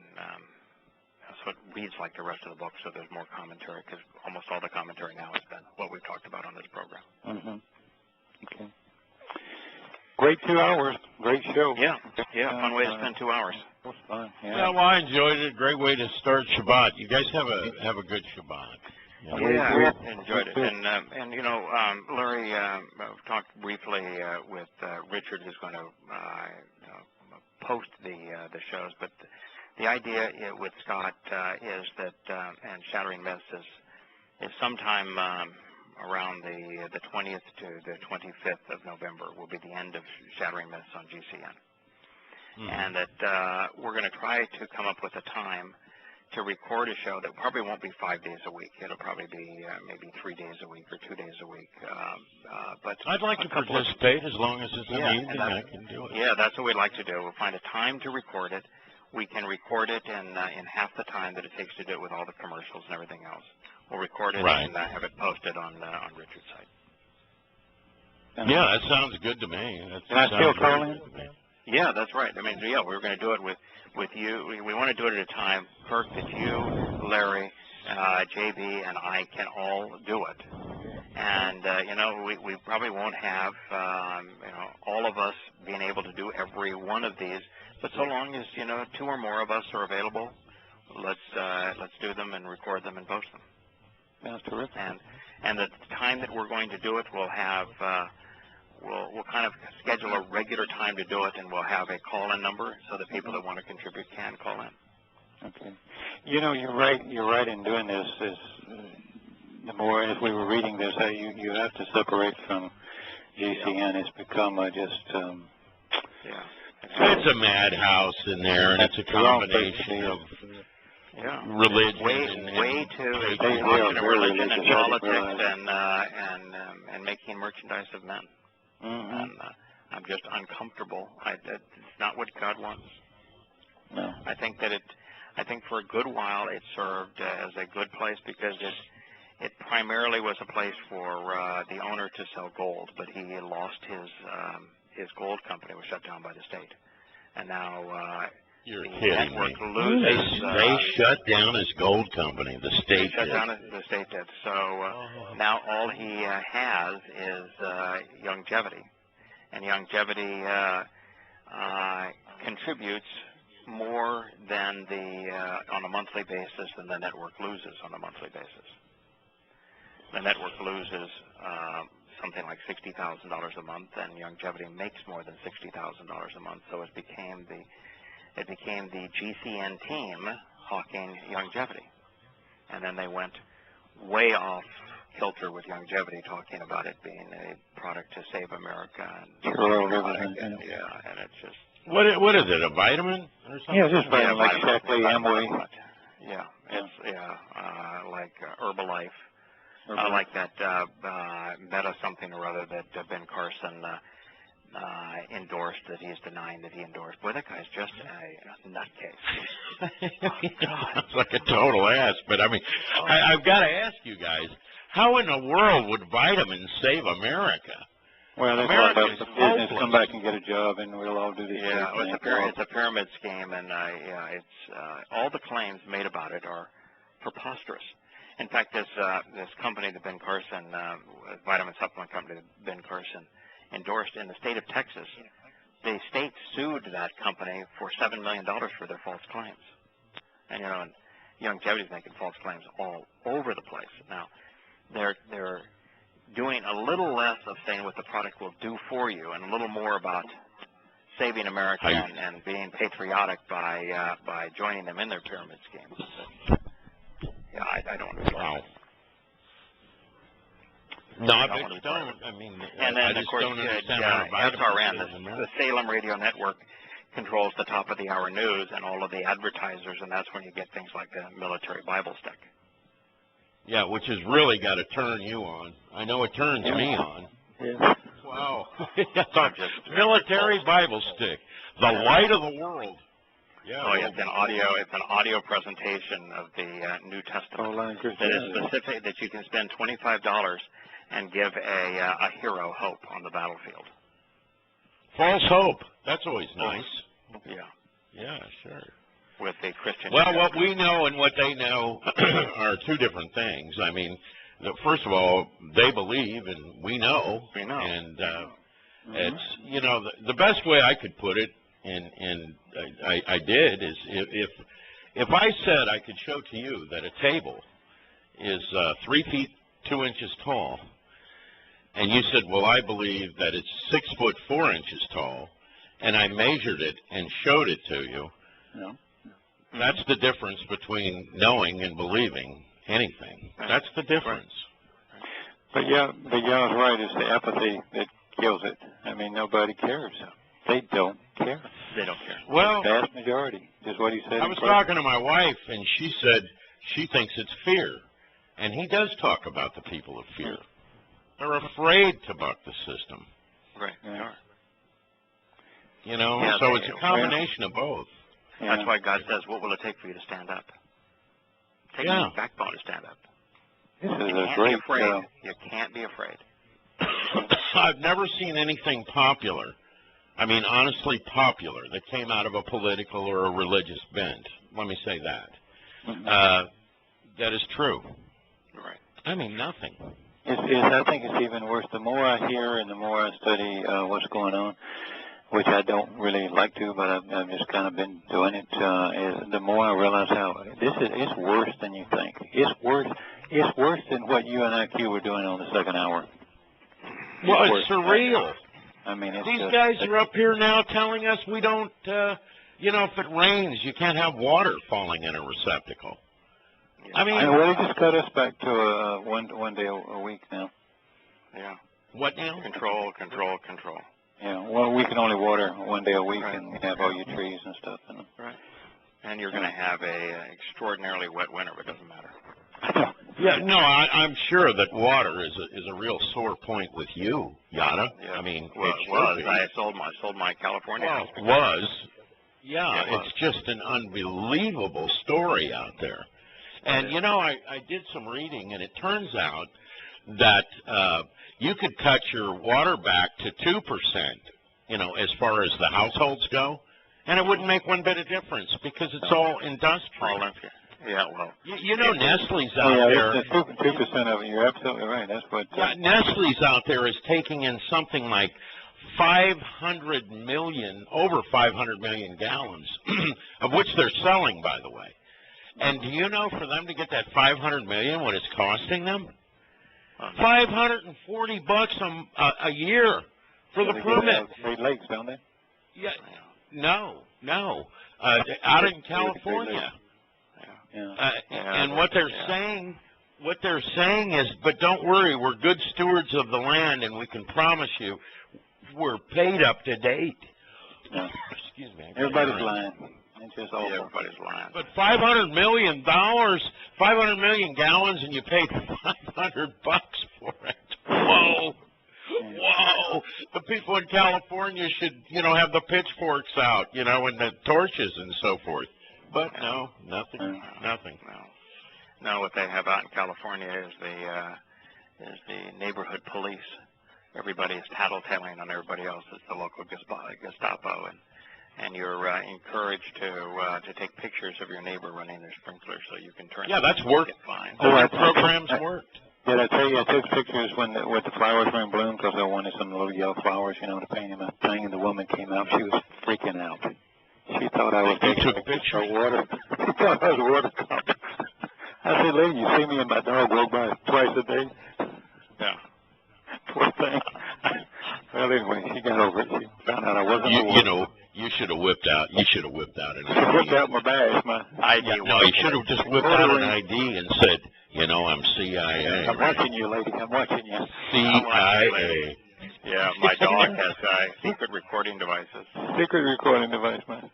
so it reads like the rest of the book, so there's more commentary, because almost all the commentary now has been what we've talked about on this program. Okay. Great 2 hours. Great show. Yeah, fun way to spend 2 hours. That was fun. Yeah, well, I enjoyed it. Great way to start Shabbat. You guys have a good Shabbat. Yeah, I enjoyed it. And you know, Larry talked briefly with Richard, who's going to post the shows. But the idea with Scott is that, and Shattering Myths is sometime around the 20th to the 25th of November will be the end of Shattering Myths on GCN. And that we're going to try to come up with a time to record a show that probably won't be 5 days a week. It'll probably be maybe 3 days a week or 2 days a week. But I'd like to participate as long as it's in the evening. I can do it. Yeah, that's what we'd like to do. We'll find a time to record it. We can record it in half the time that it takes to do it with all the commercials and everything else. We'll record it and have it posted on Richard's site. Yeah, that sounds good to me. Can I still call in? Yeah, that's right. I mean, yeah, we were going to do it with you. We want to do it at a time, Kirk, that you, Larry, JB, and I can all do it. And, you know, we probably won't have, you know, all of us being able to do every one of these. But so long as, you know, 2 or more of us are available, let's do them and record them and post them. That's terrific. And the time that we're going to do it, we'll have... We'll kind of schedule a regular time to do it, and we'll have a call-in number so that people that want to contribute can call in. Okay. You know, you're right. You're right in doing this. The more, if we were reading this, you have to separate from GCN. It's become It's a madhouse in there, and it's a combination of religion way too religion and politics and making merchandise of men. And I'm just uncomfortable. It's not what God wants. No. I think for a good while it served as a good place because it primarily was a place for the owner to sell gold, but he lost his gold company was shut down by the state, and now You're the kidding network me. loses. They shut down his gold company. The state shut did. down the state did. So now all he has is Longevity, and Longevity contributes more than on a monthly basis than the network loses on a monthly basis. The network loses something like $60,000 a month, and Longevity makes more than $60,000 a month. So it became the GCN team hawking Longevity, and then they went way off kilter with Longevity, talking about it being a product to save America. And it's just what is it? A vitamin or something? Yeah, just vitamin like Shackley, Amway. Yeah, it's like Herbalife. Like that Meta something or other that Ben Carson endorsed, that he's denying that he endorsed. Boy, that guy's just a nutcase. It's like a total ass. But I mean, I've got to ask you guys, how in the world would vitamins save America? Well, that's why the business come back and get a job, and we'll all do this. Yeah, it's a pyramid scheme, and it's all the claims made about it are preposterous. In fact, this company that Ben Carson, vitamin supplement company that Ben Carson endorsed in the state of Texas, the state sued that company for $7 million for their false claims. And you know, Longevity's making false claims all over the place. Now, they're doing a little less of saying what the product will do for you, and a little more about saving America and being patriotic by joining them in their pyramid scheme. Yeah, I don't understand. Wow. No, I don't. I mean, and then, I of just course, don't understand how SRN, the Salem Radio Network, controls the top of the hour news and all of the advertisers, and that's when you get things like the military Bible stick. Yeah, which has really got to turn you on. I know it turns me on. Yeah. Wow. Military Bible stick, the light of the world. Yeah. Oh, yeah, it's an audio presentation of the New Testament that is specific, that you can spend $25 and give a hero hope on the battlefield. False hope. That's always nice. Yeah. Yeah, sure. With the Christian. Well, what we know and what they know are two different things. I mean, first of all, they believe and we know. We know. And it's, you know, the best way I could put it, and I did, is if I said I could show to you that a table is 3 feet 2 inches tall, and you said, well, I believe that it's 6 foot 4 inches tall, and I measured it and showed it to you, that's the difference between knowing and believing anything. That's the difference. But Yah's right. It's the apathy that kills it. I mean, nobody cares. They don't care. They don't care. Well, the vast majority, just what he said. I was talking to my wife, and she said she thinks it's fear. And he does talk about the people of fear. They're afraid to buck the system. Right, they are. You know, so it's a combination of both. Yeah. That's why God says, what will it take for you to stand up? Take your backbone to stand up. This is you can't be afraid. You can't be afraid. I've never seen anything popular, I mean honestly popular, that came out of a political or a religious bent. Let me say that. That is true. Right. I mean nothing. I think it's even worse. The more I hear and the more I study what's going on, which I don't really like to, but I've just kind of been doing it, the more I realize how it's worse than you think. It's worse than what you and IQ were doing on the second hour. Well, it's surreal. I mean, these guys are up here now telling us we don't, you know, if it rains, you can't have water falling in a receptacle. I mean, well, they just cut us back to one day a week now. Yeah. What now? Control. Yeah. Well, we can only water 1 day a week and have all your trees and stuff in them. Right. And you're going to have a extraordinarily wet winter, but it doesn't matter. Yeah, no, I'm sure that water is a real sore point with you, Yada. Yeah. I mean, well, it was. I sold my California house. Yeah, it's just an unbelievable story out there. And, you know, I did some reading, and it turns out that you could cut your water back to 2%, you know, as far as the households go, and it wouldn't make one bit of difference because it's all industrial. Yeah, well. You know, Nestle's out there. 2% of it, you're absolutely right. That's what. Nestle's out there is taking in something like 500 million, over 500 million gallons, of which they're selling, by the way. And do you know, for them to get that 500 million, what it's costing them? $540 a year for the permit. Great Lakes, don't they? Yeah. No. Out in California. And what they're saying is, but don't worry, we're good stewards of the land, and we can promise you, we're paid up to date. Excuse me. Everybody's lying. It's just awful. Yeah, everybody's lying. But $500 million, 500 million gallons, and you paid $500 for it. Whoa. The people in California should, you know, have the pitchforks out, you know, and the torches and so forth. But no, nothing. No, what they have out in California is the neighborhood police. Everybody is tattletaling on everybody else. It's the local Gestapo, and you're encouraged to take pictures of your neighbor running their sprinklers so you can turn. Yeah, that's worked. Our programs worked. Did I tell you I took pictures with the flowers were in bloom because I wanted some little yellow flowers, you know, to paint in my thing, and the woman came out. She was freaking out. She thought I was taking a picture of water. She thought I was water copy. I said, lady, you see me and my dog walk by twice a day? Yeah. Poor thing. Well, anyway, she got over it. She found out I wasn't a water. You know, you should have whipped out. You should have whipped out an ID. I whipped out my badge, my ID. No, you should have just whipped out an ID and said, you know, I'm CIA. I'm watching you, lady. I'm watching you. CIA. Yeah, my dog has secret recording devices. Secret recording device, man.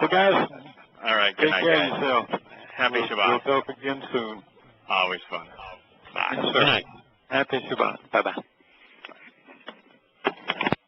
Well, guys. All right. Good night, take care guys. of yourself. Happy Shabbat. We'll talk again soon. Always fun. Bye. Yes, sir. Good night. Happy Shabbat. Bye-bye.